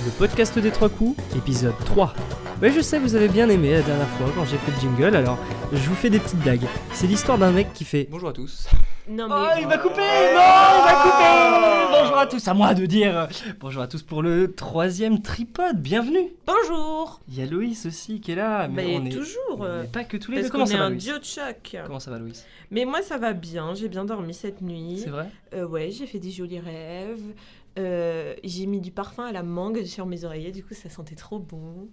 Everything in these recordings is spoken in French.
Le podcast des 3 coups, épisode 3. Ouais, je sais, vous avez bien aimé la dernière fois quand j'ai fait le jingle, alors je vous fais des petites blagues. C'est l'histoire d'un mec qui fait... Bonjour à tous. Non mais... Oh, il m'a coupé. Non, il m'a coupé. Bonjour à tous, à moi de dire bonjour à tous pour le 3e tripode, bienvenue. Bonjour. Il y a Loïs aussi qui est là, mais on est... toujours. on est pas que tous les Parce deux. Comment qu'on ça est va, un Loïs? duo de choc. Comment ça va, Loïs? Mais moi ça va bien, j'ai bien dormi cette nuit. C'est vrai? Ouais, j'ai fait des jolis rêves. J'ai mis du parfum à la mangue sur mes oreillers, du coup ça sentait trop bon.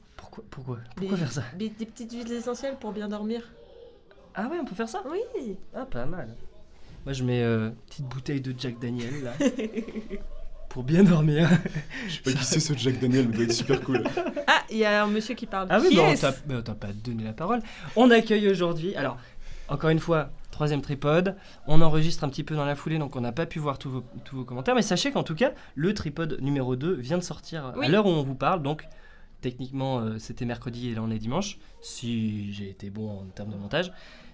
Pourquoi Des- faire ça? Des petites huiles essentielles pour bien dormir. Ah ouais, on peut faire ça? Oui. Ah, pas mal. Moi, je mets petite bouteille de Jack Daniel, là, pour bien dormir. Je sais pas qui c'est ce Jack Daniel, mais il doit être super cool. Ah, il y a un monsieur qui parle. Ah oui, Qui bon, est-ce t'as pas donné la parole. On accueille aujourd'hui, alors, encore une fois, 3e tripode. On enregistre un petit peu dans la foulée, donc on n'a pas pu voir tous vos commentaires. Mais sachez qu'en tout cas, le tripode numéro 2 vient de sortir Oui. à l'heure où on vous parle. Donc, techniquement, c'était mercredi et là, on est dimanche. Si j'ai été bon en termes de montage.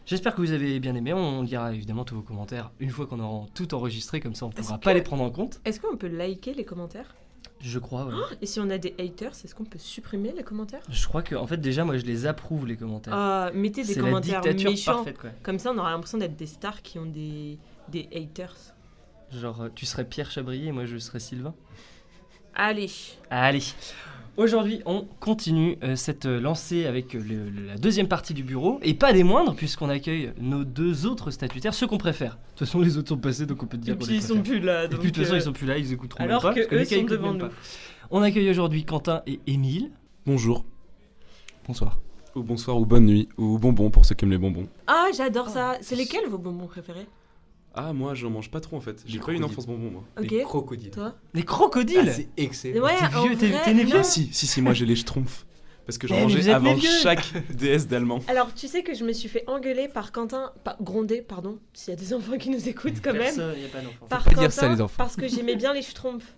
J'espère que vous avez bien aimé. On lira évidemment tous vos commentaires une fois qu'on aura tout enregistré. Comme ça, on ne pourra Est-ce pas que- les prendre en compte. Est-ce qu'on peut liker les commentaires? Je crois, ouais. Et si on a des haters, est-ce qu'on peut supprimer les commentaires? Je crois que, en fait, déjà, moi, je les approuve, les commentaires. Mettez des C'est la commentaires dictature méchants. parfaite, quoi. Comme ça, on aura l'impression d'être des stars qui ont des haters. Genre, tu serais Pierre Chabrier et moi, je serais Sylvain. Allez. Allez, aujourd'hui, on continue cette lancée avec la 2e partie du bureau. Et pas des moindres, puisqu'on accueille nos 2 autres statutaires, ceux qu'on préfère. De toute façon, les autres sont passés, donc on peut te Et dire qu'on puis les ils sont préfère. plus là. Et Donc, puis, de toute façon, ils sont plus là, ils écouteront alors même pas. que parce eux Mika sont écoute devant même nous. pas. On accueille aujourd'hui Quentin et Émile. Bonjour, Bonsoir. ou bonsoir, ou bonne nuit, ou bonbons pour ceux qui aiment les bonbons. Ah, j'adore ça. C'est lesquels vos bonbons préférés? Ah, moi j'en mange pas trop en fait. J'ai pas eu une enfance bonbon moi. Ok. Les crocodiles. Toi? Les crocodiles. Ah, c'est excellent. Ouais, T'es en vieux, t'es- vrai, t'es né vieux non. Ah, si, moi j'ai les schtroumpfs. Parce que j'en Eh, mais vous mangeais êtes avant les vieux. chaque DS d'allemand. Alors, tu sais que je me suis fait engueuler par Quentin, gronder, pardon, s'il y a des enfants qui nous écoutent quand même. Personne, y a pas d'enfant. Par pas Quentin, dire ça, les enfants. parce que j'aimais bien les schtroumpfs.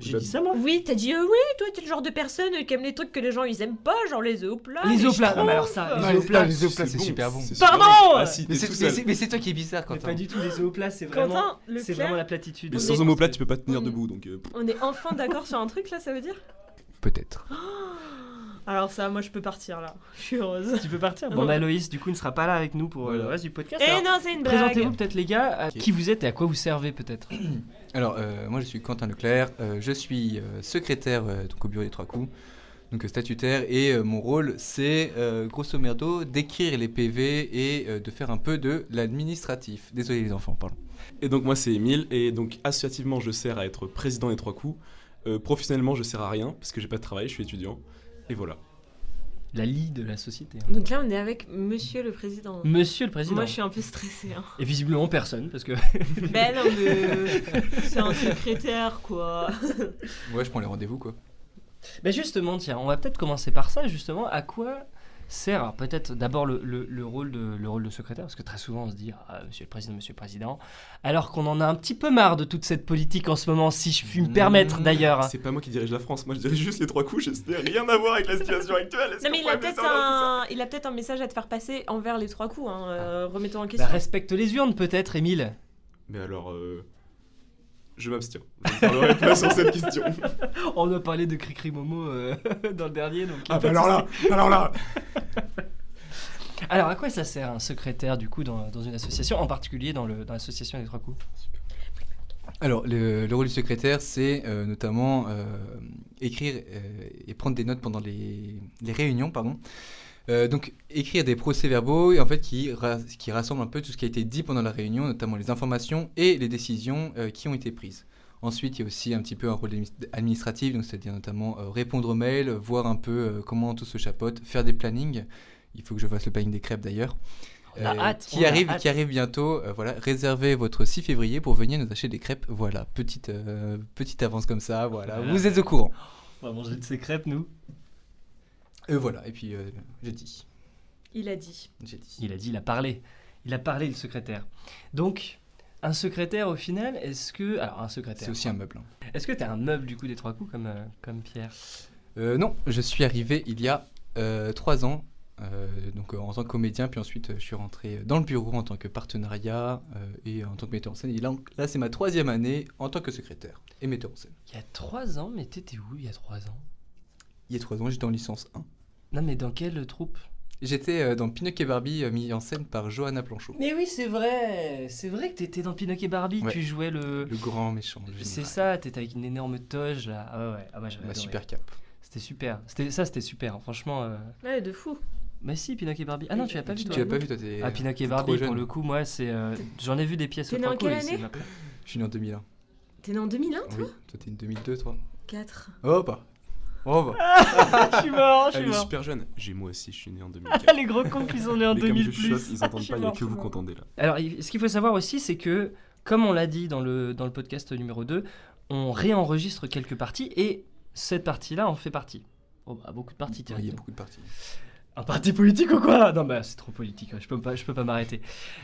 J'ai dit ça, moi. Oui, t'as dit oui, toi t'es le genre de personne qui aime les trucs que les gens ils aiment pas, genre les œufs au plat. Les œufs au plat, non, mais alors ça, schtroumpfs. les œufs au plat, les œufs au plat, c'est super bon. c'est Pardon. super bon. Ah si, Mais t'es tout seul. c'est toi qui es bizarre Mais quand pas du tout, les œufs au plat, c'est vraiment, Quentin, le c'est clair, vraiment la platitude. Mais On sans est- omoplate, tu peux pas te tenir on est- debout donc. on est enfin d'accord sur un truc là, ça veut dire? Peut-être. Alors ça, moi je peux partir là, je suis heureuse. Tu peux partir. Ah Bon, non. bah Loïs, du coup, ne sera pas là avec nous pour le reste du podcast. Eh Alors, non, c'est une blague. présentez-vous peut-être, les gars, à Ok. qui vous êtes et à quoi vous servez peut-être. Alors, moi je suis Quentin Leclerc, je suis secrétaire donc au bureau des 3 coups, donc statutaire, et mon rôle c'est grosso merdo d'écrire les PV et de faire un peu de l'administratif. Désolé les enfants, pardon. Et donc moi c'est Émile, et donc associativement je sers à être président des 3 coups. Professionnellement je sers à rien, parce que j'ai pas de travail, je suis étudiant. Et voilà. La lie de la société. Donc là on est avec Monsieur le Président. Monsieur le Président. Moi je suis un peu stressée. Hein. Et visiblement personne, parce que... Ben non mais c'est un secrétaire quoi. Ouais, je prends les rendez-vous quoi. Mais justement, tiens, on va peut-être commencer par ça, justement. À quoi sert, alors peut-être d'abord le rôle de secrétaire, parce que très souvent on se dit ah, Monsieur le Président, alors qu'on en a un petit peu marre de toute cette politique en ce moment, si je puis me permettre d'ailleurs. C'est pas moi qui dirige la France, moi je dirige juste les 3 coups, je n'ai rien à voir avec la situation actuelle. Est-ce Non mais qu'on pourrait faire ça il a peut-être un message à te faire passer envers les 3 coups. Hein. Remettons en Bah, question. respecte les urnes peut-être, Émile. Mais alors, je m'abstiens. Je ne parlerai pas sur cette question. On a parlé de Cricri Momo dans le dernier, donc... Ah bah alors là Alors, à quoi ça sert un secrétaire, du coup, dans une association, en particulier dans l'association des 3 coups? Alors, le rôle du secrétaire, c'est notamment écrire et prendre des notes pendant les réunions, pardon. Donc, écrire des procès-verbaux et en fait qui rassemble un peu tout ce qui a été dit pendant la réunion, notamment les informations et les décisions qui ont été prises. Ensuite, il y a aussi un petit peu un rôle administratif, donc c'est-à-dire notamment répondre aux mails, voir un peu comment tout se chapeaute, faire des plannings. Il faut que je fasse le planning des crêpes d'ailleurs. On a hâte, Qui arrive bientôt. Voilà, réservez votre 6 février pour venir nous acheter des crêpes. Voilà, petite avance comme ça. Voilà, vous êtes au courant. On va manger de ces crêpes, nous. Voilà, et puis j'ai dit. Il a dit. Il a dit, il a parlé, le secrétaire. Donc, un secrétaire, au final, est-ce que... Alors, un secrétaire. C'est aussi un meuble. Est-ce que t'es un meuble, du coup, des 3 coups, comme Pierre? Non, je suis arrivé il y a 3 ans donc en tant que comédien, puis ensuite je suis rentré dans le bureau en tant que partenariat et en tant que metteur en scène. Et là c'est ma 3e année en tant que secrétaire et metteur en scène. Il y a 3 ans, mais t'étais où il y a 3 ans? Il y a 3 ans, j'étais en licence 1. Non, mais dans quelle troupe? J'étais dans Pinocchio et Barbie, mis en scène par Johanna Planchot. Mais oui, c'est vrai que t'étais dans Pinocchio et Barbie, Ouais. tu jouais Le grand méchant. le C'est général. ça, t'étais avec une énorme toge là. Ah ouais, ah bah j'avais Ma adoré. super cape. C'était super. C'était super, hein. Franchement. Ouais, de fou. Mais si, Pinocchio et Barbie. Ah non, tu l'as pas vu Tu toi? l'as pas vu, toi, t'es. Ah, Pinocchio et t'es trop Barbie, pour jeune. le coup, moi, c'est. J'en ai vu des pièces T'es au né en Franco, quelle et c'est année ma- Je suis né en 2001. T'es né en 2001, toi Oui, toi t'es une 2002, toi. 4. Oh bah. Oh bah. Je suis mort, Elle est super jeune. Moi aussi, je suis né en 2004. Ah, les gros cons qui sont nés en Mais comme 2000 je plus. choque, ils entendent Je suis pas, il n'y a mort, que je vous suis qui mort. entendez là. Alors, ce qu'il faut savoir aussi, c'est que, comme on l'a dit dans le podcast numéro 2, on réenregistre quelques parties et cette partie-là en fait partie. Oh, bah, beaucoup de parties, Il y a Thierry. beaucoup de parties. Un parti politique ou quoi? Non, bah c'est trop politique, je peux pas m'arrêter.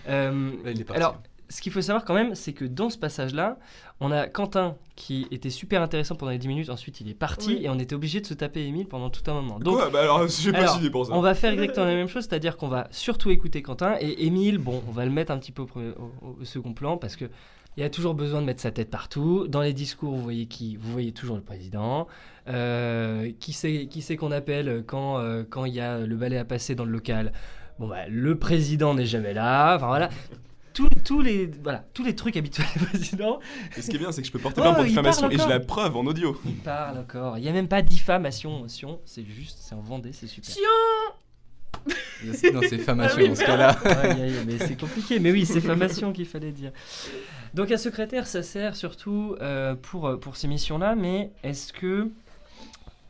Là, il est parti. Alors, ce qu'il faut savoir quand même, c'est que dans ce passage-là, on a Quentin qui était super intéressant pendant les 10 minutes, ensuite il est parti Oui. et on était obligé de se taper Émile pendant tout un moment. Donc, Quoi? Bah alors, j'ai pas alors, suivi pour ça. on va faire exactement la même chose, c'est-à-dire qu'on va surtout écouter Quentin et Émile, bon, on va le mettre un petit peu au second plan parce que il y a toujours besoin de mettre sa tête partout. Dans les discours, vous voyez qui? Vous voyez toujours le président. Qui c'est qu'on appelle quand il y a le balai à passer dans le local? Bon, bah, le président n'est jamais là. Enfin voilà. Tous les trucs habituels du président. Et ce qui est bien, c'est que je peux porter Oh, plainte pour il diffamation parle et j'ai encore. la preuve en audio. Il parle encore. Il n'y a même pas diffamation. C'est en Vendée, c'est super. Non, c'est famation Ah oui. dans ce cas-là. Mais c'est compliqué. Mais oui, c'est famation qu'il fallait dire. Donc un secrétaire, ça sert surtout pour ces missions-là. Mais est-ce que,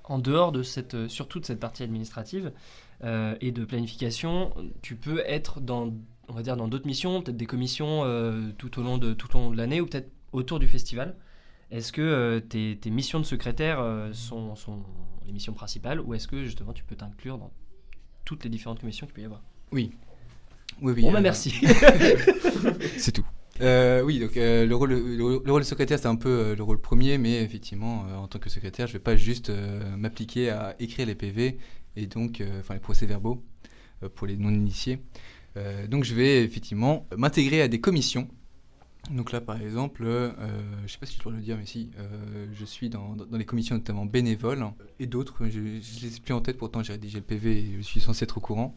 en dehors de surtout de cette partie administrative et de planification, tu peux être on va dire dans d'autres missions, peut-être des commissions tout au long de l'année ou peut-être autour du festival? Est-ce que tes missions de secrétaire sont les missions principales ou est-ce que justement tu peux t'inclure dans toutes les différentes commissions qu'il peut y avoir? Oui, Bon bah merci. C'est tout. Oui, donc le rôle de secrétaire, c'est un peu le rôle premier, mais effectivement, en tant que secrétaire, je vais pas juste m'appliquer à écrire les PV et donc, les procès-verbaux pour les non-initiés. Donc, je vais effectivement m'intégrer à des commissions. Donc là, par exemple, je sais pas si je dois le dire, mais si, je suis dans les commissions notamment bénévoles et d'autres, je les ai plus en tête, pourtant j'ai rédigé le PV et je suis censé être au courant.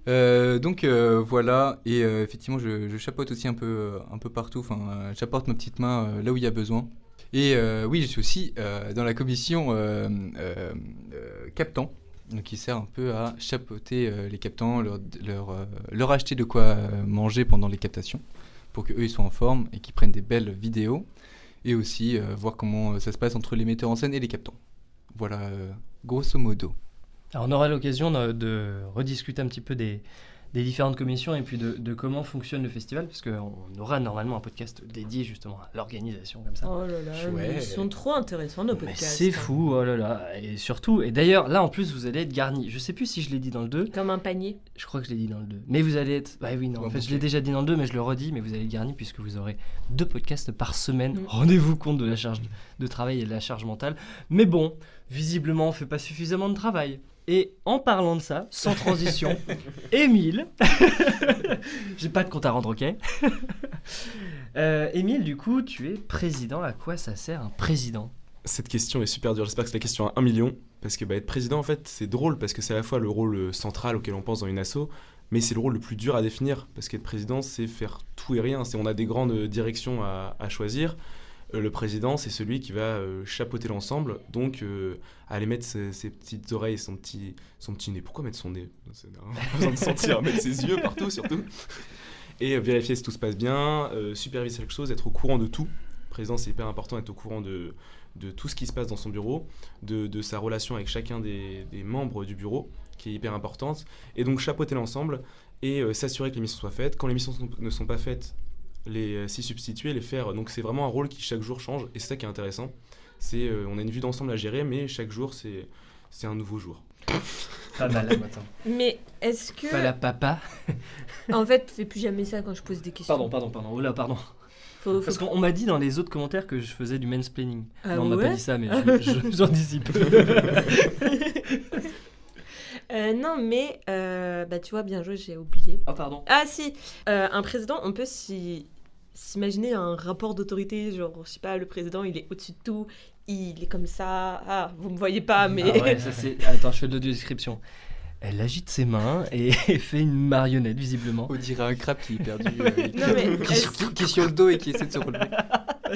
Donc voilà, et effectivement je chapeaute aussi un peu partout, enfin j'apporte ma petite main là où il y a besoin. Et oui, je suis aussi dans la commission captants, donc qui sert un peu à chapeauter les captants, leur acheter de quoi manger pendant les captations, pour qu'eux ils soient en forme et qu'ils prennent des belles vidéos, et aussi voir comment ça se passe entre les metteurs en scène et les captants. Voilà, grosso modo. Alors, on aura l'occasion de rediscuter un petit peu des différentes commissions et puis de comment fonctionne le festival, parce qu'on aura normalement un podcast dédié justement à l'organisation comme ça. Oh là là, Chouette. mais ils sont trop intéressants nos Mais podcasts. c'est fou, oh là là. Et surtout, et d'ailleurs, là en plus, vous allez être garni. Je sais plus si je l'ai dit dans le 2, Comme un panier. je crois que je l'ai dit dans le 2. Mais vous allez être. Bah oui, non, en fait, je l'ai déjà dit dans le 2, mais je le redis, mais vous allez être garni puisque vous aurez 2 podcasts par semaine. Mm. Rendez-vous compte de la charge de travail et de la charge mentale. Mais bon, visiblement, on fait pas suffisamment de travail. Et en parlant de ça, sans transition, Émile, j'ai pas de compte à rendre, ok? Émile, du coup, tu es président. À quoi ça sert un président? Cette question est super dure. J'espère que c'est la question à 1 million. Parce que être président, en fait, c'est drôle parce que c'est à la fois le rôle central auquel on pense dans une asso, mais c'est le rôle le plus dur à définir. Parce qu'être président, c'est faire tout et rien. On a des grandes directions à choisir. Le président, c'est celui qui va chapeauter l'ensemble, donc aller mettre ses petites oreilles, son petit nez. Pourquoi mettre son nez? C'est pas besoin de sentir, mettre ses yeux partout surtout. Et vérifier si tout se passe bien, superviser quelque chose, être au courant de tout. Le président, c'est hyper important d'être au courant de tout ce qui se passe dans son bureau, de sa relation avec chacun des membres du bureau, qui est hyper importante. Et donc chapeauter l'ensemble et s'assurer que les missions soient faites. Quand les missions ne sont pas faites, s'y substituer, les faire. Donc c'est vraiment un rôle qui chaque jour change et c'est ça qui est intéressant. On a une vue d'ensemble à gérer, mais chaque jour c'est un nouveau jour. Pas mal, attends. Mais est-ce que... Pas la papa. En fait, fais plus jamais ça quand je pose des questions. Pardon. Oh là, pardon. Faut... Parce qu'on m'a dit dans les autres commentaires que je faisais du mansplaining. Ah Non, on m'a ouais pas dit ça, mais j'anticipe. Non, mais tu vois, bien joué, j'ai oublié. Oh, pardon. Ah si, un président, on peut s'imaginer un rapport d'autorité, genre, je sais pas, le président, il est au-dessus de tout, il est comme ça. Ah, vous me voyez pas, mais... Ah ouais, ça c'est... Attends, je fais de l'audio-description. Elle agite ses mains et fait une marionnette, visiblement. On dirait un crabe qui est perdu, Non, mais qui est sur le dos et qui essaie de se relever.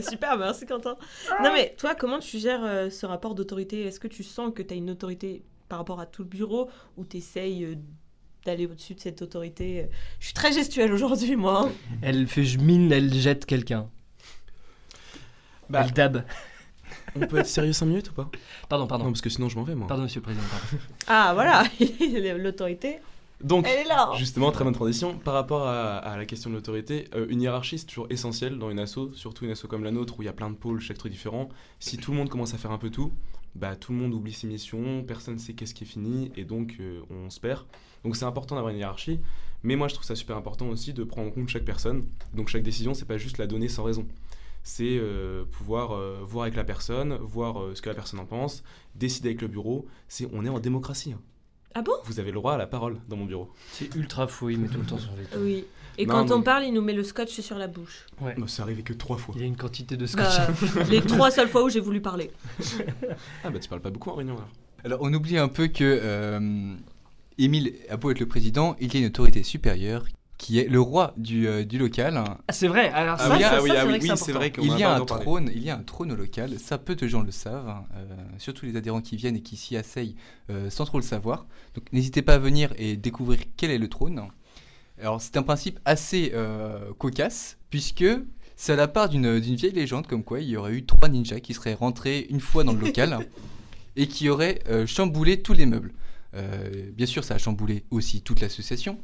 Super, merci Quentin. Non mais toi, comment tu gères ce rapport d'autorité ? Est-ce que tu sens que tu as une autorité par rapport à tout le bureau ou tu essayes d'aller au-dessus de cette autorité ? Je suis très gestuelle aujourd'hui, moi. Elle fait mine, elle jette quelqu'un. Bah, Elle dab. on peut être sérieux 5 minutes ou pas ? Pardon. Non, parce que sinon je m'en vais, moi. Pardon, monsieur le président. Pardon. Ah voilà, l'autorité, Donc, elle est là. justement, très bonne transition. Par rapport à la question de l'autorité, une hiérarchie, c'est toujours essentiel dans une asso, surtout une asso comme la nôtre où il y a plein de pôles, chaque truc différent. Si tout le monde commence à faire un peu tout, tout le monde oublie ses missions, personne ne sait qu'est-ce qui est fini, et donc on se perd. Donc c'est important d'avoir une hiérarchie, mais moi je trouve ça super important aussi de prendre en compte chaque personne. Donc chaque décision, c'est pas juste la donner sans raison. C'est pouvoir voir avec la personne, voir ce que la personne en pense, décider avec le bureau. On est en démocratie. Hein. Ah bon ? Vous avez le droit à la parole dans mon bureau. C'est ultra fou, il met tout le temps son veto. Oui. Et Non, quand mais- on parle, il nous met le scotch sur la bouche. Ouais. Bah, c'est arrivé que 3 fois. Il y a une quantité de scotch. Les 3 seules fois où j'ai voulu parler. Ah bah tu parles pas beaucoup en réunion alors. Alors, on oublie un peu que Émile a beau être le président, il y a une autorité supérieure qui est le roi du local. Ah, c'est vrai, alors Ah ça, oui, ça, ah oui, ça, ah c'est oui, vrai que oui, c'est c'est important. vrai qu'on Il en y a a pas un encore parlé. trône, il y a un trône au local, ça peu de gens le savent, surtout les adhérents qui viennent et qui s'y asseyent sans trop le savoir. Donc n'hésitez pas à venir et découvrir quel est le trône. Alors c'est un principe assez cocasse, puisque c'est à la part d'une vieille légende comme quoi il y aurait eu 3 ninjas qui seraient rentrés une fois dans le local et qui auraient chamboulé tous les meubles. Bien sûr ça a chamboulé aussi toute l'association.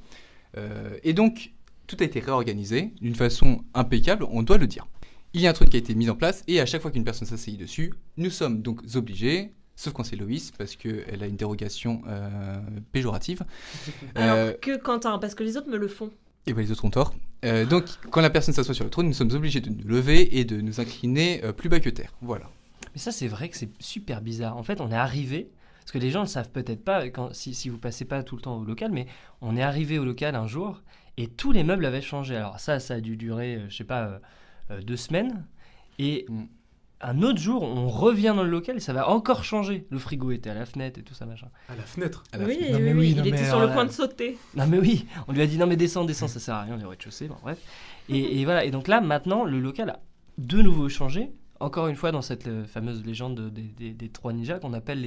Et donc tout a été réorganisé d'une façon impeccable, on doit le dire. Il y a un truc qui a été mis en place et à chaque fois qu'une personne s'asseye dessus, nous sommes donc obligés, sauf quand c'est Loïs, parce qu'elle a une dérogation péjorative. Alors que Quentin, parce que les autres me le font. Et les autres ont tort. Donc quand la personne s'assoit sur le trône, nous sommes obligés de nous lever et de nous incliner plus bas que terre. Voilà. Mais ça, c'est vrai que c'est super bizarre. En fait, on est arrivé, parce que les gens ne le savent peut-être pas si vous passez pas tout le temps au local, mais on est arrivé au local un jour et tous les meubles avaient changé. Alors ça a dû durer, 2 semaines. Et un autre jour, on revient dans le local et ça va encore changer. Le frigo était à la fenêtre et tout ça, machin. À la fenêtre. À la Oui, fin. Non, mais oui, oui, il non, était mais sur alors le point là- de sauter. Non mais oui, on lui a dit non mais descends, ça sert à rien, on est au rez-de-chaussée, bon bref. Et voilà, et donc là maintenant le local a de nouveau changé, encore une fois dans cette fameuse légende des 3 ninjas qu'on appelle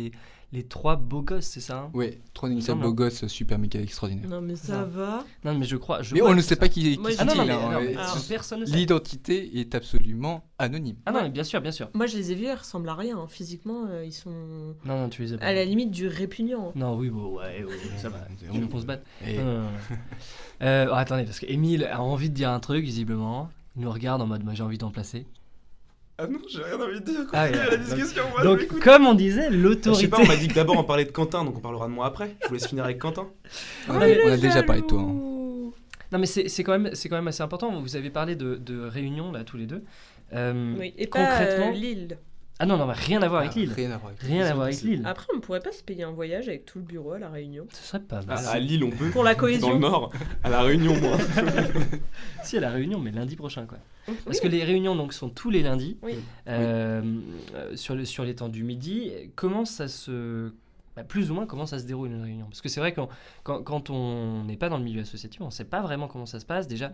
les 3 beaux gosses, c'est ça hein Ouais, 3 ninjas semble, beaux hein. gosses, super méga extraordinaires. Non mais ça Non. va. Non mais je crois... Mais vois on ne que sait ça- pas qui Moi, qui je Ah non, c'est, non, mais, hein, non, mais alors, personne ne sait. L'identité est absolument anonyme. Ah non, mais bien sûr. Moi je les ai vus, ils ressemblent à rien. Hein. Physiquement, ils sont Non, tu les as pas. à la limite du répugnant. Non, oui, bon, ouais, ça va. Tu veux qu'on se batte Et- Non, non, non. Attendez, parce qu'Emile a envie de dire un truc, visiblement. Il nous regarde en mode, moi j'ai envie d'en placer. Ah non, j'ai rien envie de dire. Ah, Continue ouais. la discussion, moi, Donc, je m'écoute. comme on disait, Je sais l'autorité... pas, on m'a dit que d'abord on parlait de Quentin, donc on parlera de moi après. Je vous laisse finir avec Quentin. on a déjà parlé de toi. Hein. Non, mais c'est quand même assez important. Vous avez parlé de réunions, là, tous les deux. Oui, et concrètement... pas Lille. Ah non, mais rien à voir avec Lille. Rien à voir avec Rien à voir avec Lille. Après, on pourrait pas se payer un voyage avec tout le bureau à la Réunion. Ce serait pas À, mal. à Lille, on peut. Pour la Dans le cohésion. Nord, à la Réunion, moi. Si, à la réunion, mais lundi prochain, quoi. Parce que les réunions donc, sont tous les lundis, Oui. sur les temps du midi. Comment ça se... plus ou moins, comment ça se déroule une réunion? Parce que c'est vrai que quand on n'est pas dans le milieu associatif, on ne sait pas vraiment comment ça se passe. Déjà,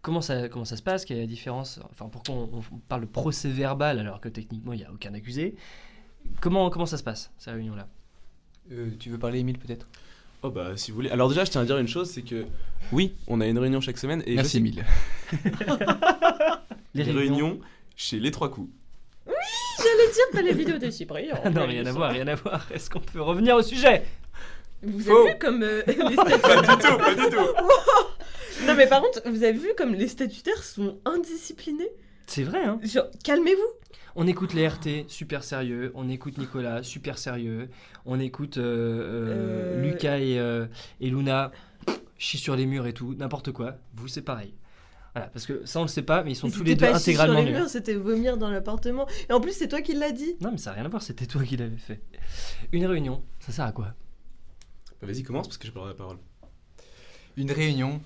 comment ça se passe? Quelle est la différence? Enfin, pourquoi on parle de procès verbal alors que techniquement, il n'y a aucun accusé? Comment ça se passe, ces réunions-là? Tu veux parler, Émile, peut-être? Oh bah si vous voulez. Alors déjà, je tiens à dire une chose, c'est que oui, on a une réunion chaque semaine et Merci, je sais Émile. Les les réunions chez les 3 coups. J'allais dire, t'as les vidéos de Cyprien. Ah non, rien à voir, rien à voir. Est-ce qu'on peut revenir au sujet? Vous Faux. avez vu comme les statutaires... Pas du tout, pas du tout. Non mais par contre, vous avez vu comme les statutaires sont indisciplinés? C'est vrai, hein? Genre, calmez-vous. On écoute les RT, super sérieux. On écoute Nicolas, super sérieux. On écoute Lucas et Luna, chient sur les murs et tout, n'importe quoi. Vous, c'est pareil. Voilà, parce que ça, on le sait pas, mais ils sont tous les deux C'était pas chier intégralement sur les nuls. murs, c'était vomir dans l'appartement. Et en plus, c'est toi qui l'as dit. Non, mais ça n'a rien à voir, c'était toi qui l'avais fait. Une réunion, ça sert à quoi? Vas-y, commence parce que j'ai pas la parole. Une réunion,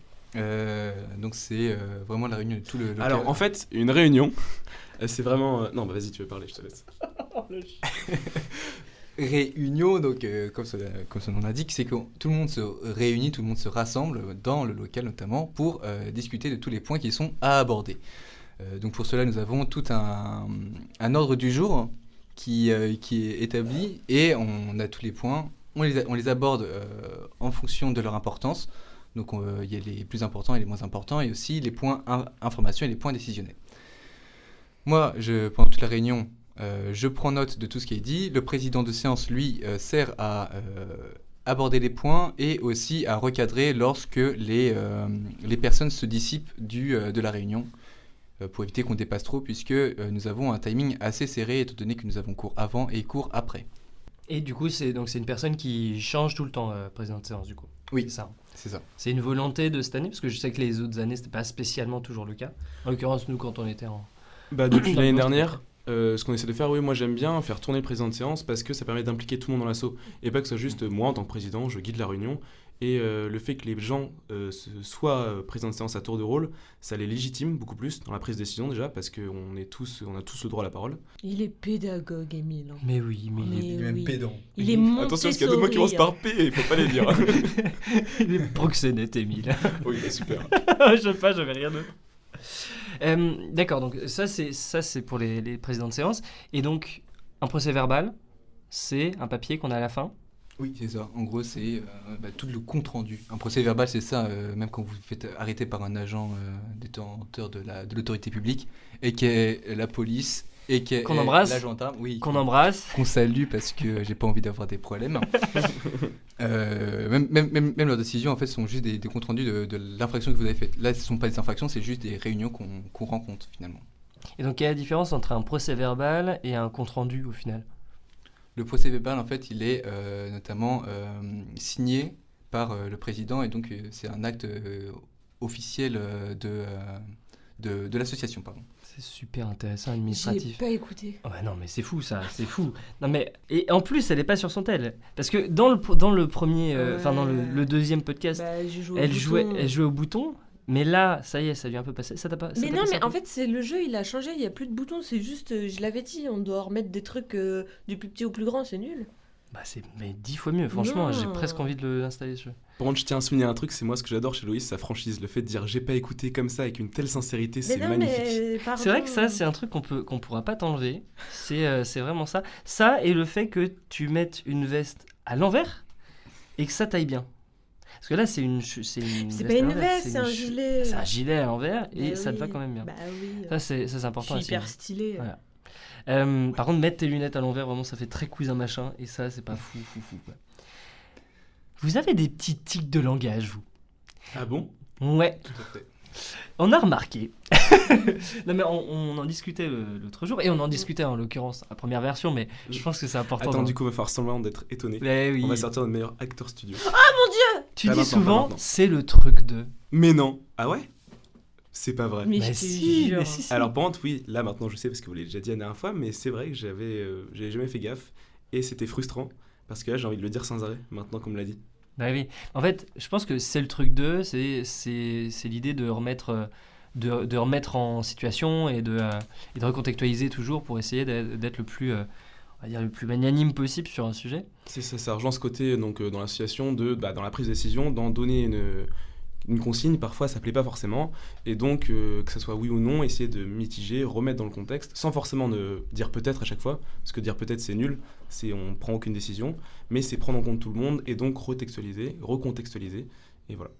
donc c'est vraiment la réunion de tout le local. Alors, en fait, une réunion, c'est vraiment... Non, bah vas-y, tu veux parler, je te laisse. Réunion, donc comme son nom l'indique, c'est que tout le monde se réunit, tout le monde se rassemble dans le local notamment pour discuter de tous les points qui sont à aborder. Donc pour cela, nous avons tout un ordre du jour qui est établi et on a tous les points. On les aborde en fonction de leur importance. Donc il y a les plus importants et les moins importants et aussi les points information et les points décisionnels. Moi, pendant toute la réunion, je prends note de tout ce qui est dit. Le président de séance, lui, sert à aborder les points et aussi à recadrer lorsque les personnes se dissipent de la réunion pour éviter qu'on dépasse trop puisque nous avons un timing assez serré étant donné que nous avons cours avant et cours après. Et du coup, c'est une personne qui change tout le temps, président de séance, du coup. Oui, C'est ça. c'est ça. C'est une volonté de cette année, parce que je sais que les autres années, c'était pas spécialement toujours le cas. En l'occurrence, nous, quand on était en... Bah, depuis l'année dernière, ce qu'on essaie de faire, oui, moi j'aime bien faire tourner le président de séance parce que ça permet d'impliquer tout le monde dans l'assaut et pas que ce soit juste moi en tant que président, je guide la réunion. Et le fait que les gens soient présidents de séance à tour de rôle, ça les légitime beaucoup plus dans la prise de décision déjà parce qu'on a tous le droit à la parole. Il est pédagogue, Émile. Hein. Mais oui, mais Mais il est... même oui. pédant. Il est Montessori. Attention parce qu'il y a deux mots qui commencent par P et il faut pas les dire. il est proxénète, Émile. Oui, bah, super. Je sais pas, j'avais rien d'autre. D'accord, donc ça c'est pour les présidents de séance. Et donc, un procès verbal, c'est un papier qu'on a à la fin. Oui, c'est ça. En gros, c'est tout le compte rendu. Un procès verbal, c'est ça, même quand vous vous faites arrêter par un agent détenteur de l'autorité publique, et qui est la police, et qui est Qu'on embrasse. la gendarme, oui, Qu'on embrasse. qu'on salue parce que j'ai pas envie d'avoir des problèmes. Même leurs décisions, en fait, sont juste des comptes rendus de l'infraction que vous avez faite. Là, ce ne sont pas des infractions, c'est juste des réunions qu'on rencontre, finalement. Et donc, quelle est la différence entre un procès verbal et un compte rendu au final ? Le procès verbal, en fait, il est notamment signé par le président et donc c'est un acte officiel de l'association, pardon. C'est super intéressant, J'ai administratif. pas écouté. Oh bah non, mais c'est fou ça, c'est fou. Non mais et en plus, elle est pas sur son tel, parce que dans le premier, enfin dans le deuxième podcast, Bah, j'ai joué au elle bouton. jouait au bouton, mais là, ça y est, ça lui a un peu passé. Ça t'a pas. ça Mais t'a non, passé mais un peu en fait, c'est le jeu, il a changé, il y a plus de boutons, c'est juste, je l'avais dit, on doit remettre des trucs du plus petit au plus grand, c'est nul. Bah c'est mais 10 fois mieux. Franchement, j'ai Non. presque envie de l'installer ce jeu. Par contre, je tiens à souligner un truc, c'est moi ce que j'adore chez Loïs, sa franchise. Le fait de dire j'ai pas écouté comme ça avec une telle sincérité, c'est Mais non, magnifique. mais pardon. C'est vrai que ça, c'est un truc qu'on pourra pas t'enlever. C'est vraiment ça. Ça et le fait que tu mettes une veste à l'envers et que ça taille bien. Parce que là, c'est une C'est veste pas à une l'envers, veste, c'est un gilet. C'est un gilet à l'envers et Bah ça te va oui. quand même bien. Bah oui. Ça, c'est Je important. suis aussi. hyper stylé. Voilà. Par contre, mettre tes lunettes à l'envers, vraiment, ça fait très cousin machin. Et ça, c'est pas fou, quoi. Vous avez des petits tics de langage, vous? Ah bon? Ouais, Tout à fait. on a remarqué. Non, mais on en discutait l'autre jour. Et on en discutait, en l'occurrence, la première version. Mais je pense que c'est important. Attends, du coup, on va faire semblant d'être étonné. Mais oui. On va sortir notre meilleur acteur studio. Tu Pas dis maintenant, pas souvent, maintenant. c'est le truc de... Mais non. Ah ouais? C'est pas vrai. Mais Mais je te si, jure. mais si. Alors par contre, oui, là maintenant je sais parce que vous l'avez déjà dit la dernière fois, mais c'est vrai que j'avais jamais fait gaffe et c'était frustrant parce que là j'ai envie de le dire sans arrêt maintenant qu'on me l'a dit. Bah oui. En fait, je pense que c'est le truc de... C'est l'idée de remettre... De remettre en situation et de recontextualiser toujours pour essayer d'être le plus, on va dire, le plus magnanime possible sur un sujet. C'est ça, ça rejoint ce côté donc dans l'association dans la prise de décision, d'en donner une consigne, parfois ça plaît pas forcément, et donc que ça soit oui ou non, essayer de mitiger, remettre dans le contexte, sans forcément dire peut-être à chaque fois, parce que dire peut-être c'est nul, on prend aucune décision, mais c'est prendre en compte tout le monde et donc recontextualiser, et voilà.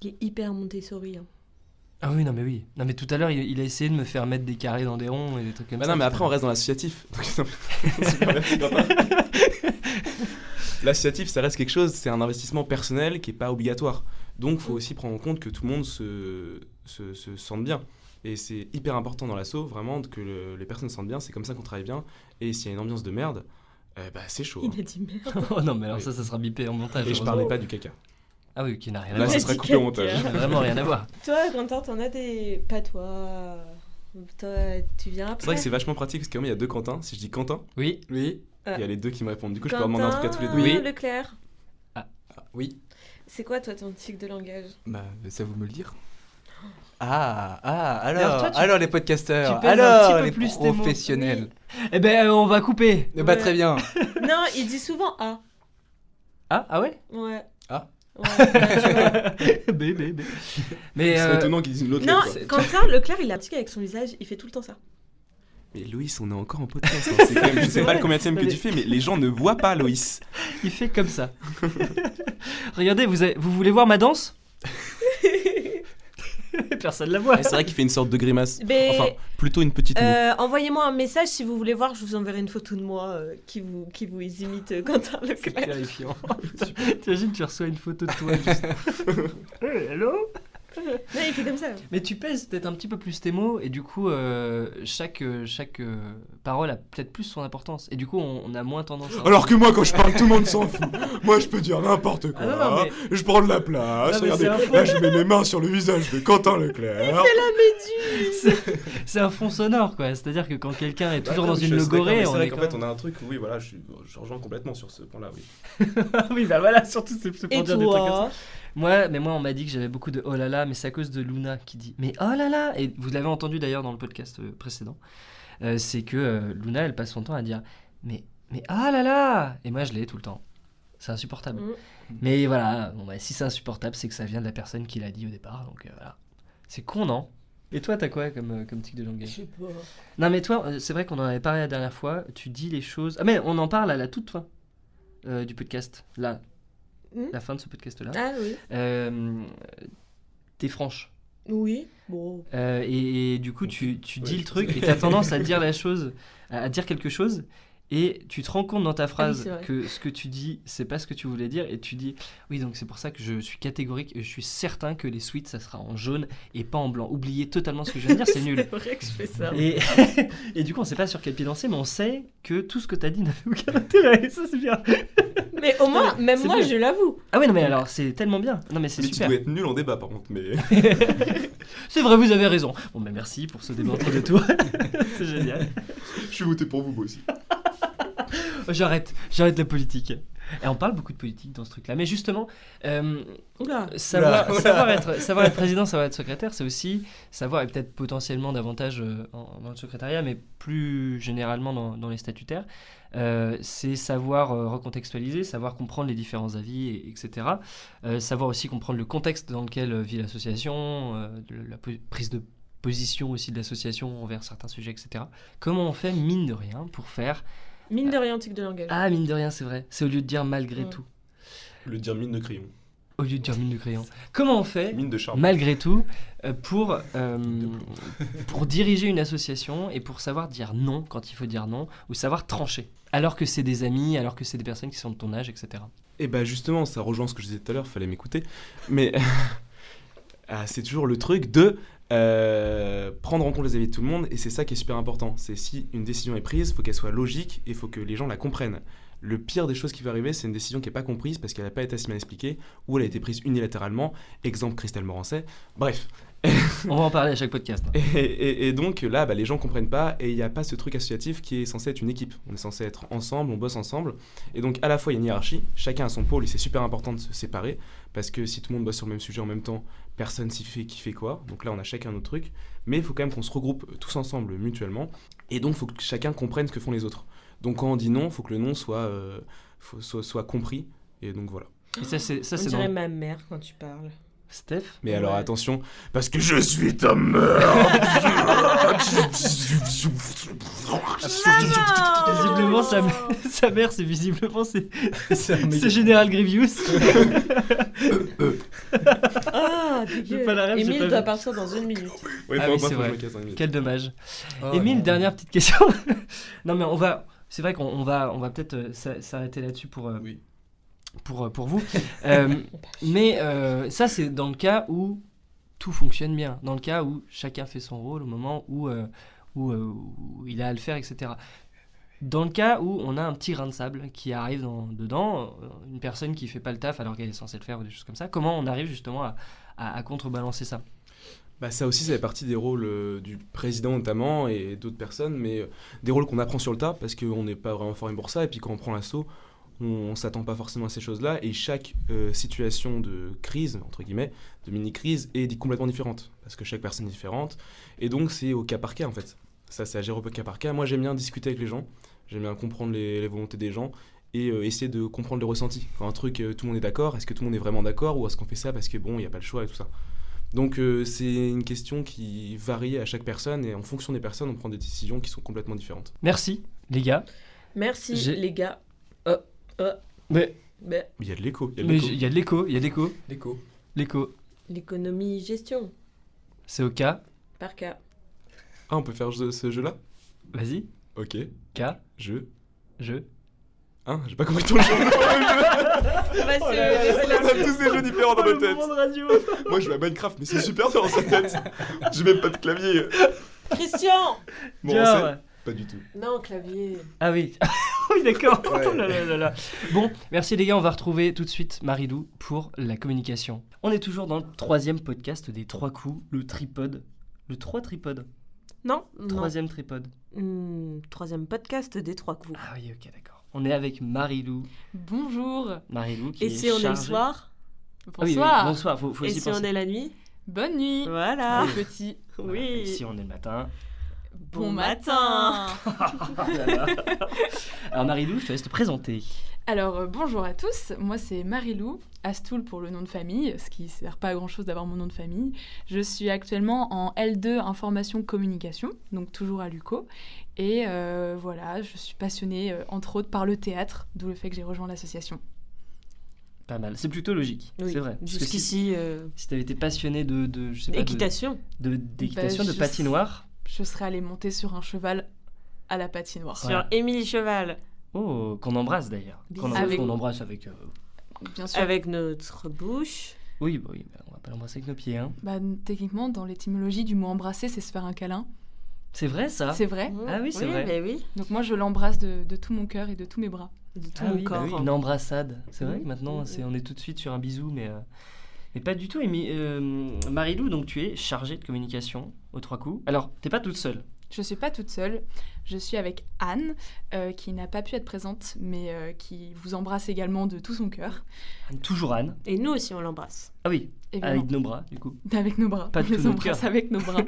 Il est hyper Montessori. Hein. Ah oui, non mais oui. Non mais tout à l'heure, il a essayé de me faire mettre des carrés dans des ronds et des trucs comme Bah ça. non, mais après on reste dans l'associatif. Super, merci, Quentin. L'associatif, ça reste quelque chose, c'est un investissement personnel qui n'est pas obligatoire. Donc, il faut aussi prendre en compte que tout le monde se sente bien. Et c'est hyper important dans l'asso, vraiment, que les personnes se sentent bien. C'est comme ça qu'on travaille bien. Et s'il y a une ambiance de merde, bah, c'est chaud. Il a dit merde. Oh non, mais alors Oui. ça sera bipé en montage. Et je heureusement. parlais pas du caca. Ah oui, qui n'a rien à Là, voir. ça serait coupé au montage. Ça n'a vraiment rien à voir. Toi, Quentin, t'en as des. Pas toi. Toi, tu viens après. C'est vrai que c'est vachement pratique parce qu'il y a deux Quentin. Si je dis Quentin, Oui. Oui. il y a les deux qui me répondent. Du coup, je peux leur demander un truc à tous les deux. Oui. Leclerc. Oui, C'est quoi, toi, ton tic de langage? bah ça vous me le dire. Alors, toi, alors les podcasteurs, tu pèses un alors petit peu les plus tes mots. professionnels. Eh ben, on va couper. Bah Ouais. très bien. Non, il dit souvent A. Ah ouais. Ouais. Ah. Ouais, bah, tu vois. B. Mais C'est étonnant qu'ils disent l'autre Non, lettre, quand ça, Leclerc, il a un tic avec son visage, il fait tout le temps ça. quoi. Mais Loïs, on est encore en podcast. C'est quand même, je sais pas le combienième que tu fais, mais les gens ne voient pas Loïs. il fait comme ça. Regardez, vous voulez voir ma danse? Personne la voit. Ouais, c'est vrai qu'il fait une sorte de grimace. Mais- Enfin, plutôt une petite moue. Envoyez-moi un message si vous voulez voir, je vous enverrai une photo de moi qui vous imite Quentin C'est Leclerc. terrifiant. T'imagines, tu reçois une photo de toi juste. Hey, hello. Non, il fait comme ça. Mais tu pèses peut-être un petit peu plus tes mots et du coup chaque parole a peut-être plus son importance et du coup on a moins tendance à... Alors que moi, quand je parle, tout le monde s'en fout. Moi, je peux dire n'importe quoi. Ah non, non, mais- Je prends de la place. Non, mais Regardez, c'est un faux- là, je mets mes mains sur le visage de Quentin Leclerc. c'est un fond sonore quoi, c'est-à-dire que quand quelqu'un est toujours dans Je une suis d'accord, logorée mais on c'est vrai est qu'en quand fait, même- on a un truc où, oui, voilà, je rejoins complètement sur ce point-là, oui. oui bah voilà, surtout c'est pour Et dire des trucs comme ça. toi? Moi on m'a dit que j'avais beaucoup de oh là là, mais c'est à cause de Luna qui dit mais oh là là, et vous l'avez entendu d'ailleurs dans le podcast précédent, c'est que Luna elle passe son temps à dire mais ah là là, et moi je l'ai tout le temps, c'est insupportable. Mm. Mais voilà, bon, bah, si c'est insupportable, c'est que ça vient de la personne qui l'a dit au départ, donc voilà. C'est con, non? Et toi, t'as quoi comme tic de Je langage? sais pas. Non, mais toi, c'est vrai qu'on en avait parlé la dernière fois, tu dis les choses... Ah mais on en parle à la toute fin du podcast, là, la fin de ce podcast-là. Ah oui. T'es franche. Oui. Bon. Et du coup, tu Ouais, dis le je truc sais. et t'as tendance à dire la chose, à dire quelque chose, et tu te rends compte dans ta phrase c'est vrai. que ce que tu dis, c'est pas ce que tu voulais dire, et tu dis oui, donc c'est pour ça que je suis catégorique et je suis certain que les suites ça sera en jaune et pas en blanc. Oubliez totalement ce que je viens de dire, c'est nul. C'est vrai que je fais ça. Et, et du coup, on sait pas sur quel pied danser, mais on sait que tout ce que t'as dit n'avait aucun intérêt. Ça, c'est bien. Mais au moins, même c'est moi, bien. je l'avoue. Ah ouais, non, mais alors, c'est tellement bien. Non, mais c'est Mais tu super. dois être nul en débat, par contre. Mais C'est vrai, vous avez raison. Bon, ben merci pour ce débat entre deux tours. C'est génial. je suis voté pour vous, moi aussi. J'arrête la politique. Et on parle beaucoup de politique dans ce truc-là. Mais justement, Oula. savoir Oula. être président, savoir être secrétaire, c'est aussi savoir, et peut-être potentiellement davantage dans le secrétariat, mais plus généralement dans les statutaires, c'est savoir recontextualiser, savoir comprendre les différents avis, etc. Savoir aussi comprendre le contexte dans lequel vit l'association, la prise de position aussi de l'association envers certains sujets, etc. Comment on fait, mine de rien, pour faire... Mine de rien, tic de langage. Ah, mine de rien, c'est vrai. C'est au lieu de dire malgré Ouais. tout. Le dire mine de crayon. Au lieu de dire mine de crayon. Comment on fait, Mine de charbon. malgré tout, pour plomb. diriger une association et pour savoir dire non quand il faut dire non, ou savoir trancher, alors que c'est des amis, alors que c'est des personnes qui sont de ton âge, etc. Et bah justement, ça rejoint ce que je disais tout à l'heure, fallait m'écouter. Mais c'est toujours le truc de prendre en compte les avis de tout le monde, et c'est ça qui est super important. C'est si une décision est prise, il faut qu'elle soit logique et il faut que les gens la comprennent. Le pire des choses qui va arriver, c'est une décision qui n'est pas comprise parce qu'elle n'a pas été assez bien expliquée ou elle a été prise unilatéralement. Exemple Christelle Morancet. Bref. On va en parler à chaque podcast. hein. Et donc là, bah, les gens comprennent pas et il n'y a pas ce truc associatif qui est censé être une équipe. On est censé être ensemble, on bosse ensemble. Et donc à la fois, il y a une hiérarchie, chacun a son pôle et c'est super important de se séparer parce que si tout le monde bosse sur le même sujet en même temps, personne s'y fait qui fait quoi. Donc là, on a chacun notre truc. Mais il faut quand même qu'on se regroupe tous ensemble mutuellement. Et donc, il faut que chacun comprenne ce que font les autres. Donc quand on dit non, il faut que le non soit compris. Et donc voilà. Et ça, c'est On dans dirait ma mère quand tu parles. Steph. Mais alors Ouais. attention, parce que je suis ta mère. Visiblement, sa mère, c'est visiblement c'est Général Grievous. Ah, J'ai dégueu. pas la ref, j'ai Emile pas doit vu. partir dans une minute. Ouais, Ah faut oui, pas c'est que je vrai. me casse un minute. Quel dommage. Oh, Émile, non. dernière petite question. Non, mais c'est vrai qu'on va peut-être s'arrêter là-dessus pour Oui. pour vous. Mais ça, c'est dans le cas où tout fonctionne bien, dans le cas où chacun fait son rôle au moment où il a à le faire, etc. Dans le cas où on a un petit grain de sable qui arrive dedans, une personne qui fait pas le taf alors qu'elle est censée le faire ou des choses comme ça, comment on arrive justement à contrebalancer ça? Bah ça aussi, ça fait partie des rôles du président notamment et d'autres personnes, mais des rôles qu'on apprend sur le tas parce qu'on n'est pas vraiment formé pour ça. Et puis quand on prend l'assaut, on s'attend pas forcément à ces choses-là, et chaque situation de crise, entre guillemets, de mini-crise, est complètement différente, parce que chaque personne est différente, et donc c'est au cas par cas, en fait. Ça, c'est à gérer au cas par cas. Moi, j'aime bien discuter avec les gens, j'aime bien comprendre les volontés des gens, et essayer de comprendre le ressenti. Quand un truc, tout le monde est d'accord, est-ce que tout le monde est vraiment d'accord, ou est-ce qu'on fait ça parce que, bon, il n'y a pas le choix et tout ça. Donc, c'est une question qui varie à chaque personne, et en fonction des personnes, on prend des décisions qui sont complètement différentes. Merci, les gars. Merci, J'ai- les gars. Mais Mais Il y a de l'écho. il y a de l'écho, L'écho. l'écho. l'économie-gestion, C'est au cas. par cas. Ah, on peut faire ce jeu-là. Vas-y, Ok. cas, Je. je. Hein, j'ai pas compris ton jeu. Bah, On a tous des jeux différents dans nos têtes. radio. Moi, je joue à Minecraft, mais c'est super dans sa tête. J'ai même pas de clavier. Christian. Bon, Bien, c'est ouais. pas du tout. Non, clavier. Ah oui, oui d'accord. Ouais. Oh là là là là. Bon, merci les gars, on va retrouver tout de suite Marie-Lou pour la communication. On est toujours dans le 3e podcast des 3 coups, le tripode. Le 3 tripode. Non, non. 3e tripode. 3e podcast des 3 coups. Ah oui, ok, d'accord. On est avec Marie-Lou. Bonjour. Marie-Lou qui Et est si on est le chargée- soir? Ah oui, oui, Bonsoir. bonsoir, faut Et aussi si on penser. est la nuit? Bonne nuit. Voilà. Les petits. Voilà, Oui. et si on est le matin. Bon matin. Alors Marie-Lou, je te laisse te présenter. Alors bonjour à tous, moi c'est Marie-Lou, Astoul pour le nom de famille, ce qui ne sert pas à grand chose d'avoir mon nom de famille. Je suis actuellement en L2 information communication, donc toujours à l'UCO. Et voilà, je suis passionnée entre autres par le théâtre, d'où le fait que j'ai rejoint l'association. Pas mal, c'est plutôt logique, Oui. c'est vrai. Parce que Jusqu'ici, si tu avais été passionné de je sais pas, équitation. d'équitation, Bah, de patinoire. Je serais allée monter sur un cheval à la patinoire. Voilà. Sur Émilie Cheval. Oh, qu'on embrasse d'ailleurs. Bisous. Qu'on embrasse avec. Bien sûr. Avec notre bouche. Oui, bah oui, bah, on va pas l'embrasser avec nos pieds. Hein. Bah, techniquement, dans l'étymologie du mot embrasser, c'est se faire un câlin. C'est vrai ça. C'est vrai. Ah oui, c'est vrai. Mais oui. Donc moi, je l'embrasse de tout mon cœur et de tous mes bras. De tout Ah mon oui, bah corps. oui, une embrassade. C'est vrai Mhm. que maintenant, Mhm. on est tout de suite sur un bisou, mais pas du tout. Marie-Lou, donc tu es chargée de communication aux 3 coups. Alors, t'es pas toute seule. Je suis pas toute seule, je suis avec Anne, qui n'a pas pu être présente, mais qui vous embrasse également de tout son cœur, Toujours Anne. Et nous aussi, on l'embrasse. Ah oui, évidemment, avec nos bras, du coup. avec nos bras. Pas de On tout les notre embrasse cœur. avec nos bras.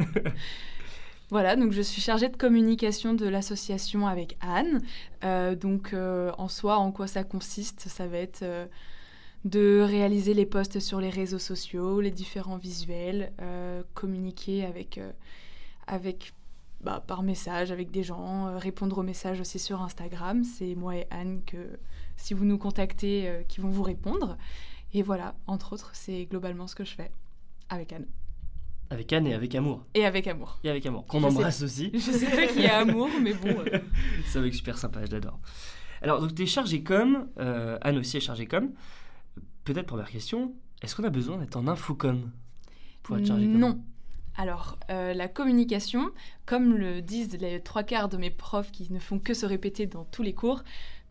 Voilà, donc je suis chargée de communication de l'association avec Anne. En soi, en quoi ça consiste? Ça va être de réaliser les posts sur les réseaux sociaux, les différents visuels, communiquer par message avec des gens, répondre aux messages aussi sur Instagram. C'est moi et Anne que, si vous nous contactez, qui vont vous répondre. Et voilà, entre autres, c'est globalement ce que je fais avec Anne. Avec Anne et avec amour. Et avec amour. Et avec amour. Qu'on Je sais- embrasse aussi. Je sais pas qui est amour, mais bon. C'est avec super sympa, je l'adore. Alors, donc, tu es chargée com. Anne aussi est chargée com. Peut-être première question, est-ce qu'on a besoin d'être en infocom pour être chargée com? Non. Alors, la communication, comme le disent les 3/4 de mes profs qui ne font que se répéter dans tous les cours,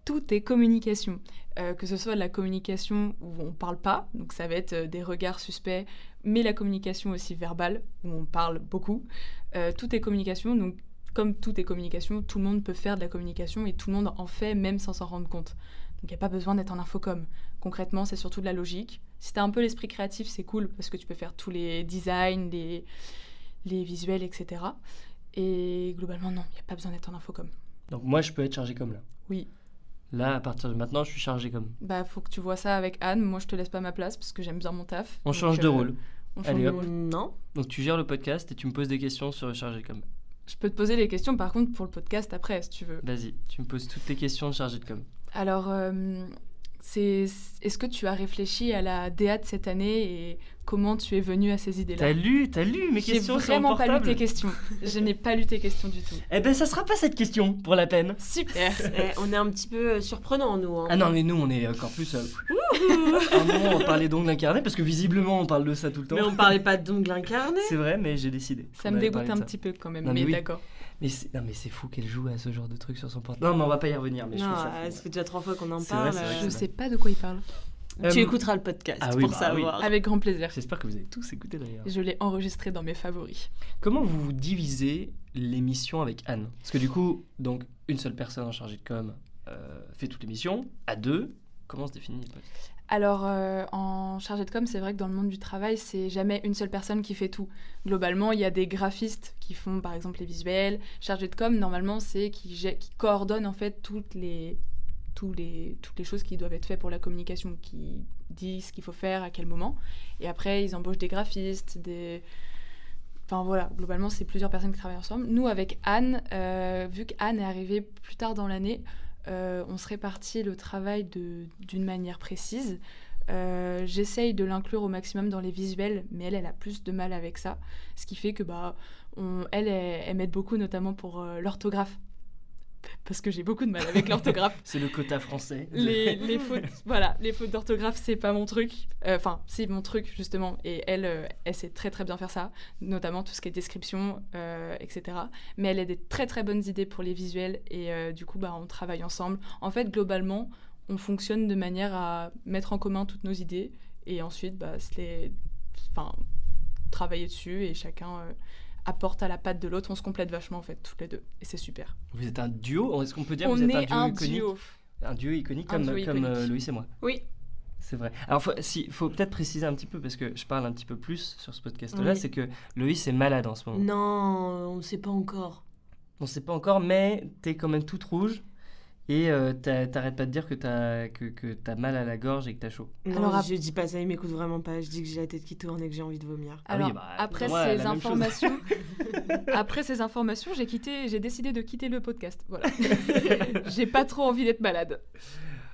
tout est communication. Que ce soit de la communication où on ne parle pas, donc ça va être des regards suspects, mais la communication aussi verbale, où on parle beaucoup. Tout est communication, donc comme tout est communication, tout le monde peut faire de la communication et tout le monde en fait même sans s'en rendre compte. Donc il n'y a pas besoin d'être en infocom. Concrètement, c'est surtout de la logique. Si tu as un peu l'esprit créatif, c'est cool parce que tu peux faire tous les designs, les visuels, etc. Et globalement, non, il n'y a pas besoin d'être en infocom. Donc, moi, je peux être chargée com là. Oui. Là, à partir de maintenant, je suis chargée com. Bah, faut que tu vois ça avec Anne. Moi, je te laisse pas ma place parce que j'aime bien mon taf. On Donc, change de rôle. On change Allez, de hop. rôle. Non. Donc, tu gères le podcast et tu me poses des questions sur le chargé com. Je peux te poser les questions, par contre, pour le podcast après, si tu veux. Vas-y, tu me poses toutes tes questions de chargé de com. Alors, est-ce que tu as réfléchi à la DA de cette année et comment tu es venu à ces idées-là? T'as lu mes J'ai questions sur le vraiment pas lu portable tes questions. Je n'ai pas lu tes questions du tout. Eh ben, ça sera pas cette question, pour la peine. Super. On est un petit peu surprenant, nous. Hein. Ah non, mais nous, on est encore plus... À un moment, on parlait d'ongles incarnés, parce que visiblement, on parle de ça tout le temps. Mais on parlait pas d'ongles incarnés. C'est vrai, mais j'ai décidé. Ça qu'on me allait dégoûte parler de un ça. petit peu quand même, Non, mais mais oui. d'accord. Non, mais c'est fou qu'elle joue à ce genre de truc sur son portable. Non, mais on va pas y revenir, mais je Non, trouve ça ça fou. fait déjà 3 fois qu'on en C'est vrai, parle. c'est vrai, Je c'est sais pas de quoi il parle. Tu Euh, écouteras le podcast ah oui, pour bah savoir. Avec grand plaisir. J'espère que vous avez tous écouté d'ailleurs. Je l'ai enregistré dans mes favoris. Comment vous divisez l'émission avec Anne? Parce que du coup, donc, une seule personne en chargée de com, fait toutes les missions. À 2, comment se définit le poste? Alors, en chargé de com, c'est vrai que dans le monde du travail, c'est jamais une seule personne qui fait tout. Globalement, il y a des graphistes qui font, par exemple, les visuels. Chargé de com, normalement, c'est qui coordonne, en fait, toutes les choses qui doivent être faites pour la communication, qui dit ce qu'il faut faire, à quel moment. Et après, ils embauchent des graphistes, Enfin voilà, globalement, c'est plusieurs personnes qui travaillent ensemble. Nous, avec Anne, vu qu'Anne est arrivée plus tard dans l'année, on se répartit le travail d'une manière précise. J'essaye de l'inclure au maximum dans les visuels, mais elle a plus de mal avec ça. Ce qui fait que elle m'aide beaucoup, notamment pour l'orthographe. Parce que j'ai beaucoup de mal avec l'orthographe. C'est le quota français. Les fautes d'orthographe, c'est pas mon truc. Enfin, c'est mon truc, justement. Et elle sait très très bien faire ça, notamment tout ce qui est description, etc. Mais elle a des très très bonnes idées pour les visuels et du coup, on travaille ensemble. En fait, globalement, on fonctionne de manière à mettre en commun toutes nos idées et ensuite, travailler dessus et chacun... apporte à la patte de l'autre, on se complète vachement en fait, toutes les deux, et c'est super. Vous êtes un duo, est-ce qu'on peut dire on que vous êtes est un duo iconique? Un duo iconique comme Loïs et moi. Oui. C'est vrai. Alors, faut peut-être préciser un petit peu, parce que je parle un petit peu plus sur ce podcast-là, Oui. c'est que Loïs est malade en ce moment. Non, on ne sait pas encore. On ne sait pas encore, mais t'es quand même toute rouge. Et t'arrêtes pas de dire que t'as mal à la gorge et que t'as chaud. Non, Alors, je dis pas ça, il m'écoute vraiment pas. Je dis que j'ai la tête qui tourne et que j'ai envie de vomir. Ah oui, Alors, après moi, ces la même chose. informations, j'ai décidé de quitter le podcast. Voilà. J'ai pas trop envie d'être malade.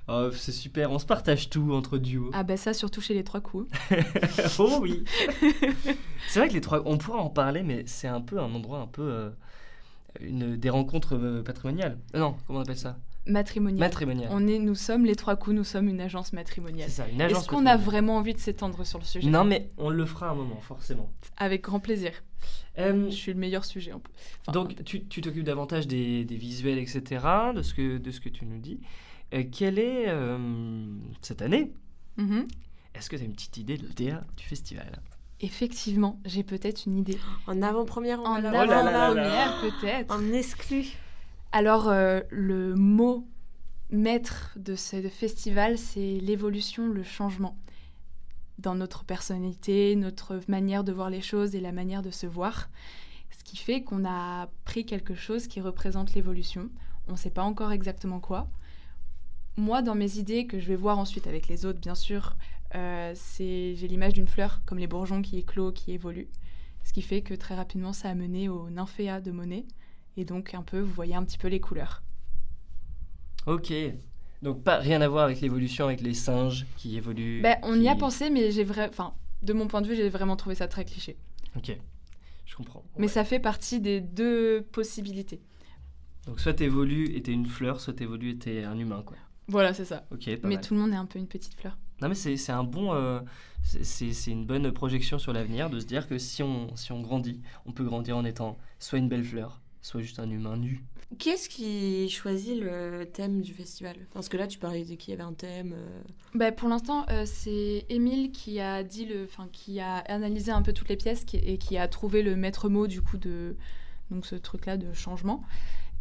Oh, c'est super, on se partage tout entre duos. Ah ça, surtout chez les 3 coups. Oh oui. C'est vrai que les 3, on pourra en parler, mais c'est un peu un endroit un peu des rencontres patrimoniales. Non, comment on appelle ça? Matrimonial. Nous sommes les 3 coups, nous sommes une agence matrimoniale. C'est ça, une agence Est-ce qu'on a matrimoniale. vraiment envie de s'étendre sur le sujet? Non, mais on le fera un moment, forcément. Avec grand plaisir. Je suis le meilleur sujet en plus. Enfin, Donc, tu t'occupes davantage des visuels, etc., de ce que tu nous dis. Quelle est, cette année, Mhm. est-ce que tu as une petite idée de l'ETA du festival? Effectivement, j'ai peut-être une idée. En avant-première, En là là là là. avant-première, peut-être. En exclu. Alors, le mot maître de ce festival, c'est l'évolution, le changement. Dans notre personnalité, notre manière de voir les choses et la manière de se voir. Ce qui fait qu'on a pris quelque chose qui représente l'évolution. On ne sait pas encore exactement quoi. Moi, dans mes idées, que je vais voir ensuite avec les autres, bien sûr, j'ai l'image d'une fleur, comme les bourgeons qui éclosent, qui évoluent. Ce qui fait que très rapidement, ça a mené au Nymphéa de Monet. Et donc, vous voyez un petit peu les couleurs. Ok. Donc, rien à voir avec l'évolution avec les singes qui évoluent. On y a pensé, mais de mon point de vue, j'ai vraiment trouvé ça très cliché. Ok, je comprends. Mais Ouais. ça fait partie des 2 possibilités. Donc, soit t'évolues et t'es une fleur, soit t'évolues et t'es un humain, quoi. Voilà, c'est ça. Ok, pas Mais mal. tout le monde est un peu une petite fleur. Non, mais c'est un bon... c'est une bonne projection sur l'avenir de se dire que si on grandit, on peut grandir en étant soit une belle fleur, soit juste un humain nu. Qui est-ce qui choisit le thème du festival? Parce que là, tu parlais de qui avait un thème. Pour l'instant, c'est Émile qui a qui a analysé un peu toutes les pièces et qui a trouvé le maître mot du coup donc ce truc-là de changement.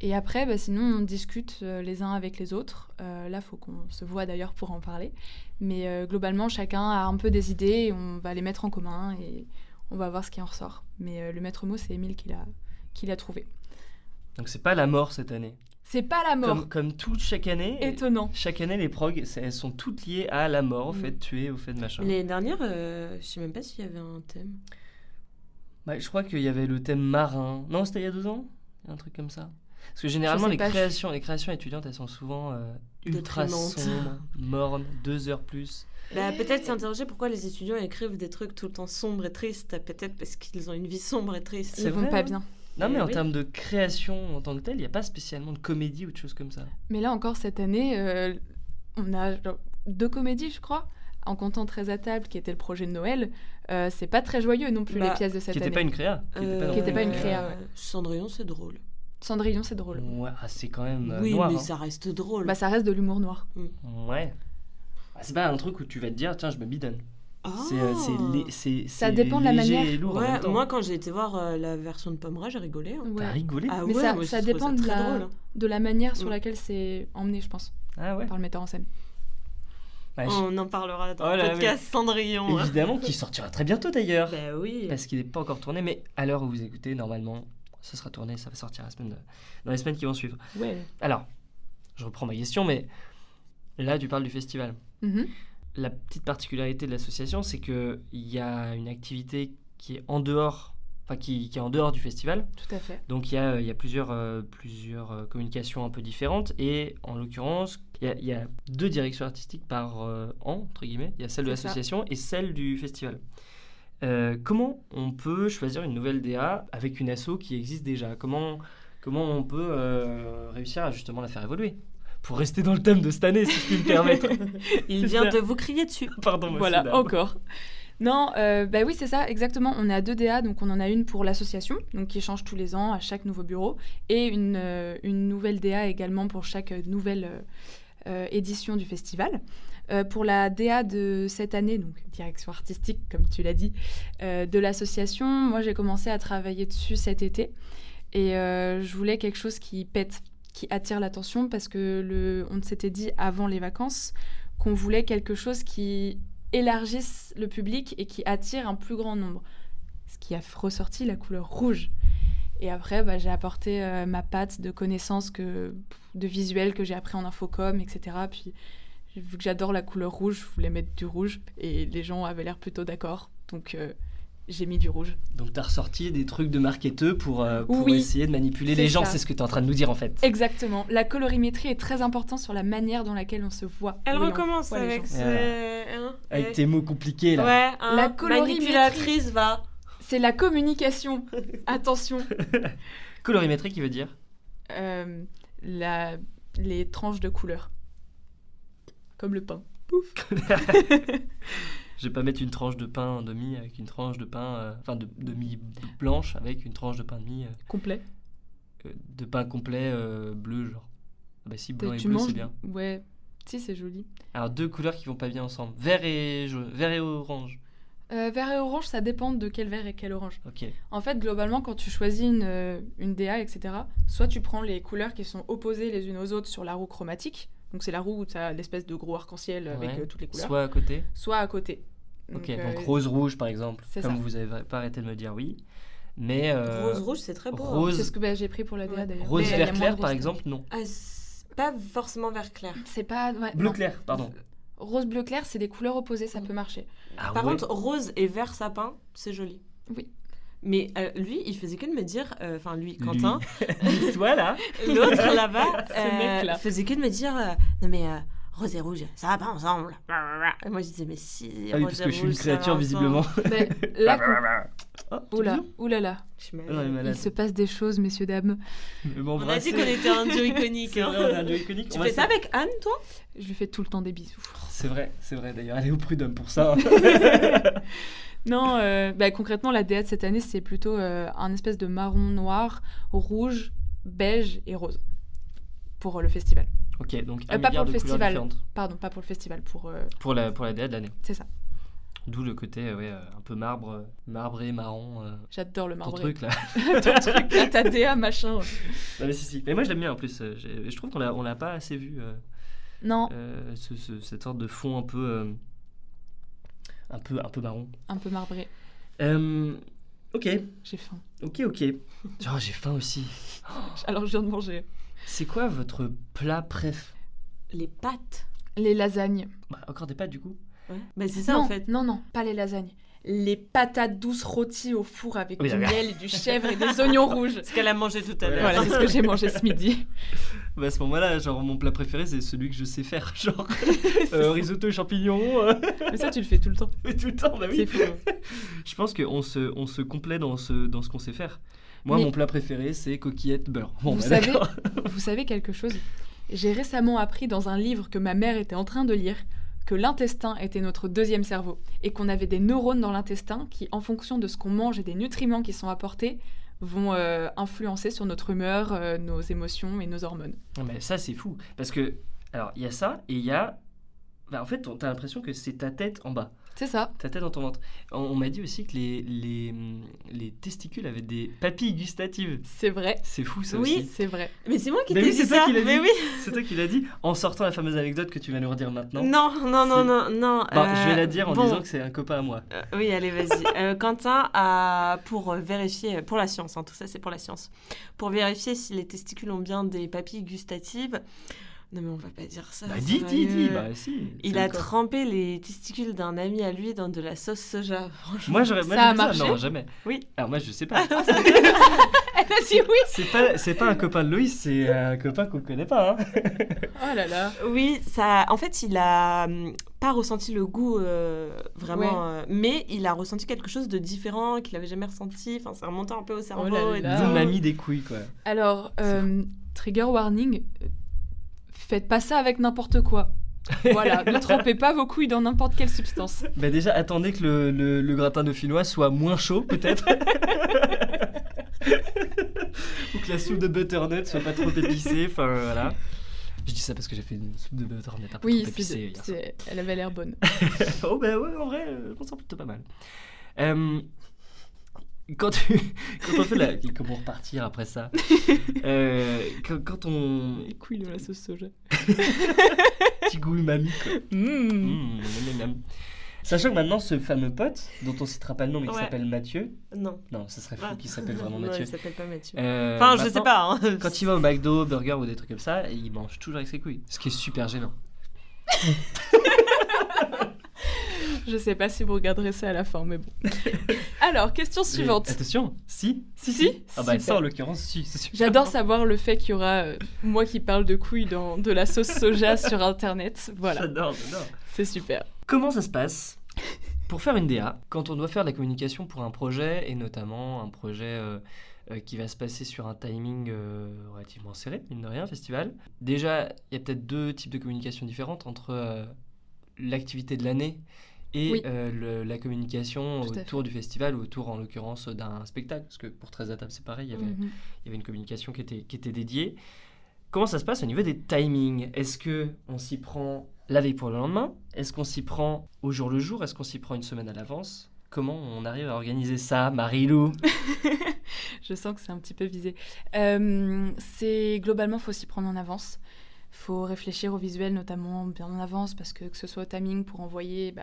Et après, sinon, on discute les uns avec les autres. Là, il faut qu'on se voit d'ailleurs pour en parler. Mais globalement, chacun a un peu des idées et on va les mettre en commun et on va voir ce qui en ressort. Mais le maître mot, c'est Émile qui l'a trouvé. Donc, c'est pas la mort cette année. C'est pas la mort. Comme chaque année. Étonnant. Chaque année, les progs, elles sont toutes liées à la mort, au fait de tuer, au fait de machin. L'année dernière, je sais même pas s'il y avait un thème. Je crois qu'il y avait le thème marin. Non, c'était il y a 2 ans? Un truc comme ça. Parce que généralement, sais les pas, créations étudiantes, elles sont souvent ultra Déprimantes. sombres, mornes, 2 heures plus. Peut-être s'interroger pourquoi les étudiants écrivent des trucs tout le temps sombres et tristes. Peut-être parce qu'ils ont une vie sombre et triste. C'est Ils vont vrai, pas hein. bien. Non, mais en oui. termes de création en tant que telle, il n'y a pas spécialement de comédie ou de choses comme ça. Mais là encore, cette année, on a 2 comédies, je crois, en comptant 13 à table, qui était le projet de Noël. C'est pas très joyeux non plus, les pièces de cette Qui année. n'était pas une créa. Qui était pas une créa, ouais. Cendrillon, c'est drôle. Cendrillon, c'est drôle. Ouais, c'est quand même Oui, noir. mais hein. ça reste drôle. Ça reste de l'humour noir. Ouais. C'est pas un truc où tu vas te dire, tiens, je me bidonne. Ça dépend de la léger manière. et lourd en Ouais, même temps. moi quand j'ai été voir la version de Pommera, j'ai rigolé. Hein. Ouais. T'as rigolé? Ah Mais ouais, moi, ça j'ai trouvé dépend très drôle. Hein. de la manière sur Mm. laquelle c'est emmené, je pense, Ah ouais. par le metteur en scène. Ouais, On en parlera dans Oh le là, podcast Cendrillon. hein. évidemment, qui sortira très bientôt d'ailleurs. Bah oui. Parce qu'il n'est pas encore tourné, mais à l'heure où vous écoutez, normalement, ce sera tourné, ça va sortir dans les semaines qui vont suivre. Ouais. Alors, je reprends ma question, mais là, tu parles du festival. Mhm. La petite particularité de l'association, c'est qu'il y a une activité qui est en dehors, qui est en dehors du festival. Tout à fait. Donc il y a plusieurs communications un peu différentes, et en l'occurrence, il y a 2 directions artistiques par an, entre guillemets. Il y a celle de C'est ça. l'association et celle du festival. Comment on peut choisir une nouvelle DA avec une asso qui existe déjà? Comment on peut réussir à justement la faire évoluer? Pour rester dans le thème de cette année, si je puis me permettre. Il C'est vient ça. de vous crier dessus. Pardon, monsieur, Voilà, dame. encore. Non, bah oui, c'est ça, exactement. On a 2 DA, donc on en a une pour l'association, donc qui change tous les ans à chaque nouveau bureau, et une nouvelle DA également pour chaque nouvelle édition du festival. Pour la DA de cette année, donc direction artistique, comme tu l'as dit, de l'association, moi j'ai commencé à travailler dessus cet été, et je voulais quelque chose qui pète, qui attire l'attention, parce que on s'était dit avant les vacances qu'on voulait quelque chose qui élargisse le public et qui attire un plus grand nombre. Ce qui a ressorti la couleur rouge. Et après, j'ai apporté ma patte de connaissances, de visuels que j'ai appris en infocom, etc. Puis, vu que j'adore la couleur rouge, je voulais mettre du rouge. Et les gens avaient l'air plutôt d'accord. Donc, j'ai mis du rouge. Donc t'as ressorti des trucs de marketeux pour Oui, essayer de manipuler c'est les gens, ça. c'est ce que tu es en train de nous dire en fait. Exactement. La colorimétrie est très importante sur la manière dans laquelle on se voit. Elle Oui, on recommence voit les avec gens. Avec tes mots compliqués là. Ouais, hein, La colorimétrie. manipulatrice va. C'est la communication. Attention. Colorimétrie qui veut dire Les tranches de couleurs. Comme le pain. Je vais pas mettre une tranche de pain demi avec une tranche de pain, de demi blanche avec une tranche de pain demi, Complet. de pain complet bleu genre. Ah bah si, blanc et Tu bleu manges. c'est bien. Ouais. Si, c'est joli. Alors 2 couleurs qui vont pas bien ensemble. Vert et jaune, vert et orange. Vert et orange, ça dépend de quel vert et quel orange. Ok. En fait, globalement, quand tu choisis une DA, etc., soit tu prends les couleurs qui sont opposées les unes aux autres sur la roue chromatique. Donc c'est la roue où tu as l'espèce de gros arc-en-ciel avec Ouais. toutes les couleurs. Soit à côté. Soit à côté. Ok, donc rose-rouge par exemple. c'est Comme ça. vous avez pas arrêté de me dire oui. Mais Rose-rouge, c'est très beau. hein. rose- C'est ce que j'ai pris pour la DA Ouais. d'ailleurs. rose Mais il y a vert moins clair de par rose. exemple, non. Ah, c'est pas forcément vert clair. C'est pas. Ouais, Bleu non. clair, pardon. Rose bleu clair, c'est des couleurs opposées, ça peut marcher. Ah Par ouais. contre, rose et vert sapin, c'est joli. Oui. Mais lui, il faisait que de me dire, enfin lui, Quentin, Lui. Toi là. l'autre là-bas, Ce mec-là. faisait que de me dire, non mais rose et rouge, ça va pas ensemble. Et moi je disais, mais si, Ah oui, rose parce et que je suis une rouge, ça va créature ensemble. visiblement. Mais là, Oh, oula, oulala. Je suis malade. Non, elle est malade. Il se passe des choses, messieurs, dames. Mais On a dit qu'on était un duo iconique. C'est hein. vrai, on a un duo iconique. Tu On fais va ça se- avec Anne, toi? Je lui fais tout le temps des bisous. C'est vrai d'ailleurs. Elle est au prud'homme pour ça. Non, concrètement, la DA de cette année, c'est plutôt un espèce de marron noir, rouge, beige et rose. Pour le festival. Ok, donc Pas un pour milliard le de couleurs festival. différentes Pardon, pas pour le festival, pour... pour la DA de l'année. c'est ça. D'où le côté un peu marbré, marron. J'adore le Ton marbré. truc là. Ton truc, là, ta DA, machin. Non mais si. Mais moi je l'aime bien en plus. Je trouve qu'on l'a pas assez vu. Non, Cette sorte de fond un peu marron. un peu marbré. Ok. J'ai faim. Oh, j'ai faim aussi. Alors, je viens de manger. C'est quoi votre plat préf? Les pâtes. Les lasagnes. Bah, encore des pâtes du coup. Ouais. Mais c'est ça non, en fait. non, pas les lasagnes. Les patates douces rôties au four avec Oui, du d'accord. miel et du chèvre et des oignons rouges. Ce qu'elle a mangé tout à l'heure. Voilà, c'est ce que j'ai mangé ce midi. Bah, à ce moment-là, genre mon plat préféré c'est celui que je sais faire, genre risotto et champignons. Mais ça, tu le fais tout le temps. Mais tout le temps, bah oui. C'est fou. Je pense qu'on se complète dans ce qu'on sait faire. Moi, Mais- mon plat préféré c'est coquillettes beurre. Bon, Vous bah, savez- d'accord. Vous savez quelque chose? J'ai récemment appris dans un livre que ma mère était en train de lire que l'intestin était notre deuxième cerveau et qu'on avait des neurones dans l'intestin qui, en fonction de ce qu'on mange et des nutriments qui sont apportés, vont influencer sur notre humeur, nos émotions et nos hormones. Non, mais ça c'est fou parce que alors il y a ça et il y a en fait, t'as l'impression que c'est ta tête en bas, C'est ça. ta tête dans ton ventre. On m'a dit aussi que les testicules avaient des papilles gustatives. C'est vrai. C'est fou ça Oui. aussi. C'est vrai. Mais c'est moi qui Mais t'ai oui, dit c'est ça. toi qui l'as Mais dit. oui. C'est toi qui l'as dit en sortant la fameuse anecdote que tu vas nous redire maintenant. Non. Bon, je vais la dire en bon. disant que c'est un copain à moi. Oui, allez, vas-y. Quentin a, pour vérifier, pour la science, tout ça c'est pour la science, pour vérifier si les testicules ont bien des papilles gustatives. Non mais on va pas dire ça. Bah ça dis, va dis, mieux. bah si. Il c'est a le corps. trempé les testicules d'un ami à lui dans de la sauce soja. Franchement. Moi j'aurais Ça j'ai a fait marché Non, jamais. Oui. Alors moi je sais pas. Elle a dit oui. C'est pas un copain de Loïs, c'est un copain qu'on connaît pas. Hein. Oh là là. Oui, ça. En fait, il a pas ressenti le goût vraiment, mais il a ressenti quelque chose de différent qu'il avait jamais ressenti. Enfin, c'est remonté un peu au cerveau. là et là. tout. Vous m'a mis des couilles quoi. Alors, C'est trigger warning, faites pas ça avec n'importe quoi. Voilà, ne trempez pas vos couilles dans n'importe quelle substance. Bah déjà attendez que le gratin dauphinois soit moins chaud peut-être. Ou que la soupe de butternut soit pas trop épicée, enfin voilà. Je dis ça parce que j'ai fait une soupe de butternut un peu Oui, trop épicée hier soir. elle avait l'air bonne. Oh bah ouais, en vrai, on sent plutôt pas mal. Quand on fait la... Comment repartir après ça quand on... Les couilles de la sauce soja. Petit goût umami quoi. Mmh. Miam, miam. Sachant que maintenant ce fameux pote, dont on citera pas le nom mais qui Ouais. s'appelle Mathieu... Non. Non, ça serait fou Ah. qu'il s'appelle vraiment Non, Mathieu. il s'appelle pas Mathieu. Enfin, Enfin, je sais pas. Hein. Quand il va au McDo, burger ou des trucs comme ça, il mange toujours avec ses couilles. Ce qui est super gênant. Je sais pas si vous regarderez ça à la fin, mais bon. Alors, question suivante. Attention, si. Si. Ah bah ça Super. en l'occurrence, si. C'est super. J'adore savoir le fait qu'il y aura moi qui parle de couilles dans de la sauce soja sur internet. Voilà, J'adore. c'est super. Comment ça se passe pour faire une DA quand on doit faire de la communication pour un projet et notamment un projet qui va se passer sur un timing relativement serré, mine de rien, festival. Déjà, il y a peut-être deux types de communication différentes entre l'activité de l'année et Oui. la communication Tout à autour du festival ou autour en l'occurrence d'un spectacle. Parce que pour 13 à table c'est pareil, il y avait une communication qui était dédiée. Comment ça se passe au niveau des timings? Est-ce qu'on s'y prend la veille pour le lendemain? Est-ce qu'on s'y prend au jour le jour? Est-ce qu'on s'y prend une semaine à l'avance? Comment on arrive à organiser ça, Marie-Lou? Je sens que c'est un petit peu visé. C'est globalement, faut s'y prendre en avance. Faut réfléchir au visuel, notamment bien en avance, parce que ce soit au timing pour envoyer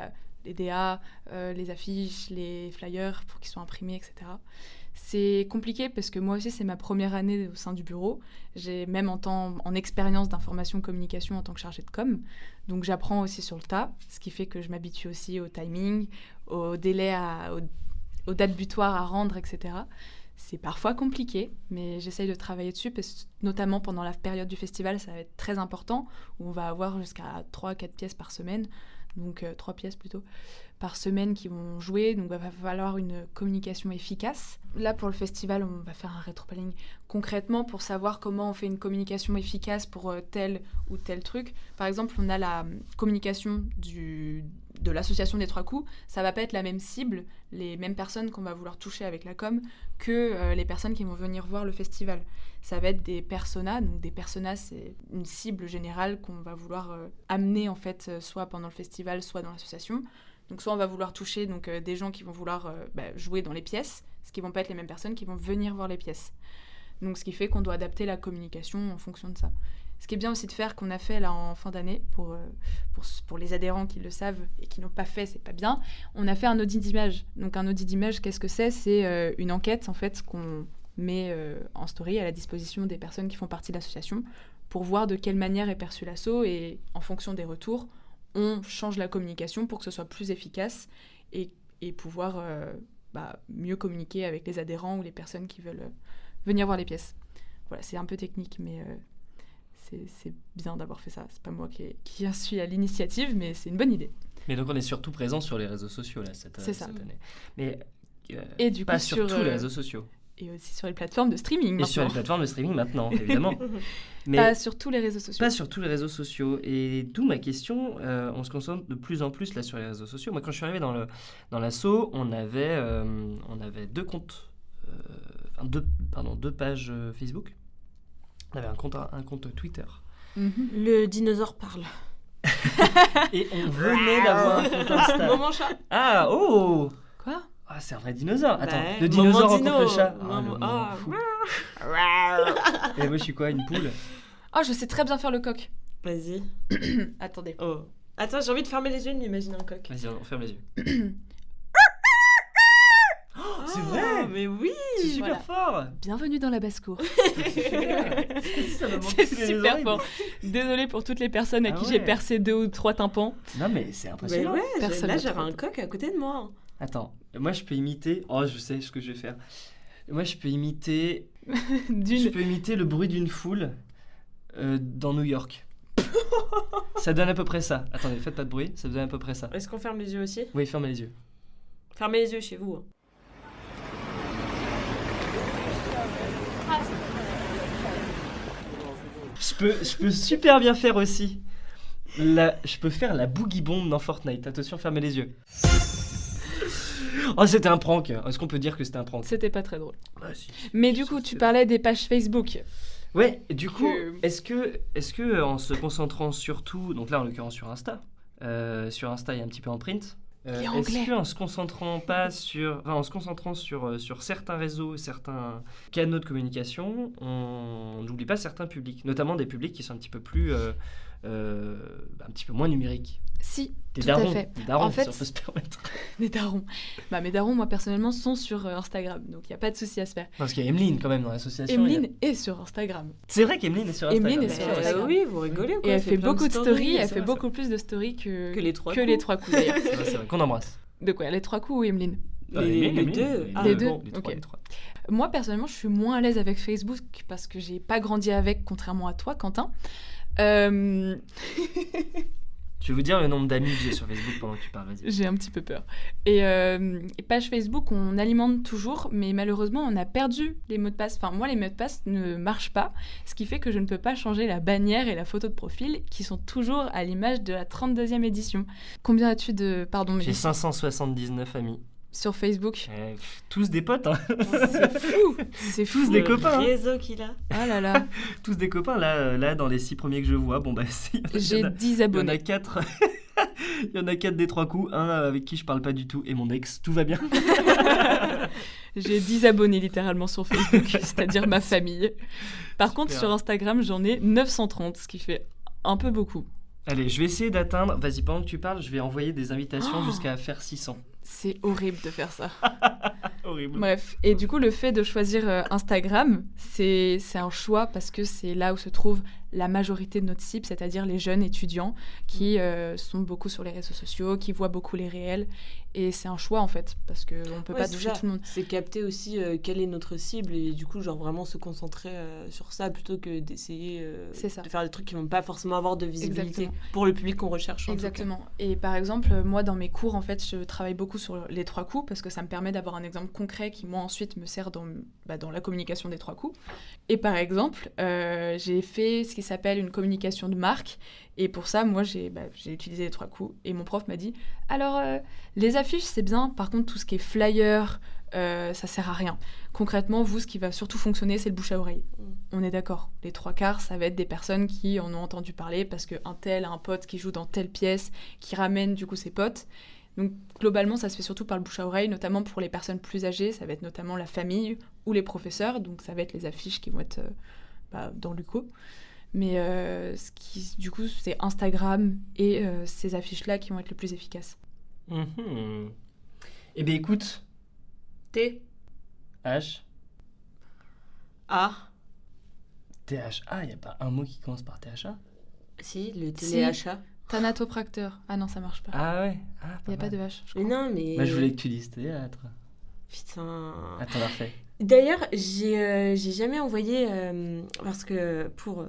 les DA, les affiches, les flyers pour qu'ils soient imprimés, etc. C'est compliqué parce que moi aussi, c'est ma première année au sein du bureau. J'ai même en expérience d'information communication en tant que chargée de com. Donc j'apprends aussi sur le tas, ce qui fait que je m'habitue aussi au timing, au délai, aux dates butoirs à rendre, etc. C'est parfois compliqué, mais j'essaye de travailler dessus, parce que notamment pendant la période du festival, ça va être très important, où on va avoir jusqu'à 3-4 pièces par semaine, donc 3 pièces plutôt, par semaine qui vont jouer, donc il va falloir une communication efficace. Là, pour le festival, on va faire un rétroplanning concrètement pour savoir comment on fait une communication efficace pour tel ou tel truc. Par exemple, on a la communication de l'association des 3 coups, ça va pas être la même cible, les mêmes personnes qu'on va vouloir toucher avec la com que les personnes qui vont venir voir le festival. Ça va être des personas, donc des personas c'est une cible générale qu'on va vouloir amener en fait soit pendant le festival, soit dans l'association. Donc soit on va vouloir toucher des gens qui vont vouloir jouer dans les pièces, ce qui vont pas être les mêmes personnes qui vont venir voir les pièces. Donc ce qui fait qu'on doit adapter la communication en fonction de ça. Ce qui est bien aussi de faire, qu'on a fait là en fin d'année, pour les adhérents qui le savent et qui n'ont pas fait, c'est pas bien, on a fait un audit d'image. Donc un audit d'image, qu'est-ce que c'est ? C'est une enquête en fait qu'on met en story à la disposition des personnes qui font partie de l'association pour voir de quelle manière est perçu l'asso et en fonction des retours, on change la communication pour que ce soit plus efficace et pouvoir mieux communiquer avec les adhérents ou les personnes qui veulent venir voir les pièces. Voilà, c'est un peu technique, mais c'est bien d'avoir fait ça. C'est pas moi qui suis à l'initiative, mais c'est une bonne idée. Mais donc on est surtout présent sur les réseaux sociaux là cette année. Mais et du pas coup, sur tous les réseaux sociaux. Et aussi sur les plateformes de streaming Et sur les maintenant. plateformes de streaming maintenant, évidemment. Mais Pas sur tous les réseaux sociaux. pas sur tous les réseaux sociaux. Et d'où ma question, on se concentre de plus en plus là sur les réseaux sociaux. Moi, quand je suis arrivé dans l'asso, on avait 2 comptes, deux pages Facebook. On avait un compte Twitter. Mhm. Le dinosaure parle. Et on venait d'avoir un compte Insta. Moment chat. Ah, oh Quoi? Ah, c'est un vrai dinosaure. Attends, Ouais, le dinosaure moment rencontre le dino. chat. Ah, Moment- le moment ah. fou. Et moi, je suis quoi, une poule? Oh, je sais très bien faire le coq. Vas-y. Attendez. Oh. Attends, j'ai envie de fermer les yeux et de m'imaginer un coq. Vas-y, on ferme les yeux. C'est vrai. Mais oui. C'est super voilà. fort. Bienvenue dans la basse-cour. Ça m'a manqué C'est sous les super oreilles. fort. Désolée pour toutes les personnes à Ah qui ouais. j'ai percé 2 ou 3 tympans. Non, mais c'est Mais impressionnant. ouais, Personne là ne j'avais trouve. un coq à côté de moi. Attends, moi, je peux imiter. Oh, je sais ce que je vais faire. Moi, je peux imiter. Je D'une... peux imiter le bruit d'une foule dans New York. Ça donne à peu près ça. Attendez, faites pas de bruit, ça donne à peu près ça. Est-ce qu'on ferme les yeux aussi? Oui, fermez les yeux. Fermez les yeux chez vous. Je peux super bien faire aussi. Je peux faire la boogie bomb dans Fortnite. Attention, fermez les yeux. Oh, c'était un prank. Est-ce qu'on peut dire que c'était un prank? C'était pas très drôle. Bah, si. Mais du coup, tu parlais des pages Facebook. Ouais, du coup, Que- est-ce que en se concentrant surtout, donc là en l'occurrence sur Insta et un petit peu en print, Il est est-ce anglais. qu'en se concentrant pas en se concentrant sur certains réseaux, certains canaux de communication, on n'oublie pas certains publics, notamment des publics qui sont un petit peu plus, un petit peu moins numériques. Si, Des tout darons, à fait. des darons, En fait, si on peut se permettre. Des darons. Bah, mes darons, moi, personnellement, sont sur Instagram. Donc, il n'y a pas de souci à se faire. Parce qu'il y a Emeline quand même dans l'association. Emeline est sur Instagram. C'est vrai qu'Emeline est sur Instagram. Emeline est sur Instagram. Oui, vous rigolez ou quoi? Et elle fait plein beaucoup de stories. Elle c'est fait vrai, beaucoup plus de stories que Que les trois que coups. les 3 coups, d'ailleurs. C'est vrai qu'on embrasse. De quoi? Les 3 coups ou Emeline? Les deux. Ah, Les deux, Les trois, ok. les trois. Moi, personnellement, je suis moins à l'aise avec Facebook parce que j'ai pas grandi avec, contrairement à toi, Quentin. Je vais vous dire le nombre d'amis que j'ai sur Facebook pendant que tu parles. Vas-y. J'ai un petit peu peur. Et page Facebook, on alimente toujours, mais malheureusement, on a perdu les mots de passe. Enfin, moi, les mots de passe ne marchent pas, ce qui fait que je ne peux pas changer la bannière et la photo de profil, qui sont toujours à l'image de la 32e édition. Combien as-tu de... Pardon, mais J'ai 579 amis. sur Facebook? Tous des potes, hein. C'est fou. C'est Tous fou. des Le copains, hein. réseau qu'il a. Ah là là. Tous des copains. Là, dans les 6 premiers que je vois, bon bah J'ai 10 il y en a abonnés. 4. Il y en a 4 des 3 coups. Un avec qui je parle pas du tout et mon ex. Tout va bien. J'ai 10 abonnés littéralement sur Facebook, c'est-à-dire ma famille. Par contre, Super. sur Instagram, j'en ai 930, ce qui fait un peu beaucoup. Allez, je vais essayer d'atteindre. Vas-y, pendant que tu parles, je vais envoyer des invitations Oh. jusqu'à faire 600. C'est horrible de faire ça. Horrible. Bref, et du coup, le fait de choisir Instagram, c'est un choix parce que c'est là où se trouve la majorité de notre cible, c'est-à-dire les jeunes étudiants qui sont beaucoup sur les réseaux sociaux, qui voient beaucoup les réels. Et c'est un choix en fait, parce qu'on ne peut Ouais, pas c'est toucher ça. tout le monde. C'est capter aussi quelle est notre cible et du coup, genre vraiment se concentrer sur ça plutôt que d'essayer C'est ça. de faire des trucs qui vont pas forcément avoir de visibilité Exactement. pour le public qu'on recherche. en tout cas. Exactement. Et par exemple, moi, dans mes cours, en fait, je travaille beaucoup sur les 3 coups parce que ça me permet d'avoir un exemple concret qui, moi, ensuite, me sert dans la communication des 3 coups. Et par exemple, j'ai fait ce qui s'appelle une communication de marque. Et pour ça, moi, j'ai utilisé les 3 coups. Et mon prof m'a dit, alors, les affiches, c'est bien. Par contre, tout ce qui est flyer, ça sert à rien. Concrètement, vous, ce qui va surtout fonctionner, c'est le bouche à oreille. On est d'accord. Les 3/4, ça va être des personnes qui en ont entendu parler parce qu'un tel a un pote qui joue dans telle pièce, qui ramène du coup ses potes. Donc globalement, ça se fait surtout par le bouche à oreille, notamment pour les personnes plus âgées. Ça va être notamment la famille ou les professeurs. Donc ça va être les affiches qui vont être dans l'UCO. Mais du coup, c'est Instagram et ces affiches-là qui vont être le plus efficaces. Mhm. Eh bien, écoute, T, H, A, THA, il n'y a pas un mot qui commence par THA? si, le Si. téléachat. Thanatopracteur. Ah non, ça marche pas. Ah ouais. Ah, Il n'y a pas mal. de H. je Mais crois. non, mais. Moi, je voulais que tu dises théâtre. Putain. Attends, la refais. D'ailleurs, j'ai jamais envoyé parce que pour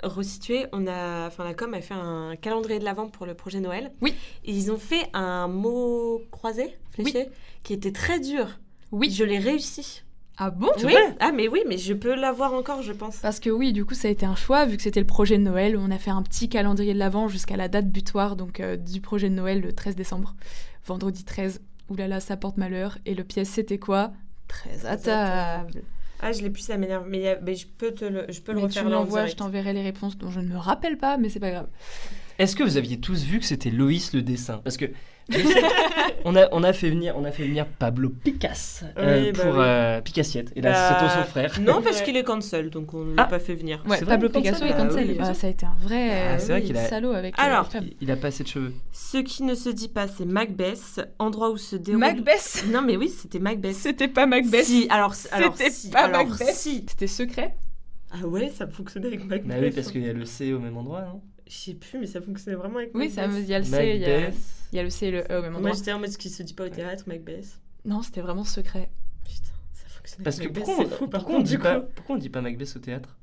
resituer, la com a fait un calendrier de l'Avent pour le projet Noël. Oui. Et ils ont fait un mot croisé, fléché, qui était très dur. Oui. Je l'ai réussi. Ah bon? Oui. Ah mais oui, mais je peux l'avoir encore, je pense. Parce que oui, du coup, ça a été un choix, vu que c'était le projet de Noël. On a fait un petit calendrier de l'Avent jusqu'à la date butoir donc, du projet de Noël, le 13 décembre. Vendredi 13. Ouh là là, ça porte malheur. Et le pièce, c'était quoi? 13 à table. Ah, je l'ai plus, ça m'énerve. Mais je peux le Mais refaire tu me là en l'envoies, direct. je t'enverrai les réponses dont je ne me rappelle pas, mais c'est pas grave. Est-ce que vous aviez tous vu que c'était Loïs le dessin? Parce que je sais on a fait venir Pablo Picasse Oui, bah pour oui. Picassiette. Et là, Bah, c'est son frère. Non, parce qu'il est cancel, donc on ne l'a pas fait venir. Ouais, C'est vrai, Pablo il est Picasso cancel. est cancel. Ah oui, Bah, bien ça a été un vrai Ah, c'est vrai qu'il a- salaud avec Alors, les femmes. Il a pas assez de cheveux. Ce qui ne se dit pas, c'est Macbeth, endroit où se déroule... Macbeth. Non, mais oui, c'était Macbeth. C'était pas Macbeth. Si, alors C'était si, pas alors Macbeth. si. C'était secret. Ah ouais, ça fonctionnait avec Macbeth. Bah oui, parce qu'il y a le C au même endroit, non? Je sais plus, mais ça fonctionnait vraiment avec Oui, Macbeth. il y a le C, Macbeth. il y a le C et le E au même Moi, endroit. j'étais en mode ce qui se dit pas au théâtre, Macbeth. Non, c'était vraiment secret. Putain, ça fonctionnait Parce que avec Macbeth, pourquoi, c'est fou, par pourquoi on contre, dit du pas, coup. pourquoi on dit pas Macbeth au théâtre?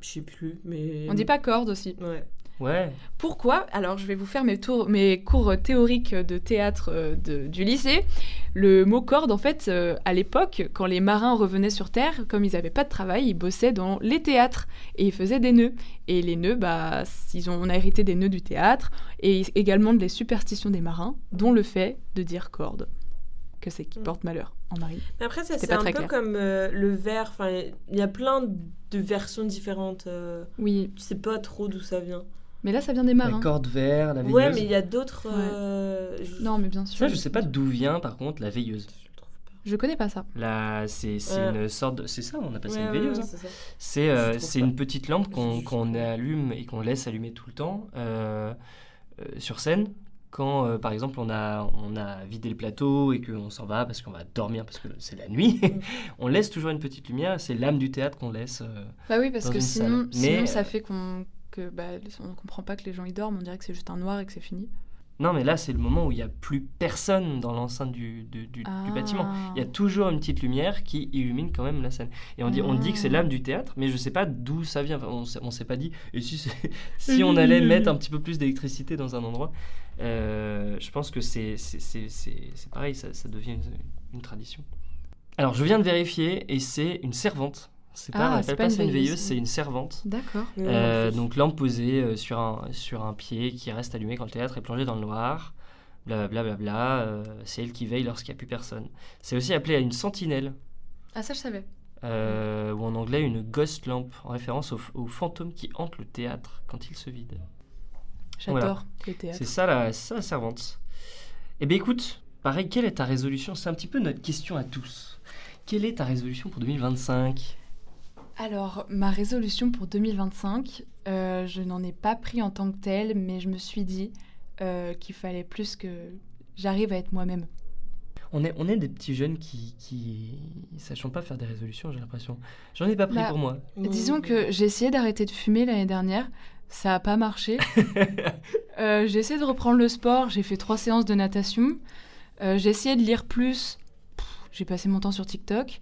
Je sais plus, mais... On dit pas corde aussi. Ouais. Ouais. Pourquoi? Alors, je vais vous faire mes cours théoriques de théâtre du lycée. Le mot corde, en fait, à l'époque, quand les marins revenaient sur Terre, comme ils n'avaient pas de travail, ils bossaient dans les théâtres et ils faisaient des nœuds. Et les nœuds, bah, on a hérité des nœuds du théâtre et également des superstitions des marins, dont le fait de dire corde, que c'est qui porte malheur en marine. Mais après, ça, C'était c'est pas un très peu clair. comme le verre. Enfin, il y a plein de versions différentes. Oui, Tu sais pas trop d'où ça vient. mais là, ça vient des La marins. corde vert, la veilleuse. Ouais, mais il y a d'autres... Non, mais bien sûr. Ça, je sais pas d'où vient, par contre, la veilleuse. Je le trouve pas. Je connais pas ça. Là, c'est une sorte de... C'est ça, on appelle ça Ouais, une ouais, veilleuse. ouais, hein. c'est ça. C'est trouve c'est pas. une petite lampe Je qu'on dis, je qu'on trouve pas. allume et qu'on laisse allumer tout le temps sur scène. Quand, par exemple, on a vidé le plateau et qu'on s'en va parce qu'on va dormir parce que c'est la nuit, on laisse toujours une petite lumière. C'est l'âme du théâtre qu'on laisse. Bah oui, parce Dans que une sinon, salle. Mais, ça fait on comprend pas que les gens y dorment, on dirait que c'est juste un noir et que c'est fini. Non, mais là, c'est le moment où il n'y a plus personne dans l'enceinte du bâtiment. Il y a toujours une petite lumière qui illumine quand même la scène. Et on dit que c'est l'âme du théâtre, mais je sais pas d'où ça vient. Enfin, on s'est pas dit. Et si on allait mettre un petit peu plus d'électricité dans un endroit, je pense que c'est pareil, ça devient une tradition. Alors, je viens de vérifier et c'est une servante. C'est pas, on Ah, c'est appelle pas pas une ça une veilleuse. veilleuse, c'est une servante. D'accord. Donc lampe posée sur un pied qui reste allumé quand le théâtre est plongé dans le noir. Blablabla. C'est elle qui veille lorsqu'il n'y a plus personne. C'est aussi appelé à une sentinelle, Ah, ça, je savais. ou en anglais une ghost lamp, en référence aux fantômes qui hantent le théâtre quand il se vide. J'adore Voilà. le théâtre. C'est ça la servante. Eh bien écoute, pareil, quelle est ta résolution? C'est un petit peu notre question à tous. Quelle est ta résolution pour 2025? Alors, ma résolution pour 2025, je n'en ai pas pris en tant que telle, mais je me suis dit qu'il fallait plus que j'arrive à être moi-même. On est des petits jeunes qui sachant pas faire des résolutions, j'ai l'impression. J'en ai pas pris Bah, pour moi. Disons que j'ai essayé d'arrêter de fumer l'année dernière, ça n'a pas marché. J'ai essayé de reprendre le sport, j'ai fait 3 séances de natation. J'ai essayé de lire plus, j'ai passé mon temps sur TikTok.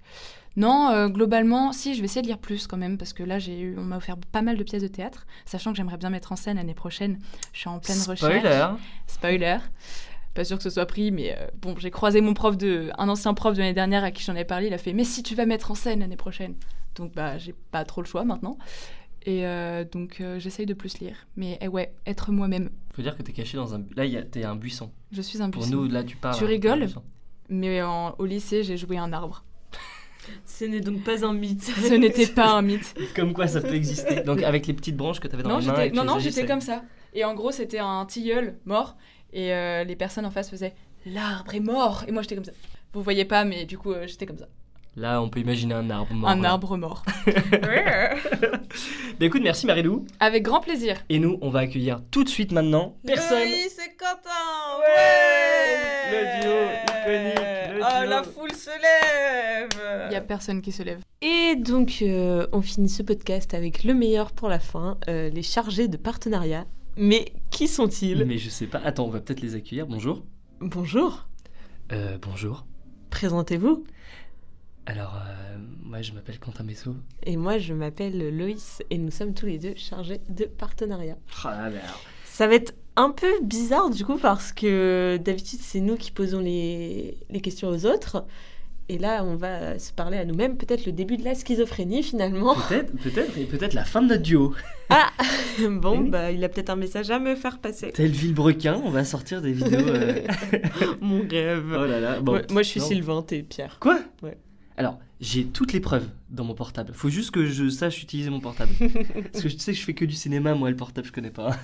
Non, globalement, si, je vais essayer de lire plus quand même, parce que là, on m'a offert pas mal de pièces de théâtre, sachant que j'aimerais bien mettre en scène l'année prochaine. Je suis en pleine recherche. Spoiler. Pas sûr que ce soit pris, mais bon, j'ai croisé un ancien prof de l'année dernière à qui j'en ai parlé. Il a fait « Mais si tu vas mettre en scène l'année prochaine !» Donc, bah, j'ai pas trop le choix maintenant. Et donc, j'essaye de plus lire. Mais ouais, être moi-même. Faut dire que t'es caché dans un... Là, t'es un buisson. Je suis un Pour buisson. nous, là, tu parles. Tu hein, rigoles un buisson. Mais au lycée, j'ai joué un arbre. Ce n'est donc pas un mythe. Ce n'était pas un mythe. Comme quoi, ça peut exister. Donc, avec les petites branches que t'avais dans Non, les mains. et que tu les j'étais agissais. comme ça. Et en gros, c'était un tilleul mort. Et les personnes en face faisaient « L'arbre est mort !» Et moi, j'étais comme ça. Vous voyez pas, mais du coup, j'étais comme ça. Là, on peut imaginer un arbre mort. Un là. arbre mort. Bah, écoute, merci Marilou. Avec grand plaisir. Et nous, on va accueillir tout de suite maintenant personne. Oui, c'est Quentin. Ouais. Le duo iconique. Le Oh, duo. la foule se lève. Il y a personne qui se lève. Et donc, on finit ce podcast avec le meilleur pour la fin, les chargés de partenariat. Mais qui sont-ils? Mais je sais pas. Attends, on va peut-être les accueillir. Bonjour. Bonjour, Bonjour. présentez-vous. Alors, moi, je m'appelle Quentin Bessot. Et moi, je m'appelle Loïs et nous sommes tous les deux chargés de partenariat. Ah, bah, alors. Ça va être un peu bizarre du coup parce que d'habitude, c'est nous qui posons les questions aux autres. Et là, on va se parler à nous-mêmes, peut-être le début de la schizophrénie finalement. Et peut-être la fin de notre duo. Bon, Oui. bah, il a peut-être un message à me faire passer. Tel Villebrequin, on va sortir des vidéos. Mon rêve. Oh là là. Bon. Moi, je suis Non. Sylvain, t'es Pierre. Quoi? Ouais. Alors, j'ai toutes les preuves dans mon portable. Faut juste que je sache utiliser mon portable. Parce que tu sais que je fais que du cinéma, moi, le portable, je connais pas.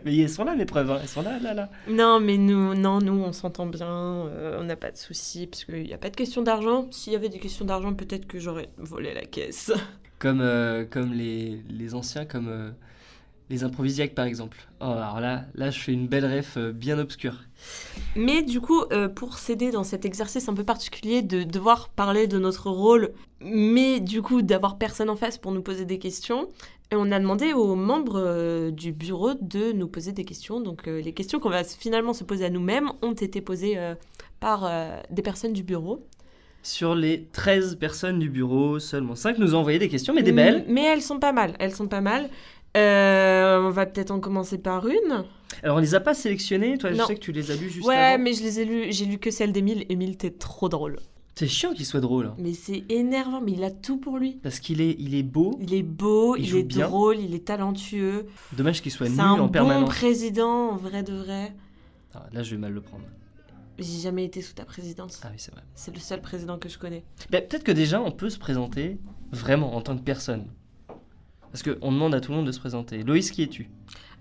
Mais elles sont là, mes preuves. Elles sont là. Non, mais nous, on s'entend bien, on n'a pas de soucis, parce qu'il n'y a pas de question d'argent. S'il y avait des questions d'argent, peut-être que j'aurais volé la caisse. Comme les anciens, comme les improvisiaques, par exemple. Oh, alors là, je fais une belle ref bien obscure. Mais du coup, pour s'aider dans cet exercice un peu particulier de devoir parler de notre rôle, mais du coup d'avoir personne en face pour nous poser des questions, et on a demandé aux membres du bureau de nous poser des questions. Donc les questions qu'on va finalement se poser à nous-mêmes ont été posées par des personnes du bureau. Sur les 13 personnes du bureau, seulement 5 nous ont envoyé des questions, mais des belles. Mais elles sont pas mal, on va peut-être en commencer par une. Alors, on les a pas sélectionnées. Toi, je Non. sais que tu les as lues juste Ouais, avant. mais je les ai lues, j'ai lu que celle d'Émile. Émile, t'es trop drôle. C'est chiant qu'il soit drôle. Hein. Mais c'est énervant, mais il a tout pour lui. Parce qu'il est beau. Il est beau, Il il joue est bien. drôle, il est talentueux. Dommage qu'il soit C'est nu un en bon permanence. président, en vrai de vrai. Ah, là, je vais mal le prendre. J'ai jamais été sous ta présidence. Ah oui, c'est vrai. C'est le seul président que je connais. Peut-être que déjà, on peut se présenter vraiment en tant que personne. Parce qu'on demande à tout le monde de se présenter. Loïs, qui es-tu ?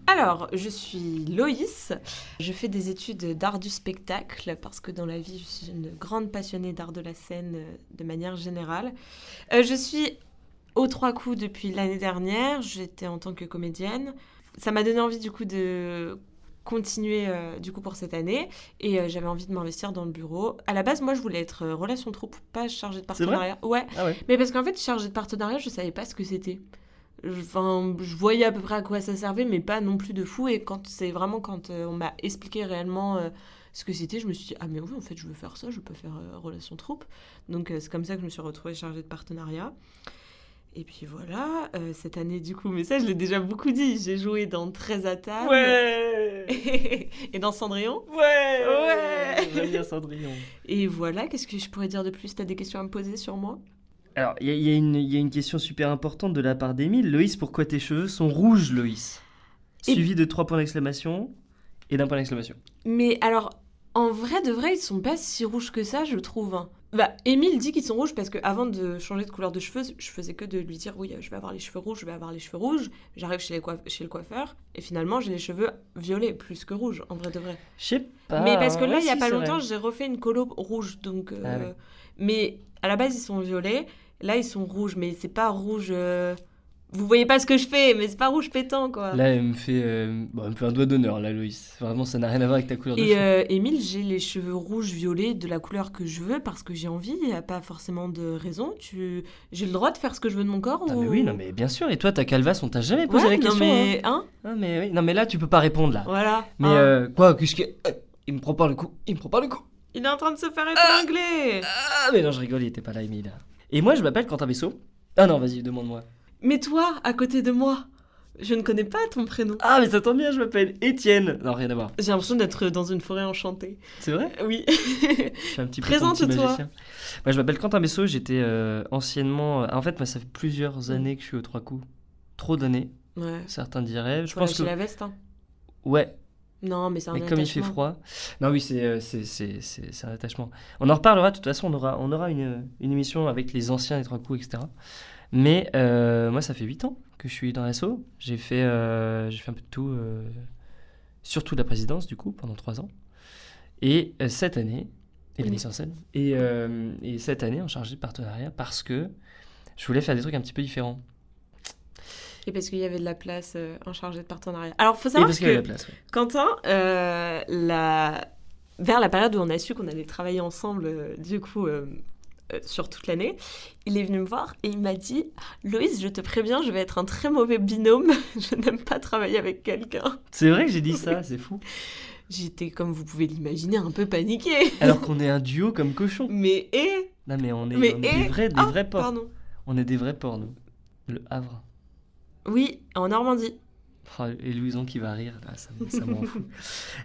Alors, je suis Loïs. Je fais des études d'art du spectacle parce que dans la vie, je suis une grande passionnée d'art de la scène de manière générale. Je suis aux 3 coups depuis l'année dernière. J'étais en tant que comédienne. Ça m'a donné envie du coup de continuer du coup pour cette année et j'avais envie de m'investir dans le bureau. À la base, moi, je voulais être relation troupe, pas chargée de C'est vrai ? partenariat. Ouais, Ah ouais. mais parce qu'en fait, chargée de partenariat, je savais pas ce que c'était. Enfin, je voyais à peu près à quoi ça servait, mais pas non plus de fou. Et quand on m'a expliqué réellement ce que c'était, je me suis dit, ah mais oui, en fait, je veux faire ça, je peux faire relation troupe. Donc c'est comme ça que je me suis retrouvée chargée de partenariat. Et puis voilà, cette année du coup, mais ça je l'ai déjà beaucoup dit, j'ai joué dans 13 à table. Ouais. Et dans Cendrillon. Ouais. J'aime bien Cendrillon. Et voilà, qu'est-ce que je pourrais dire de plus ? T'as des questions à me poser sur moi ? Alors, il y a une question super importante de la part d'Émile. Loïs, pourquoi tes cheveux sont rouges, Loïs ? Suivi de 3 points d'exclamation et d'un point d'exclamation. Mais alors, en vrai de vrai, ils sont pas si rouges que ça, je trouve. Hein. Bah, Émile dit qu'ils sont rouges parce qu'avant de changer de couleur de cheveux, je faisais que de lui dire oui, je vais avoir les cheveux rouges, je vais avoir les cheveux rouges. J'arrive chez le coiffeur et finalement, j'ai les cheveux violets plus que rouges, en vrai de vrai. Je sais pas. Mais parce que là, ouais, il y a si, pas c'est longtemps, vrai. j'ai refait une colo rouge, donc. Ah ouais. Mais à la base, ils sont violets. Là, ils sont rouges, mais c'est pas rouge. Vous voyez pas ce que je fais, mais c'est pas rouge pétant, quoi. Là, elle me fait un doigt d'honneur, là, Loïs. Vraiment, ça n'a rien à voir avec ta couleur de cheveux. Et Émile, j'ai les cheveux rouges violets de la couleur que je veux parce que j'ai envie. Il n'y a pas forcément de raison. J'ai le droit de faire ce que je veux de mon corps. Ah, ou... mais oui, non, mais bien sûr. Et toi, ta calvasse, on t'a jamais posé Ouais, la non, question. mais hein. Ah, mais oui. Non, mais là, tu peux pas répondre, là. Voilà. Mais hein. quoi, qu'est-ce que. Il me prend par le cou. Il est en train de se faire épingler. Ah, mais non, je rigole, il était pas là, Émile. Et moi, je m'appelle Quentin Bessot. Ah non, vas-y, demande-moi. Mais toi, à côté de moi, je ne connais pas ton prénom. Ah, mais ça tombe bien, je m'appelle Étienne. Non, rien à voir. J'ai l'impression d'être dans une forêt enchantée. C'est vrai ? Oui. Je suis un petit peu ton petit Présente-toi. magicien. Moi, je m'appelle Quentin Bessot, j'étais anciennement... En fait, moi, ça fait plusieurs années que je suis aux 3 coups. Trop d'années, Ouais. certains diraient. Je Faut pense lâcher que... la veste, hein. Ouais, Non, mais c'est un mais comme il fait attachement. froid... Non, oui, c'est un attachement. On en reparlera, de toute façon, on aura une émission avec les anciens des 3 coups, etc. Mais moi, ça fait 8 ans que je suis dans l'assaut. J'ai fait un peu de tout, surtout de la présidence, du coup, pendant 3 ans. Et cette année, et la mise en scène, et cette année, en chargé de partenariat, parce que je voulais faire des trucs un petit peu différents. Et parce qu'il y avait de la place en chargé de partenariat. Alors, faut Et savoir parce qu'il y avait que la place, ouais. Quentin, vers la période où on a su qu'on allait travailler ensemble, du coup, sur toute l'année, il est venu me voir et il m'a dit « Loïs, je te préviens, je vais être un très mauvais binôme. Je n'aime pas travailler avec quelqu'un. C'est vrai que j'ai dit ça, c'est fou. » J'étais, comme vous pouvez l'imaginer, un peu paniquée. Alors qu'on est un duo comme cochon. Mais Non, mais on est Mais des vrais porcs. pardon. On est des vrais porcs, nous. Le Havre. Oui, en Normandie. Oh, et Louison qui va rire, là, ça m'en fout.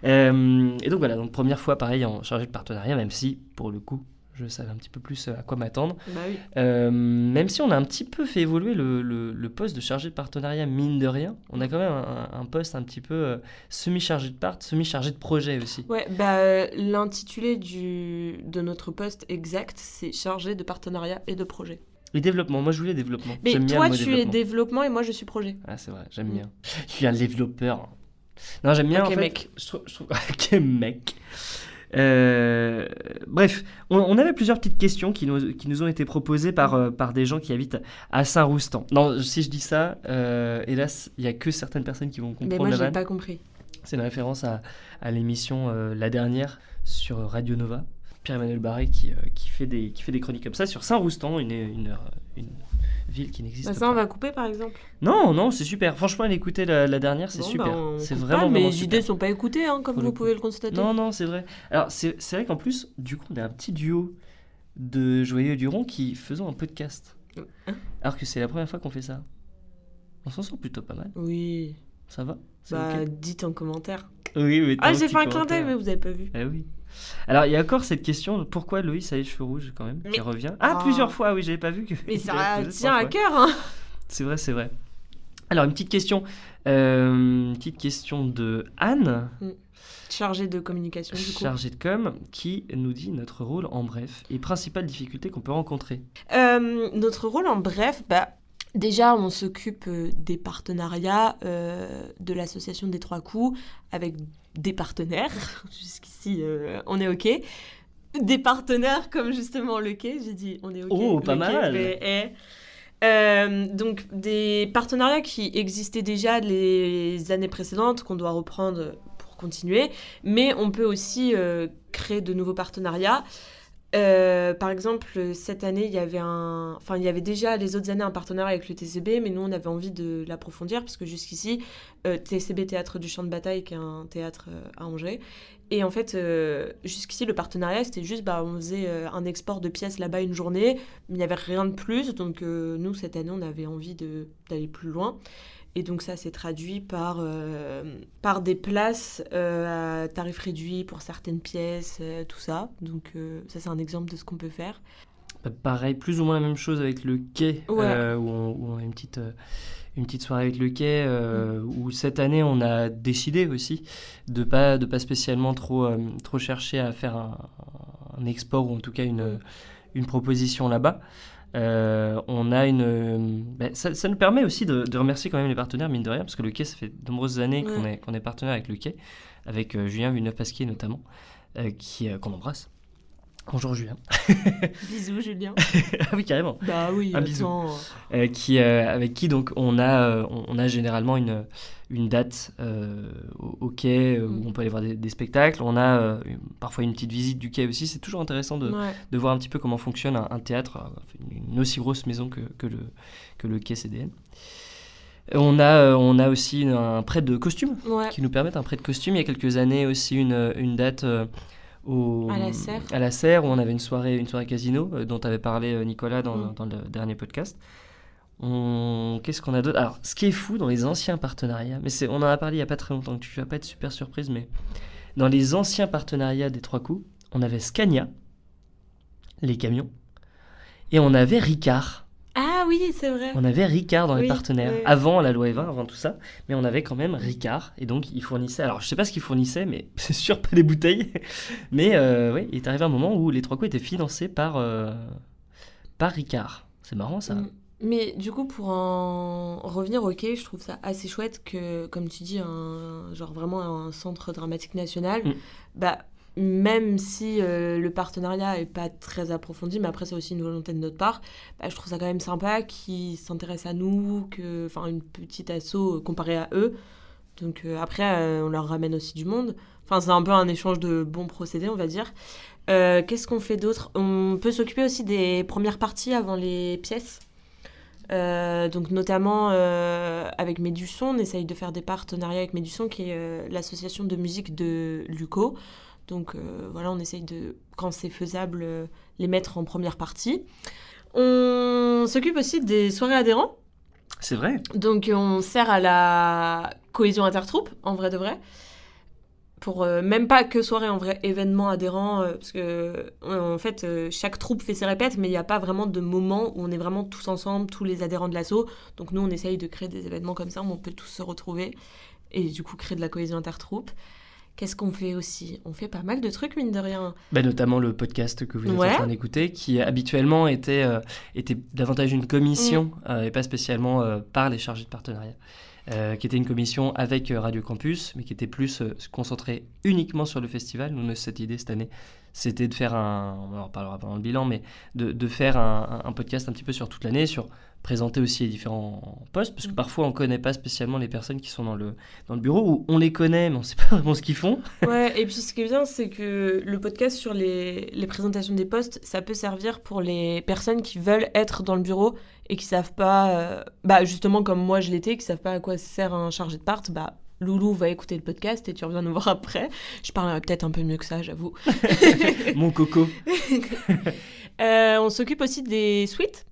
Et donc voilà, donc première fois pareil en chargé de partenariat, même si pour le coup, je savais un petit peu plus à quoi m'attendre. Bah oui. Même si on a un petit peu fait évoluer le poste de chargé de partenariat, mine de rien, on a quand même un poste un petit peu semi-chargé de semi-chargé de projet aussi. Ouais, bah l'intitulé de notre poste exact, c'est chargé de partenariat et de projet. Et développement, moi je voulais développement. Mais J'aime bien toi, le mot tu es développement et moi, je suis projet. Ah, c'est vrai, j'aime bien. Je suis un développeur. Non, j'aime bien Ok, en fait. mec. Je trouve... Ok, mec. Bref, on avait plusieurs petites questions qui nous ont été proposées par des gens qui habitent à Saint-Roustan. Non, si je dis ça, hélas, il n'y a que certaines personnes qui vont Mais comprendre moi, la j'ai vanne. pas compris. C'est une référence à l'émission la dernière sur Radio Nova. Pierre-Emmanuel Barré qui fait des chroniques comme ça sur Saint-Roustan, une ville qui n'existe Bah ça, pas. on va couper, par exemple. Non, c'est super. Franchement, allez écouter la dernière, c'est Bon, super. bah, on C'est coupe vraiment, pas, mais vraiment les super. idées sont pas écoutées, hein, comme Pour le vous coup. pouvez le constater. Non, c'est vrai. Alors, c'est vrai qu'en plus, du coup, on a un petit duo de Joyeux Duron qui faisons un podcast. Hein Alors que c'est la première fois qu'on fait ça. On s'en sort plutôt pas mal. Oui. Ça va? C'est Bah, ok. dites en commentaire. Oui, mais Ah, j'ai fait un clin d'œil, mais vous avez pas vu. Eh oui. Alors, il y a encore cette question, pourquoi Loïs a les cheveux rouges quand même, qui Mais- revient. Ah, Ah. plusieurs fois, oui, j'avais pas vu que. Mais il ça avait posé tient 3 à fois. cœur, hein. C'est vrai. Alors, une petite question de Anne, Chargé de communication, du coup. chargée de com, qui nous dit notre rôle en bref et principales difficultés qu'on peut rencontrer. Notre rôle en bref, bah, déjà on s'occupe des partenariats de l'association des Trois Coups avec des partenaires. Jusqu'ici, on est OK. Des partenaires comme justement le quai, j'ai dit on est OK. Oh, pas le quai, mal. mais, donc des partenariats qui existaient déjà les années précédentes, qu'on doit reprendre pour continuer, mais on peut aussi créer de nouveaux partenariats. Par exemple, cette année, il y avait déjà les autres années un partenariat avec le TCB, mais nous, on avait envie de l'approfondir, parce que jusqu'ici, TCB Théâtre du Champ de Bataille, qui est un théâtre à Angers, et en fait, jusqu'ici, le partenariat, c'était juste, on faisait un export de pièces là-bas une journée, mais il n'y avait rien de plus, donc nous, cette année, on avait envie d'aller plus loin. Et donc ça s'est traduit par des places à tarif réduit pour certaines pièces, tout ça. Donc ça, c'est un exemple de ce qu'on peut faire. Bah, pareil, plus ou moins la même chose avec le quai, Ouais. où on a une petite soirée avec le quai, où cette année on a décidé aussi de pas spécialement trop chercher à faire un export ou en tout cas une proposition là-bas. On a ça nous permet aussi de remercier quand même les partenaires, mine de rien, parce que le quai, ça fait de nombreuses années qu'on est partenaire avec le quai, avec Julien Villeneuve-Pasquier notamment, qu'on embrasse. Bonjour Julien. Bisous, Julien. Ah oui, carrément. Bah oui, Un bisou. attends. Avec qui donc on a généralement une date au quai où on peut aller voir des spectacles. On a parfois une petite visite du quai aussi. C'est toujours intéressant de voir un petit peu comment fonctionne un théâtre, une aussi grosse maison que le quai CDN. On a aussi un prêt de costumes qui nous permettent un prêt de costumes. Il y a quelques années aussi une date à la Serre où on avait une soirée casino dont avait parlé Nicolas dans le dernier podcast. Qu'est-ce qu'on a d'autre? Alors, ce qui est fou dans les anciens partenariats, mais on en a parlé il n'y a pas très longtemps, donc tu vas pas être super surprise, mais dans les anciens partenariats des Trois Coups, on avait Scania, les camions, et on avait Ricard. Ah oui, c'est vrai. On avait Ricard dans les partenaires, oui. avant la loi Evin, avant tout ça, mais on avait quand même Ricard, et donc ils fournissaient, alors je sais pas ce qu'ils fournissaient, mais c'est sûr pas des bouteilles, mais oui, il est arrivé un moment où les Trois Coups étaient financés par Ricard. C'est marrant ça. Mais du coup, pour en revenir au quai, je trouve ça assez chouette que, comme tu dis, vraiment un centre dramatique national, même si le partenariat n'est pas très approfondi, mais après c'est aussi une volonté de notre part, je trouve ça quand même sympa qu'ils s'intéressent à nous, une petite asso comparée à eux. Donc après, on leur ramène aussi du monde. Enfin, c'est un peu un échange de bons procédés, on va dire. Qu'est-ce qu'on fait d'autre? On peut s'occuper aussi des premières parties avant les pièces. Donc notamment avec Médusson, on essaye de faire des partenariats avec Médusson, qui est l'association de musique de Luco. Donc on essaye de, quand c'est faisable, les mettre en première partie. On s'occupe aussi des soirées adhérents. C'est vrai. Donc on sert à la cohésion intertroupe, en vrai de vrai. pour même pas que soirée, en vrai événement adhérent, parce que en fait chaque troupe fait ses répètes, mais il n'y a pas vraiment de moment où on est vraiment tous ensemble, tous les adhérents de l'asso. Donc nous on essaye de créer des événements comme ça où on peut tous se retrouver et du coup créer de la cohésion intertroupe. Qu'est-ce qu'on fait aussi ? On fait pas mal de trucs, mine de rien. Notamment le podcast que vous êtes Ouais. en train d'écouter, qui habituellement était davantage une commission et pas spécialement par les chargés de partenariat. Qui était une commission avec Radio Campus, mais qui était plus concentrée uniquement sur le festival. Nous, cette idée cette année, c'était de faire on en reparlera pendant le bilan, mais de faire un podcast un petit peu sur toute l'année, sur présenter aussi les différents postes, parce que parfois on ne connaît pas spécialement les personnes qui sont dans le bureau, ou on les connaît, mais on ne sait pas vraiment ce qu'ils font. Ouais, et puis ce qui est bien, c'est que le podcast sur les présentations des postes, ça peut servir pour les personnes qui veulent être dans le bureau et qui savent pas, justement comme moi je l'étais, qui savent pas à quoi sert un chargé de part, Loulou va écouter le podcast et tu reviens nous voir après. Je parlerai peut-être un peu mieux que ça, j'avoue. Mon coco. On s'occupe aussi des suites.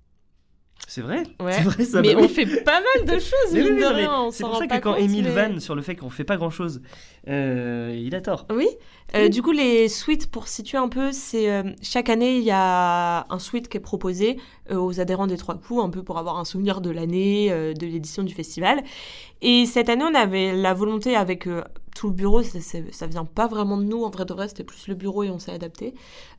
C'est vrai, Ouais. c'est vrai ça. Mais bah on oui. fait pas mal de choses, Mais mine oui, de non, mais rien. On c'est s'en pour rend ça que pas quand compte, Émile mais- vanne sur le fait qu'on fait pas grand chose, il a tort. Oui. Du coup, les suites, pour situer un peu, c'est chaque année, il y a un suite qui est proposé aux adhérents des Trois Coups, un peu pour avoir un souvenir de l'année, de l'édition du festival. Et cette année, on avait la volonté avec tout le bureau, ça vient pas vraiment de nous, en vrai de vrai, c'était plus le bureau et on s'est adapté,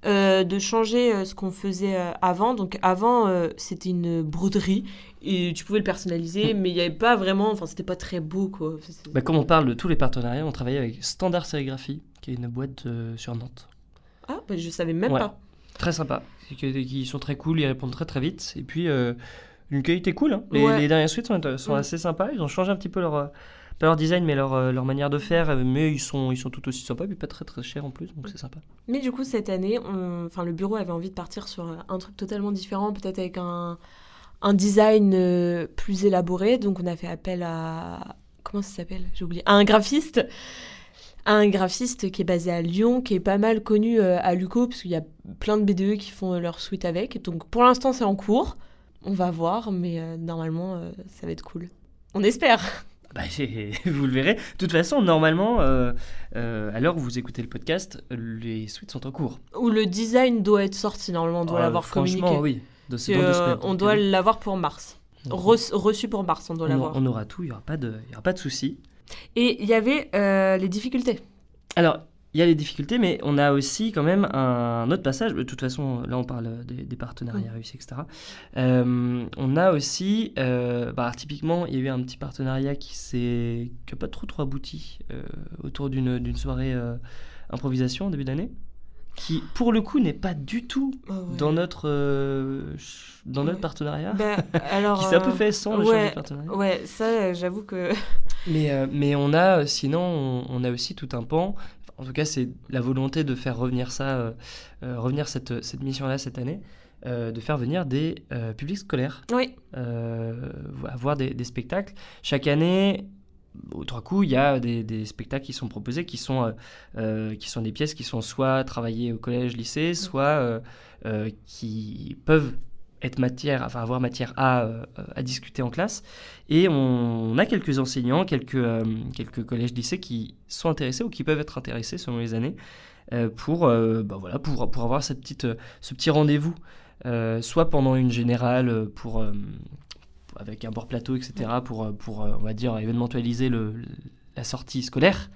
de changer ce qu'on faisait avant. Donc avant, c'était une broderie et tu pouvais le personnaliser, mais il n'y avait pas vraiment, enfin, c'était pas très beau, quoi. Comme on parle de tous les partenariats, on travaille avec Standard Sérigraphie, qui est une boîte sur Nantes. Ah, je savais même Ouais. pas. Très sympa. Qui sont très cool, ils répondent très très vite. Et puis, une qualité cool. Hein. Ouais. Les dernières suites sont assez sympas. Ils ont changé un petit peu pas leur design, mais leur manière de faire. Mais ils sont tout aussi sympas, puis pas très très chers en plus, donc c'est sympa. Mais du coup, cette année, le bureau avait envie de partir sur un truc totalement différent, peut-être avec un design plus élaboré. Donc, on a fait appel à... Comment ça s'appelle ? J'ai oublié. À un graphiste. Un graphiste qui est basé à Lyon, qui est pas mal connu à Luco, parce qu'il y a plein de BDE qui font leur suite avec. Donc, pour l'instant, c'est en cours. On va voir, mais normalement, ça va être cool. On espère. Vous le verrez. De toute façon, normalement, à l'heure où vous écoutez le podcast, les suites sont en cours. Ou le design doit être sorti, normalement, on doit l'avoir communiqué. Franchement, oui. Dans C'est, 2 semaines. on Donc, doit oui. l'avoir pour mars. Reçu pour mars, on doit l'avoir. On aura tout, il n'y aura pas de soucis. Et il y avait les difficultés. Alors, il y a les difficultés, mais on a aussi quand même un autre passage. De toute façon, là, on parle des partenariats réussis, etc. On a aussi, typiquement, il y a eu un petit partenariat qui n'a pas trop abouti autour d'une soirée improvisation en début d'année, qui, pour le coup, n'est pas du tout dans notre partenariat, Alors, qui s'est un peu fait sans le chargé de partenariat. Ouais, ça, j'avoue que... Mais on a, sinon, on a aussi tout un pan. En tout cas, c'est la volonté de faire revenir cette mission-là cette année, de faire venir des publics scolaires, Oui. avoir des spectacles. Chaque année, aux Trois Coups, il y a des spectacles qui sont proposés, qui sont des pièces qui sont soit travaillées au collège, lycée, soit qui peuvent avoir matière à discuter en classe. Et on a quelques enseignants, quelques collèges, lycées qui sont intéressés ou qui peuvent être intéressés selon les années pour avoir ce petit rendez-vous, soit pendant une générale avec un bord plateau, etc., pour on va dire, événementialiser la sortie scolaire,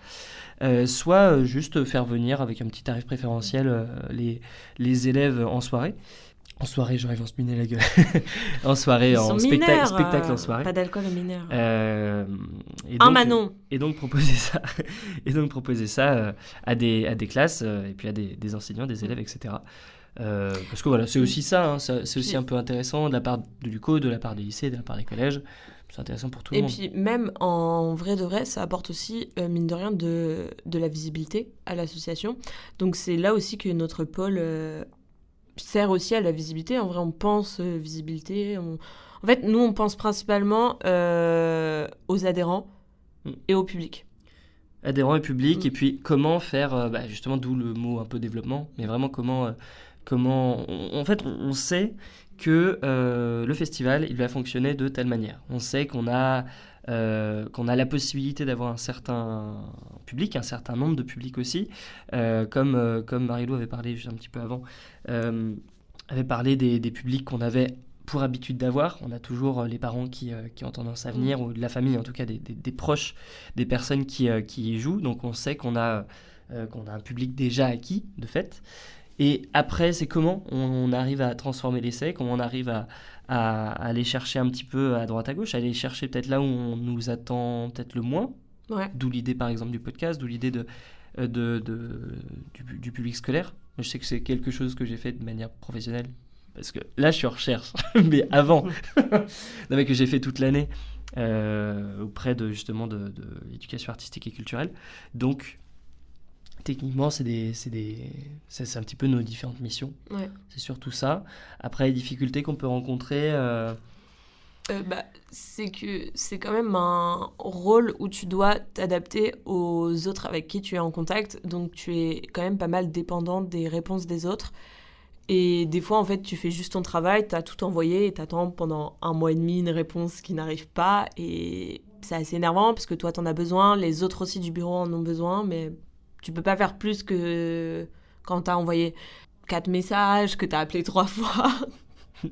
soit juste faire venir avec un petit tarif préférentiel les élèves en soirée. En soirée, j'arrive à se miner la gueule. En soirée, en spectacle en soirée. Pas d'alcool aux mineurs. Manon. Et donc proposer ça à des classes et puis à des enseignants, des élèves, etc. Parce que voilà, c'est aussi ça, hein, c'est aussi un peu intéressant de la part de l'UCO, de la part des lycées, de la part des collèges. C'est intéressant pour tout le monde. Et puis même en vrai de vrai, ça apporte aussi, mine de rien, de la visibilité à l'association. Donc c'est là aussi que notre pôle sert aussi à la visibilité. En vrai, on pense visibilité. En fait, nous, on pense principalement aux adhérents et au public. Adhérents et public, et puis comment faire, justement, d'où le mot un peu développement, mais vraiment comment en fait, on sait que le festival, il va fonctionner de telle manière. On sait qu'on a qu'on a la possibilité d'avoir un certain public, un certain nombre de publics aussi, comme Marie-Lou avait parlé juste un petit peu avant, avait parlé des publics qu'on avait pour habitude d'avoir. On a toujours les parents qui ont tendance à venir, ou de la famille, en tout cas des proches, des personnes qui y jouent. Donc on sait qu'on a un public déjà acquis, de fait. Et après, c'est comment on arrive à transformer l'essai, comment on arrive à aller chercher un petit peu à droite à gauche, à aller chercher peut-être là où on nous attend peut-être le moins. Ouais. D'où l'idée par exemple du podcast, d'où l'idée du public scolaire. Je sais que c'est quelque chose que j'ai fait de manière professionnelle, parce que là je suis en recherche, mais avant, non, mais que j'ai fait toute l'année auprès de justement de l'éducation artistique et culturelle. Donc techniquement c'est un petit peu nos différentes missions. Ouais. C'est surtout ça. Après les difficultés qu'on peut rencontrer. C'est que c'est quand même un rôle où tu dois t'adapter aux autres avec qui tu es en contact, donc tu es quand même pas mal dépendant des réponses des autres. Et des fois, en fait, tu fais juste ton travail, t'as tout envoyé et t'attends pendant 1 mois et demi une réponse qui n'arrive pas. Et c'est assez énervant parce que toi, t'en as besoin, les autres aussi du bureau en ont besoin, mais tu peux pas faire plus que quand t'as envoyé 4 messages, que t'as appelé 3 fois.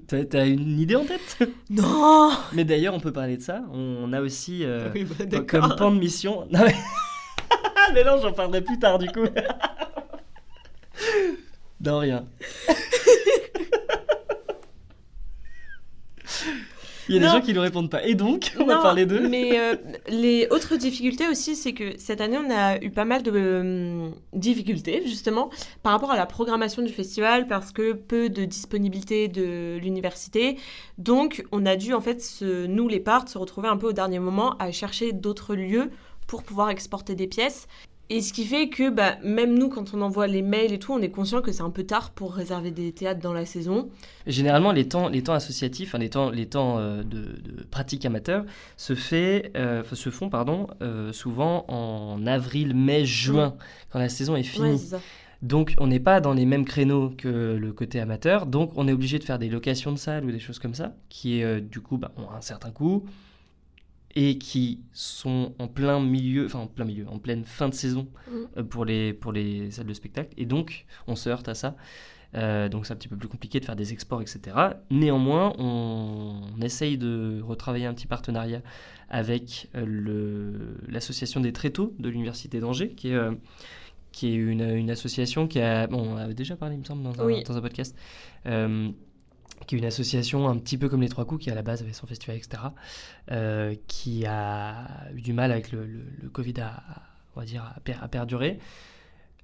T'as une idée en tête? Non. Mais d'ailleurs, on peut parler de ça. On a aussi Oui, bah, d'accord. comme pan de mission. Non, mais non, j'en parlerai plus tard du coup. Non, rien. Il y a des gens qui ne répondent pas. Et donc, on va parler d'eux. Mais les autres difficultés aussi, c'est que cette année, on a eu pas mal de difficultés, justement, par rapport à la programmation du festival, parce que peu de disponibilité de l'université. Donc, on a dû, en fait, nous, les parts, se retrouver un peu au dernier moment à chercher d'autres lieux pour pouvoir exporter des pièces. Et ce qui fait que même nous, quand on envoie les mails et tout, on est conscient que c'est un peu tard pour réserver des théâtres dans la saison. Généralement, les temps associatifs, les temps de pratique amateur se font souvent en avril, mai, juin, quand la saison est finie. Ouais, c'est ça. Donc, on n'est pas dans les mêmes créneaux que le côté amateur. Donc, on est obligé de faire des locations de salles ou des choses comme ça, qui, du coup, ont un certain coût et qui sont en pleine fin de saison pour les salles de spectacle. Et donc, on se heurte à ça. Donc, c'est un petit peu plus compliqué de faire des exports, etc. Néanmoins, on essaye de retravailler un petit partenariat avec l'association des Tréteaux de l'Université d'Angers, qui est une association qui a... Bon, on avait déjà parlé, il me semble, dans un podcast. Qui est une association un petit peu comme les Trois Coups, qui à la base avait son festival, etc., qui a eu du mal avec le Covid à perdurer.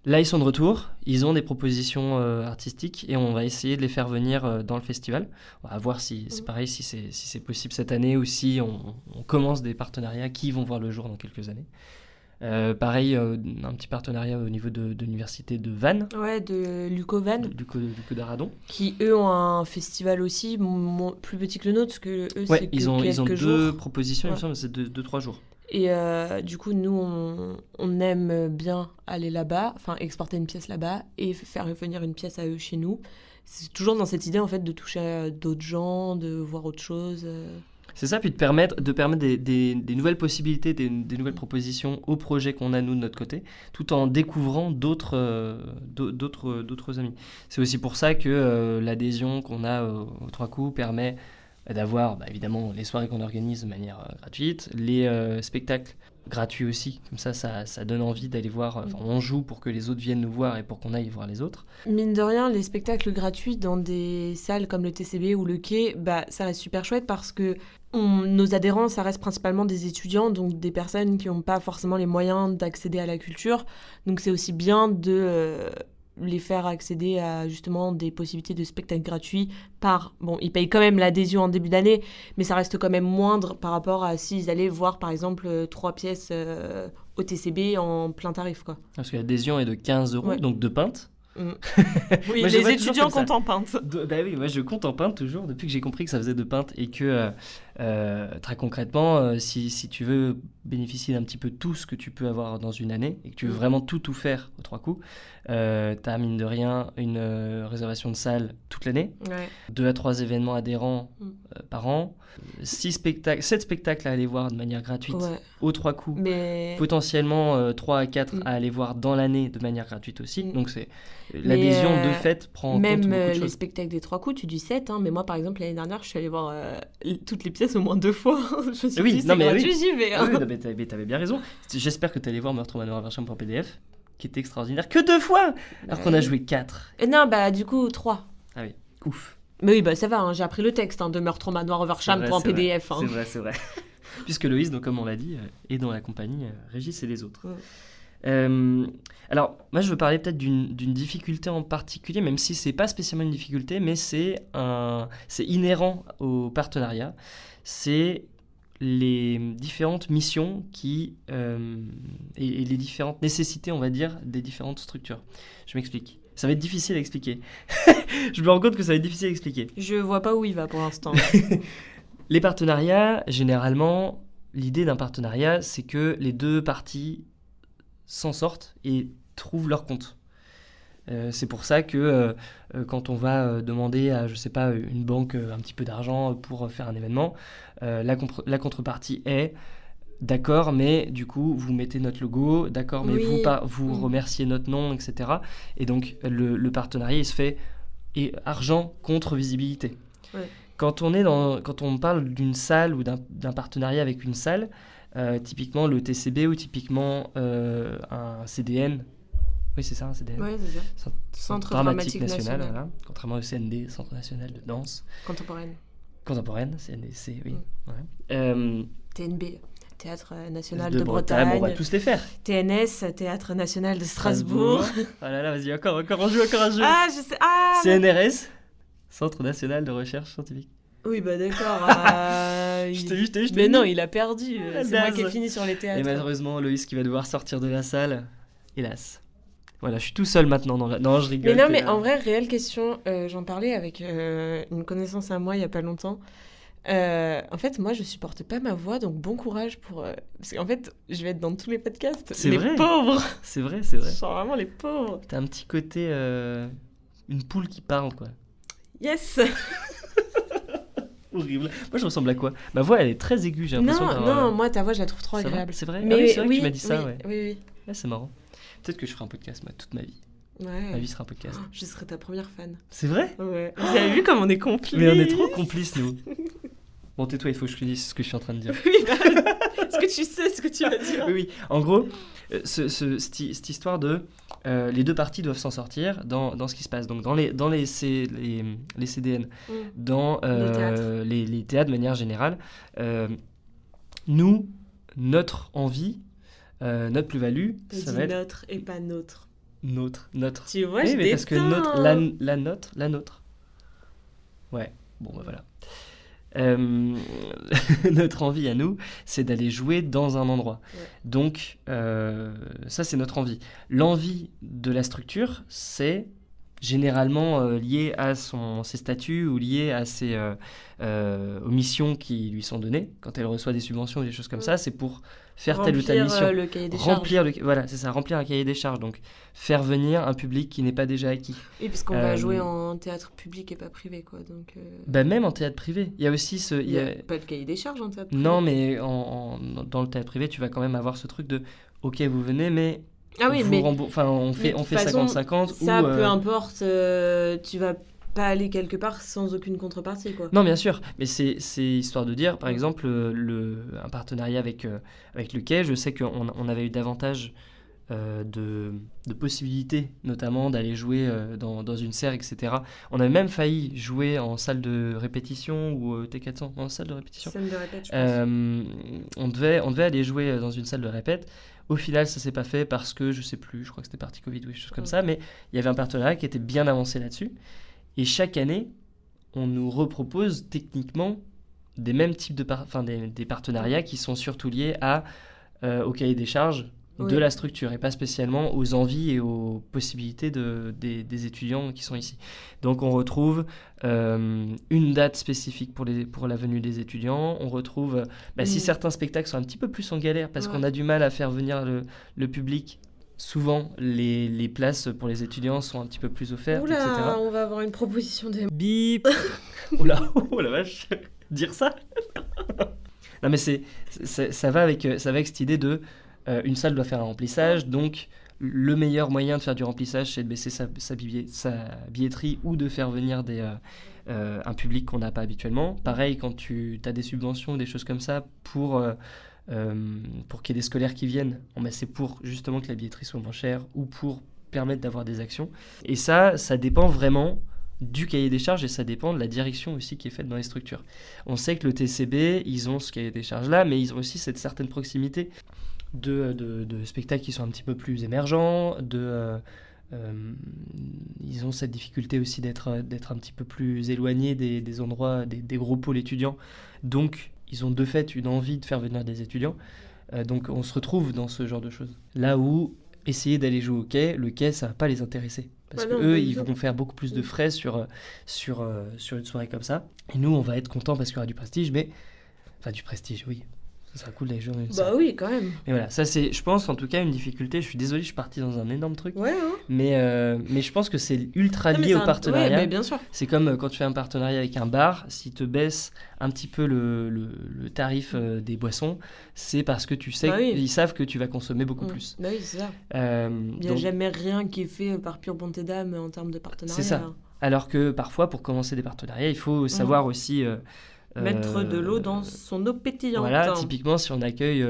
Là, ils sont de retour, ils ont des propositions artistiques et on va essayer de les faire venir dans le festival. On va voir si c'est pareil, si c'est possible cette année ou si on commence des partenariats qui vont voir le jour dans quelques années. Pareil, un petit partenariat au niveau de l'université de Vannes. Ouais, de Luco Vannes. Luco d'Aradon. Qui, eux, ont un festival aussi, plus petit que le nôtre, parce que eux, c'est ils ont quelques jours. 2 propositions, il me semble, c'est 2-3 jours. Et du coup, nous, on aime bien aller là-bas, enfin, exporter une pièce là-bas et faire venir une pièce à eux chez nous. C'est toujours dans cette idée, en fait, de toucher à d'autres gens, de voir autre chose. C'est ça, puis de permettre des nouvelles possibilités, des nouvelles propositions aux projets qu'on a, nous, de notre côté, tout en découvrant d'autres amis. C'est aussi pour ça que l'adhésion qu'on a aux Trois Coups permet d'avoir, évidemment, les soirées qu'on organise de manière gratuite, les spectacles gratuits aussi. Comme ça donne envie d'aller voir. On joue pour que les autres viennent nous voir et pour qu'on aille voir les autres. Mine de rien, les spectacles gratuits dans des salles comme le TCB ou le Quai, ça reste super chouette parce que nos adhérents, ça reste principalement des étudiants, donc des personnes qui n'ont pas forcément les moyens d'accéder à la culture. Donc c'est aussi bien de les faire accéder à justement des possibilités de spectacles gratuits ils payent quand même l'adhésion en début d'année, mais ça reste quand même moindre par rapport à s'ils allaient voir par exemple 3 pièces au TCB en plein tarif, quoi. Parce que l'adhésion est de 15 €, donc 2 pintes. Oui, Moi, je les vois toujours étudiants comme ça. comptent en pinte. Bah oui, moi je compte en pinte toujours depuis que j'ai compris que ça faisait de pinte et que très concrètement, si tu veux bénéficier d'un petit peu tout ce que tu peux avoir dans une année et que tu veux vraiment tout faire aux 3 coups, t'as mine de rien une réservation de salle toute l'année, Ouais. 2 à 3 événements adhérents par an, 7 spectacles à aller voir de manière gratuite Ouais. aux 3 coups. Mais Potentiellement 3 à 4 Mm. à aller voir dans l'année de manière gratuite aussi. Mm. Donc l'adhésion Mais, de fait prend en compte même beaucoup de les choses. spectacles des 3 coups, tu dis 7, hein, mais moi par exemple l'année dernière, je suis allée voir toutes les pièces au moins 2 fois. Je me suis Oui, dit, c'est non, mais gratuit, oui. j'y vais. Ah hein. oui, non, mais t'avais bien raison. J'espère que t'allais voir Meurtre au manoir Aversham pour PDF, qui était extraordinaire. Que 2 fois alors qu'on a joué 4. Non, bah du coup 3. Ah oui, ouf. Mais oui, bah ça va, hein, j'ai appris le texte de Meurtre au manoir Oversham C'est pour un vrai, PDF. hein. C'est vrai. Puisque Loïs, donc, comme on l'a dit, est dans la compagnie Régis et les autres. Alors, moi, je veux parler peut-être d'une difficulté en particulier, même si c'est pas spécialement une difficulté, mais c'est inhérent au partenariat. C'est les différentes missions et les différentes nécessités, on va dire, des différentes structures. Je m'explique. Ça va être difficile à expliquer. Je me rends compte que ça va être difficile à expliquer. Je vois pas où il va pour l'instant. Les partenariats, généralement, l'idée d'un partenariat, c'est que les 2 parties s'en sortent et trouvent leur compte. C'est pour ça que quand on va demander à, je sais pas, une banque un petit peu d'argent pour faire un événement, la contrepartie est d'accord, mais du coup, vous mettez notre logo, d'accord, mais Oui. vous remerciez notre nom, etc. Et donc, le partenariat, il se fait argent contre visibilité. Ouais. Quand on parle d'une salle ou d'un partenariat avec une salle, typiquement le TCB ou typiquement un CDN, oui c'est ça un CDN, Ouais, c'est ça. Centre Dramatique National. voilà. Contrairement au CND, Centre National de Danse Contemporaine. CNDC, oui. Ouais. TNB, Théâtre National de de Bretagne, Bretagne. on va tous les faire. TNS, Théâtre National de Strasbourg. Ah là là, vas-y, encore un jeu. Ah, je sais. Ah CNRS, Centre National de Recherche Scientifique. Oui, bah d'accord. Je t'ai vu. Mais non, il a perdu. La C'est moi naze. qui ai fini sur les Et théâtres. malheureusement, Loïs qui va devoir sortir de la salle, hélas. Voilà, je suis tout seul maintenant dans la... Non, je rigole. Mais non, t'es mais là. en vrai, réelle question, j'en parlais avec une connaissance à moi il y a pas longtemps. En fait, moi, je supporte pas ma voix, donc bon courage pour... Parce qu'en fait, je vais être dans tous les podcasts. C'est les vrai. pauvres. C'est vrai. Genre vraiment les pauvres. T'as un petit côté... une poule qui parle, quoi. Yes. Horrible. Moi, je ressemble à quoi? Ma voix, elle est très aiguë, j'ai l'impression. Non, d'avoir- non, moi, ta voix, je la trouve trop Ça va agréable. C'est vrai? Mais Ah oui, c'est vrai oui, que tu m'as dit ça, oui, ouais. Oui, Ouais, c'est marrant. Peut-être que je ferai un podcast, moi, toute ma vie. oui. Ma Ouais. vie sera un podcast. Je serai ta première fan. C'est vrai? Ouais. Vous avez vu comme on est complices? Mais on est trop complices, nous. Bon, tais-toi, il faut que je te dise ce que je suis en train de dire. Oui, bah, est-ce que tu sais ce que tu vas dire? Oui. En gros, cette histoire de les 2 parties doivent s'en sortir dans ce qui se passe. Donc dans les CDN, Mm. dans Les théâtres. les théâtres de manière générale, nous, notre envie, notre plus-value, T'as ça dit va être notre et pas notre. notre. Tu vois, Oui, je mais parce que déteins. notre, la nôtre. Ouais, bon, bah voilà. Notre envie à nous, c'est d'aller jouer dans un endroit. Ouais. Donc, ça, c'est notre envie. L'envie de la structure, c'est généralement lié à ses statuts ou lié à aux missions qui lui sont données. Quand elle reçoit des subventions ou des choses comme ça, c'est pour faire telle ou telle mission. Remplir le cahier des charges. Voilà, c'est ça, remplir un cahier des charges. Donc, faire venir un public qui n'est pas déjà acquis. Oui, puisqu'on va Euh, jouer en théâtre public et pas privé, quoi. Donc, Bah, même en théâtre privé, il y a aussi il y a pas de cahier des charges en théâtre privé. Non, mais dans le théâtre privé, tu vas quand même avoir ce truc de OK, vous venez, mais Ah oui, vous mais on mais fait de toute façon, 50-50 ça, ou peu importe, tu vas pas aller quelque part sans aucune contrepartie, quoi. Non, bien sûr, mais c'est histoire de dire, par exemple, un partenariat avec le Quai, je sais qu'on avait eu davantage de possibilités, notamment d'aller jouer dans une serre, etc. On avait même failli jouer en salle de répétition ou T400, en salle de répétition. Scène de répète, je pense. On devait aller jouer dans une salle de répète. Au final, ça s'est pas fait parce que, je sais plus, je crois que c'était partie Covid ou des choses comme ça, mais il y avait un partenariat qui était bien avancé là-dessus. Et chaque année, on nous repropose techniquement des mêmes types des partenariats qui sont surtout liés au cahier des charges Oui. de la structure et pas spécialement aux envies et aux possibilités des étudiants qui sont ici. Donc on retrouve une date spécifique pour la venue des étudiants. On retrouve, si certains spectacles sont un petit peu plus en galère parce qu'on a du mal à faire venir le public, souvent les places pour les étudiants sont un petit peu plus offertes, etc. Oula, on va avoir une proposition de... Bip. Oula, oh la vache, dire ça. Non mais ça va avec cette idée de une salle doit faire un remplissage, donc le meilleur moyen de faire du remplissage, c'est de baisser sa billetterie ou de faire venir un public qu'on n'a pas habituellement. Pareil, quand tu as des subventions ou des choses comme ça pour qu'il y ait des scolaires qui viennent, c'est pour justement que la billetterie soit moins chère ou pour permettre d'avoir des actions. Et ça dépend vraiment du cahier des charges et ça dépend de la direction aussi qui est faite dans les structures. On sait que le TCB, ils ont ce cahier des charges-là, mais ils ont aussi cette certaine proximité de spectacles qui sont un petit peu plus émergents, ils ont cette difficulté aussi d'être un petit peu plus éloignés des endroits, des gros pôles étudiants. Donc, ils ont de fait une envie de faire venir des étudiants. Donc, on se retrouve dans ce genre de choses. Là où essayer d'aller jouer au quai, le quai, ça ne va pas les intéresser. Parce qu'eux, ils vont faire beaucoup plus de frais sur une soirée comme ça. Et nous, on va être contents parce qu'il y aura du prestige, Enfin, du prestige, oui. Ça sera cool d'aller jouer dans une salle. Bah oui, quand même. Mais voilà, ça c'est, je pense, en tout cas, une difficulté. Je suis désolé, je suis parti dans un énorme truc. Ouais, hein. Mais je pense que c'est ultra lié au partenariat. Ouais, mais bien sûr. C'est comme quand tu fais un partenariat avec un bar, s'il te baisse un petit peu le tarif des boissons, c'est parce que tu sais qu'ils savent que tu vas consommer beaucoup plus. Bah oui, c'est ça. Il n'y a jamais rien qui est fait par pure bonté d'âme en termes de partenariat. C'est ça. Alors que parfois, pour commencer des partenariats, il faut savoir aussi... mettre de l'eau dans son eau pétillante. Voilà, typiquement, si on accueille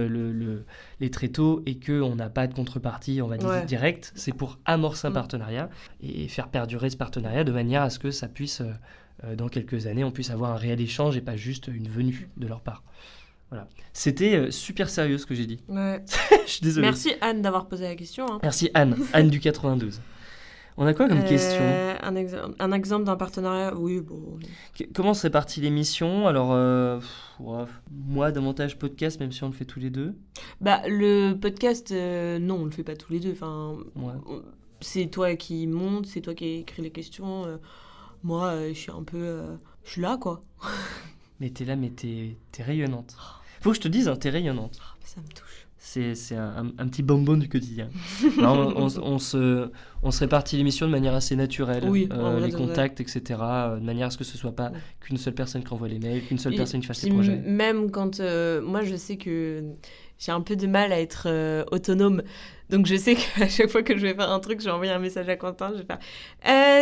les tréteaux et qu'on n'a pas de contrepartie, on va dire direct, c'est pour amorcer un partenariat et faire perdurer ce partenariat de manière à ce que ça puisse, dans quelques années, on puisse avoir un réel échange et pas juste une venue de leur part. Voilà. C'était super sérieux ce que j'ai dit. Ouais. Je suis désolé. Merci Anne d'avoir posé la question. Hein. Merci Anne du 92. On a quoi comme question ? Un exemple d'un partenariat, oui, bon... Comment se répartit l'émission ? Alors, moi, davantage podcast, même si on le fait tous les deux. Bah, le podcast, non, on le fait pas tous les deux. Enfin, c'est toi qui monte, c'est toi qui écris les questions. Moi, je suis un peu... je suis là, quoi. Mais t'es là, mais t'es rayonnante. Faut que je te dise, t'es rayonnante. Ça me touche. C'est un petit bonbon du quotidien. Alors, on se répartit l'émission de manière assez naturelle, les contacts, etc., de manière à ce que ce soit pas qu'une seule personne qui envoie les mails, qu'une seule personne qui fasse les projets. Même quand... moi, je sais que j'ai un peu de mal à être autonome. Donc, je sais qu'à chaque fois que je vais faire un truc, je vais envoyer un message à Quentin, je vais faire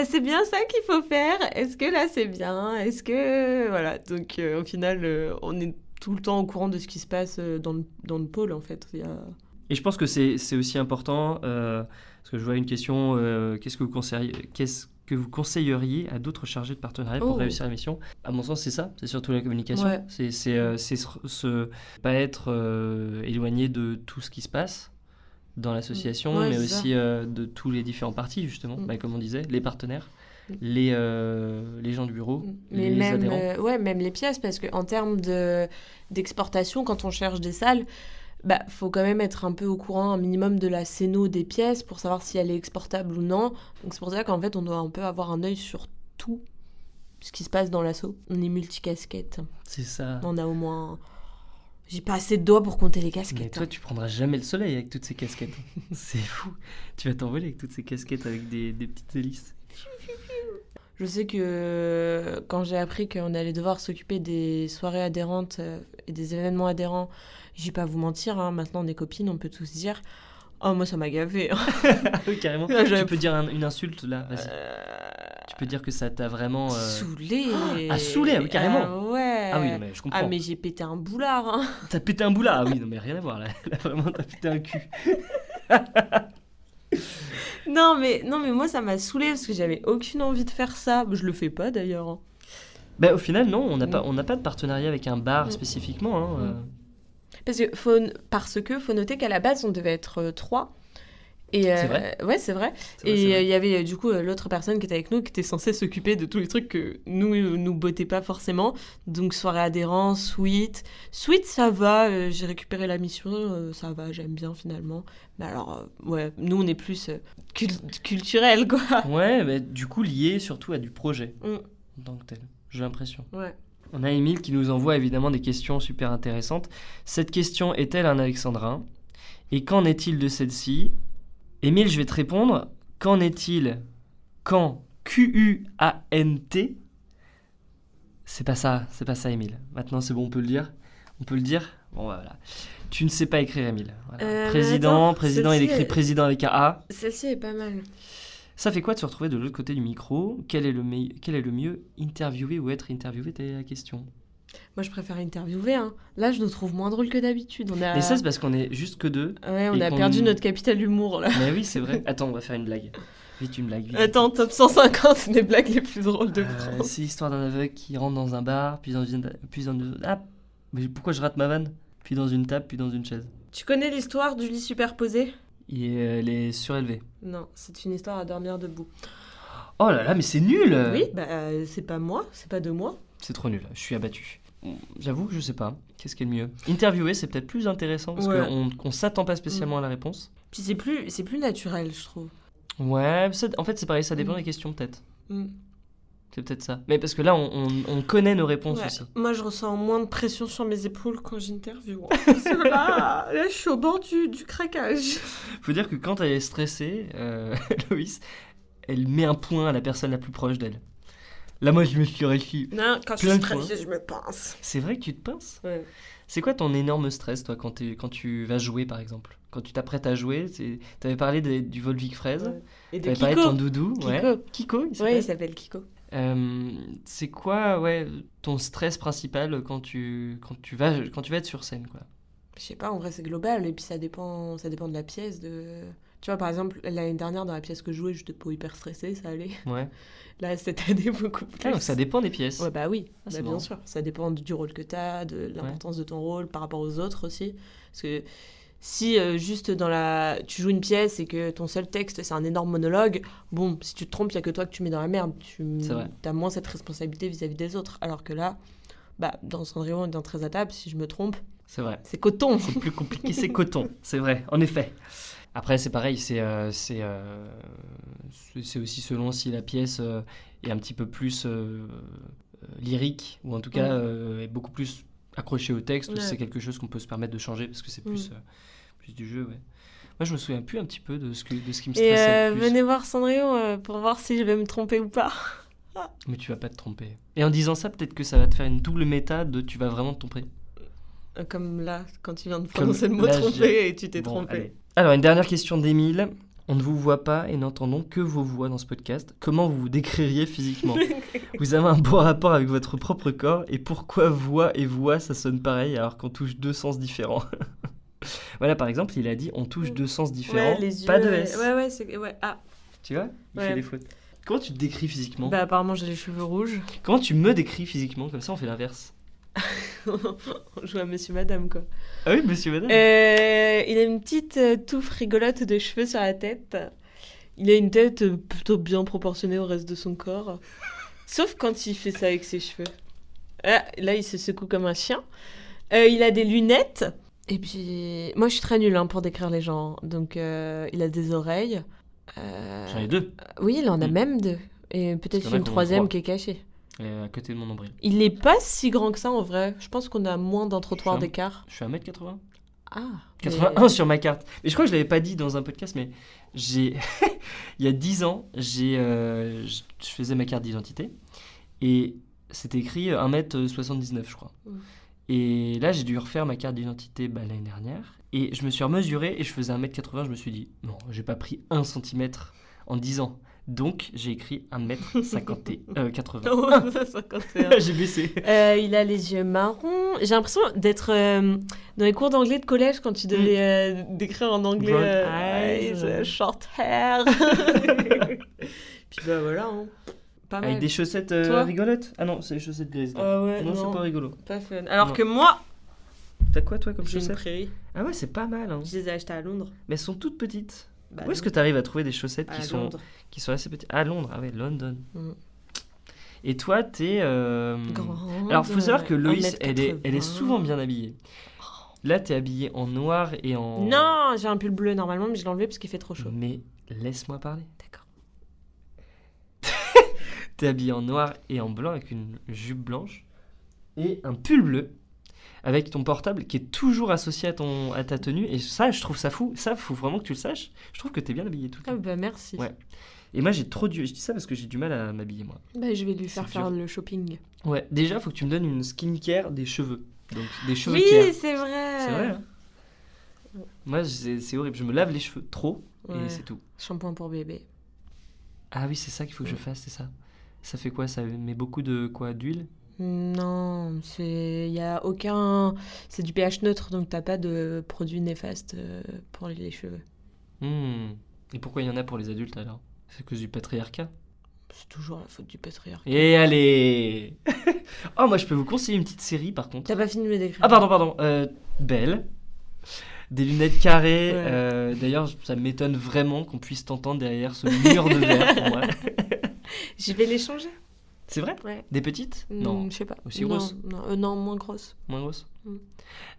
« C'est bien ça qu'il faut faire ? Est-ce que là, c'est bien ? Est-ce que... » Voilà. Donc, au final, on est tout le temps au courant de ce qui se passe dans le pôle, en fait. Et je pense que c'est aussi important, parce que je vois une question, qu'est-ce que vous conseilleriez à d'autres chargés de partenariat pour réussir la mission ? À mon sens, c'est ça, c'est surtout la communication. Ouais. C'est pas être éloigné de tout ce qui se passe dans l'association, mais aussi de tous les différents partis, justement, comme on disait, les partenaires. Les gens du bureau, mais les même, adhérents. Même les pièces, parce qu'en termes d'exportation, quand on cherche des salles, faut quand même être un peu au courant un minimum de la céno des pièces pour savoir si elle est exportable ou non. Donc c'est pour ça qu'en fait, on doit un peu avoir un œil sur tout ce qui se passe dans l'asso. On est multicasquette. C'est ça. On a au moins... J'ai pas assez de doigts pour compter les casquettes. Mais toi, tu prendras jamais le soleil avec toutes ces casquettes. C'est fou. Tu vas t'envoler avec toutes ces casquettes avec des petites hélices. Je sais que quand j'ai appris qu'on allait devoir s'occuper des soirées adhérentes et des événements adhérents, je vais pas vous mentir, hein, maintenant on est copines, on peut tous dire « Oh, moi ça m'a gavé. » Oui, carrément. Tu peux dire une insulte là, vas-y. Tu peux dire que ça t'a vraiment... Saoulé. Ah, saoulé, oui, carrément. Ouais. Ah oui, non, mais je comprends. Ah, mais j'ai pété un boulard. Hein. T'as pété un boulard. Ah oui, non, mais rien à voir là. Là vraiment, t'as pété un cul. Non mais moi ça m'a saoulée parce que j'avais aucune envie de faire ça. Je le fais pas d'ailleurs. Au final non, on n'a pas de partenariat avec un bar spécifiquement. Hein, Parce que faut noter qu'à la base on devait être 3 Et C'est vrai ouais, c'est vrai. C'est vrai, Et c'est vrai. il y avait du coup l'autre personne qui était avec nous qui était censée s'occuper de tous les trucs que nous bottait pas forcément. Donc soirée adhérent, suite. Suite, ça va, j'ai récupéré la mission, ça va, j'aime bien finalement. Mais alors, ouais, nous on est plus culturel quoi. Ouais, mais du coup lié surtout à du projet Mm. en tant que tel, j'ai l'impression. Ouais. On a Émile qui nous envoie évidemment des questions super intéressantes. Cette question est-elle un alexandrin? Et qu'en est-il de celle-ci? Émile, je vais te répondre. Qu'en est-il quand Q-U-A-N-T? C'est pas ça, Émile. Maintenant, c'est bon, on peut le dire. On peut le dire. Bon, voilà. Tu ne sais pas écrire, Émile. Voilà. Mais Président, attends, président, il celle-ci, écrit président avec un A. Celle-ci est pas mal. Ça fait quoi de se retrouver de l'autre côté du micro? Quel est le mieux, interviewer ou être interviewé? Telle est la question. Moi, je préfère interviewer. Hein. Là, je nous trouve moins drôle que d'habitude. On a... Mais ça, c'est parce qu'on est juste que deux. Ouais, on et a qu'on- perdu notre capital humour, là. Mais oui, c'est vrai. Attends, on va faire une blague. Vite, une blague. Vite. Attends, top 150 des blagues les plus drôles de France. C'est l'histoire d'un aveugle qui rentre dans un bar, puis dans une... Ah, mais pourquoi je rate ma vanne? Puis dans une table, puis dans une chaise. Tu connais l'histoire du lit superposé? Elle est surélevée. Non, c'est une histoire à dormir debout. Oh là là, mais c'est nul! Oui, bah, c'est pas moi, c'est pas de moi. C'est trop nul, je suis abattu. J'avoue que je sais pas. Qu'est-ce qui est le mieux? Interviewer, c'est peut-être plus intéressant parce Ouais. qu'on s'attend pas spécialement à la réponse. Puis c'est plus naturel, je trouve. Ouais, en fait, c'est pareil, ça dépend Mm. des questions, peut-être. Mm. C'est peut-être ça. Mais parce que là, on connaît nos réponses Ouais. aussi. Moi, je ressens moins de pression sur mes épaules quand j'interviewe. Parce que là, je suis au bord du craquage. Faut dire que quand elle est stressée, Loïs, elle met un point à la personne la plus proche d'elle. Là, moi, je me suis réussi. Non, quand je Plein suis de fois. stressée, je me pince. C'est vrai que tu te pinces? Ouais. C'est quoi ton énorme stress, toi, quand tu vas jouer, par exemple? Quand tu t'apprêtes à jouer, t'avais parlé du Volvic Fraise, Ouais. Et de t'avais parlé de ton Kiko. doudou. Kiko. Ouais. Kiko, il Ouais, s'appelle. il s'appelle Kiko. C'est quoi, ouais, ton stress principal quand tu vas être sur scène, quoi? Je sais pas, en vrai, c'est global. Et puis ça dépend de la pièce. Tu vois, par exemple, l'année dernière, dans la pièce que je jouais, j'étais pas hyper stressée, ça allait. Ouais. Là, cette année, beaucoup plus. Ah, donc ça dépend des pièces. Ouais, bah oui, Ah, c'est bah, bien marrant. sûr. Ça dépend du rôle que t'as, de l'importance de ton rôle par rapport aux autres aussi. Parce que si juste tu joues une pièce et que ton seul texte, c'est un énorme monologue, bon, si tu te trompes, il y a que toi que tu mets dans la merde. C'est vrai. T'as moins cette responsabilité vis-à-vis des autres. Alors que là, bah, dans Cendrillon et dans Très à table, si je me trompe, C'est vrai. c'est coton. C'est plus compliqué, c'est coton. C'est vrai, en effet. Après, c'est pareil, c'est aussi selon si la pièce est un petit peu plus lyrique, ou en tout cas est beaucoup plus accrochée au texte, ou si Ouais. c'est quelque chose qu'on peut se permettre de changer, parce que c'est plus du jeu, ouais. Moi, je me souviens plus un petit peu de ce qui me Et stressait le plus. venez voir Cendrillon pour voir si je vais me tromper ou pas. Mais tu vas pas te tromper. Et en disant ça, peut-être que ça va te faire une double méta de tu vas vraiment te tromper. Comme là, quand tu viens de prononcer le mot là, tromper et tu t'es Bon, trompé. allez. Alors, une dernière question d'Émile. On ne vous voit pas et n'entendons que vos voix dans ce podcast. Comment vous vous décririez physiquement? Vous avez un bon rapport avec votre propre corps et pourquoi voix et voix ça sonne pareil alors qu'on touche deux sens différents? Voilà, par exemple, il a dit on touche deux sens différents, Ouais, les yeux. pas de S. Ouais, c'est. Ouais, ah. Tu vois? Il Ouais. fait des fautes. Comment tu te décris physiquement? Bah, apparemment, j'ai les cheveux rouges. Comment tu me décris physiquement? Comme ça, on fait l'inverse. On joue à Monsieur Madame, quoi. Ah oui, monsieur, madame? Il a une petite touffe rigolote de cheveux sur la tête. Il a une tête plutôt bien proportionnée au reste de son corps. Sauf quand il fait ça avec ses cheveux. Ah, là, il se secoue comme un chien. Il a des lunettes. Et puis, moi, je suis très nulle pour décrire les gens. Donc, il a des oreilles. J'en ai deux. Oui, il en a Mm. même deux. Et peut-être qu'il y en a une qui en ont troisième trois. qui est cachée. À côté de mon nombril. Il n'est pas si grand que ça, en vrai. Je pense qu'on a moins d'un trottoir Je suis un- d'écart. Je suis 1m80. Ah. 81 sur ma carte. Mais je crois que je l'avais pas dit dans un podcast, mais j'ai il y a 10 ans, je faisais ma carte d'identité et c'était écrit 1m79, je crois. Mm. Et là, j'ai dû refaire ma carte d'identité l'année dernière et je me suis remesuré et je faisais 1m80, je me suis dit non, j'ai pas pris 1 cm en 10 ans. Donc, j'ai écrit 1m80. Oh, 51. J'ai baissé. Il a les yeux marrons. J'ai l'impression d'être dans les cours d'anglais de collège quand tu devais décrire en anglais Brown eyes. short hair. Puis bah voilà, hein. Pas mal. Avec des chaussettes Toi rigolotes? Ah non, c'est des chaussettes grises. là. Ah ouais, non, non, c'est pas rigolo. pas fun. Alors Non. que moi, T'as quoi toi comme j'ai une chaussettes? prairie. Ah ouais, c'est pas mal. Hein. Je les ai achetées à Londres. Mais elles sont toutes petites. Bah, Où est-ce que tu arrives à trouver des chaussettes à qui sont assez petites? À Londres, ah ouais, London. Mm. Et toi, t'es... Grande, Alors, faut savoir que Loïs, elle est 1m80. souvent bien habillée. Là, t'es habillée en noir et en... Non, j'ai un pull bleu normalement, mais je l'ai enlevé parce qu'il fait trop chaud. Mais laisse-moi parler. D'accord. T'es habillée en noir et en blanc avec une jupe blanche et un pull bleu avec ton portable qui est toujours associé à ta tenue. Et ça, je trouve ça fou. Ça, faut vraiment que tu le saches. Je trouve que t'es bien habillée tout le Ah temps. bah merci. Ouais. Et moi, je dis ça parce que j'ai du mal à m'habiller, moi. Bah, je vais lui C'est faire dur. le shopping. Ouais, déjà, faut que tu me donnes une skincare des cheveux. Donc, des cheveux Oui, care. c'est vrai. C'est vrai, hein. Moi, c'est horrible. Je me lave les cheveux trop Ouais. et c'est tout. Shampoing pour bébé. Ah oui, c'est ça qu'il faut que je fasse, c'est ça. Ça fait quoi? Ça met beaucoup de quoi? D'huile? Non, y a aucun. C'est du pH neutre, donc t'as pas de produits néfastes pour les cheveux. Et pourquoi il y en a pour les adultes alors? C'est à cause du patriarcat? C'est toujours la faute du patriarcat. Et allez. Oh, moi je peux vous conseiller une petite série par contre. T'as pas fini de me décrire. Ah pardon. Belle. Des lunettes carrées. Ouais. D'ailleurs, ça m'étonne vraiment qu'on puisse t'entendre derrière ce mur de verre pour moi. Je vais les changer. C'est vrai? Ouais. Des petites? Non. Je sais pas. Aussi Non, grosses? non, moins grosses. Moins grosses? Mm.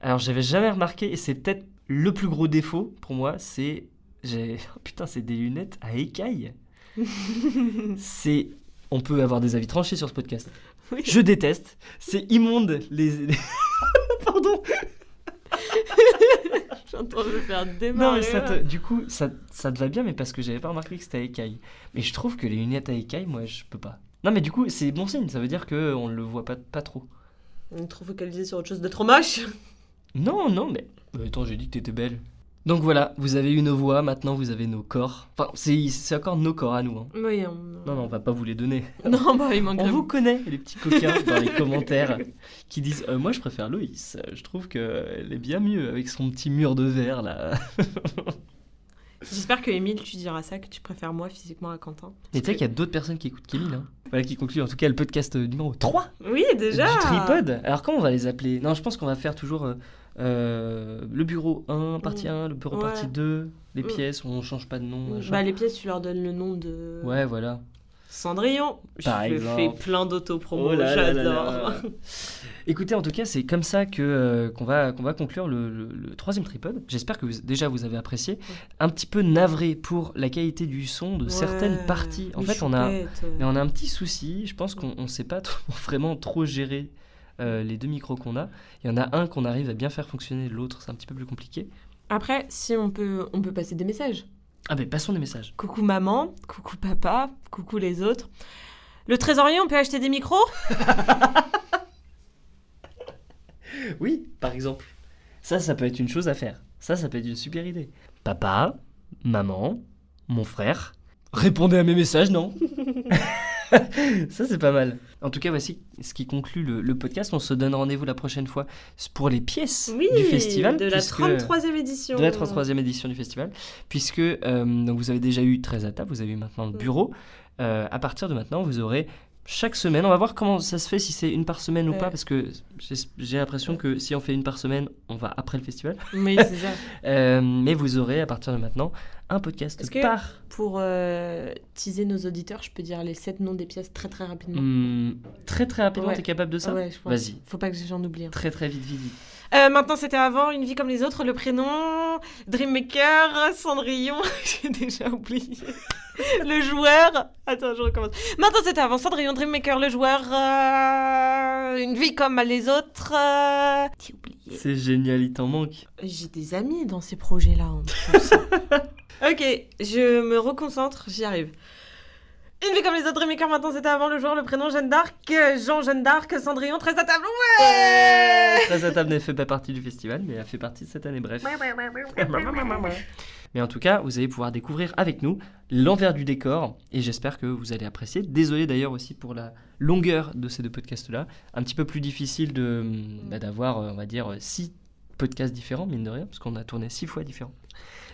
Alors j'avais jamais remarqué, et c'est peut-être le plus gros défaut pour moi, c'est... Oh, putain, c'est des lunettes à écailles. C'est... On peut avoir des avis tranchés sur ce podcast. Oui. Je déteste. C'est immonde. Pardon. J'entends me faire Non, démarrer. mais du coup, ça te va bien, mais parce que j'avais pas remarqué que c'était à écailles. Mais je trouve que les lunettes à écailles, moi, je peux pas. Non, mais du coup, c'est bon signe. Ça veut dire qu'on le voit pas trop. On est trop focalisé sur autre chose de trop moche. Non, mais... Attends, j'ai dit que t'étais belle. Donc voilà, vous avez eu nos voix, maintenant vous avez nos corps. Enfin, c'est encore nos corps à nous. Hein. Oui, Non, on va pas vous les donner. Non, bah il manque. On vous connaît, les petits coquins, dans les commentaires, qui disent moi je préfère Loïs, je trouve qu'elle est bien mieux avec son petit mur de verre là. J'espère que Émile, tu diras ça, que tu préfères moi physiquement à Quentin. Et tu sais qu'il y a d'autres personnes qui écoutent Kémil. Hein. Voilà qui conclut en tout cas le podcast numéro 3 Oui, déjà. du Tripod. Alors comment on va les appeler? Non, je pense qu'on va faire toujours le bureau 1, partie 1, le bureau Ouais. partie 2, les pièces, on change pas de nom. machin. Bah les pièces, tu leur donnes le nom de... Ouais, voilà. Cendrillon. Par Je exemple. fais plein d'autopromos, Oh là là là j'adore. là. Écoutez, en tout cas, c'est comme ça qu'on va conclure le troisième tripod. J'espère que déjà vous avez apprécié. Un petit peu navré pour la qualité du son de certaines parties. En fait, on a un petit souci. Je pense qu'on ne sait pas vraiment trop gérer les deux micros qu'on a. Il y en a un qu'on arrive à bien faire fonctionner, l'autre c'est un petit peu plus compliqué. Après, si on peut passer des messages. Ah ben passons des messages. Coucou maman, coucou papa, coucou les autres. Le trésorier, on peut acheter des micros? Oui, par exemple. Ça peut être une chose à faire. Ça peut être une super idée. Papa, maman, mon frère, répondez à mes messages, non? Ça, c'est pas mal. En tout cas, voici ce qui conclut le podcast. On se donne rendez-vous la prochaine fois pour les pièces Oui, du festival. de la puisque- 33e édition. de la 33e édition du festival, puisque donc vous avez déjà eu 13 à table, vous avez eu maintenant le bureau. À partir de maintenant, vous aurez chaque semaine, on va voir comment ça se fait, si c'est une par semaine ou pas, parce que j'ai l'impression que si on fait une par semaine, on va après le festival. Oui, c'est ça. Mais vous aurez à partir de maintenant un podcast Est-ce que- par... Pour teaser nos auditeurs, je peux dire les 7 noms des pièces très très rapidement. Très très rapidement, Ouais. t'es capable de ça? Ouais, je pense. Vas-y. Faut pas que j'en oublie. Hein. Très très vite. Maintenant, c'était avant, une vie comme les autres, le prénom, Dreammaker, Cendrillon, j'ai déjà oublié. Le joueur. Attends, je recommence. Maintenant, c'était avant Cendrillon, Dreammaker, le joueur, une vie comme les autres. J'ai oublié. C'est génial, il t'en manque. J'ai des amis dans ces projets-là. Hein, je sais. Ok, je me reconcentre, j'y arrive. Une vie comme les autres, Dreammaker, maintenant c'était avant, le joueur, le prénom, Jeanne d'Arc, Jeanne d'Arc, Cendrillon, 13 à table, ouais. 13 à table ne fait pas partie du festival, mais elle fait partie de cette année, bref. Mais en tout cas, vous allez pouvoir découvrir avec nous l'envers du décor et j'espère que vous allez apprécier. Désolé d'ailleurs aussi pour la longueur de ces deux podcasts-là. Un petit peu plus difficile d'avoir, on va dire, 6 podcasts différents, mine de rien, parce qu'on a tourné 6 fois différents.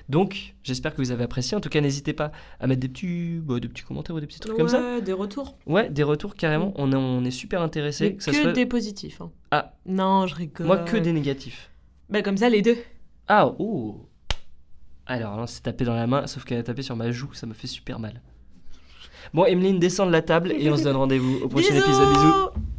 Donc, j'espère que vous avez apprécié. En tout cas, n'hésitez pas à mettre des petits commentaires ou des petits trucs comme ça. Des retours. Ouais, des retours carrément. On est super intéressés. Mais Que ça que soit... des positifs. Hein. Ah. Non, je rigole. Moi, que des négatifs. Bah, comme ça, les deux. Ah, oh. Alors, là, on s'est tapé dans la main, sauf qu'elle a tapé sur ma joue, ça me fait super mal. Bon, Emeline, descends de la table et on se donne rendez-vous au prochain épisode. Bisous.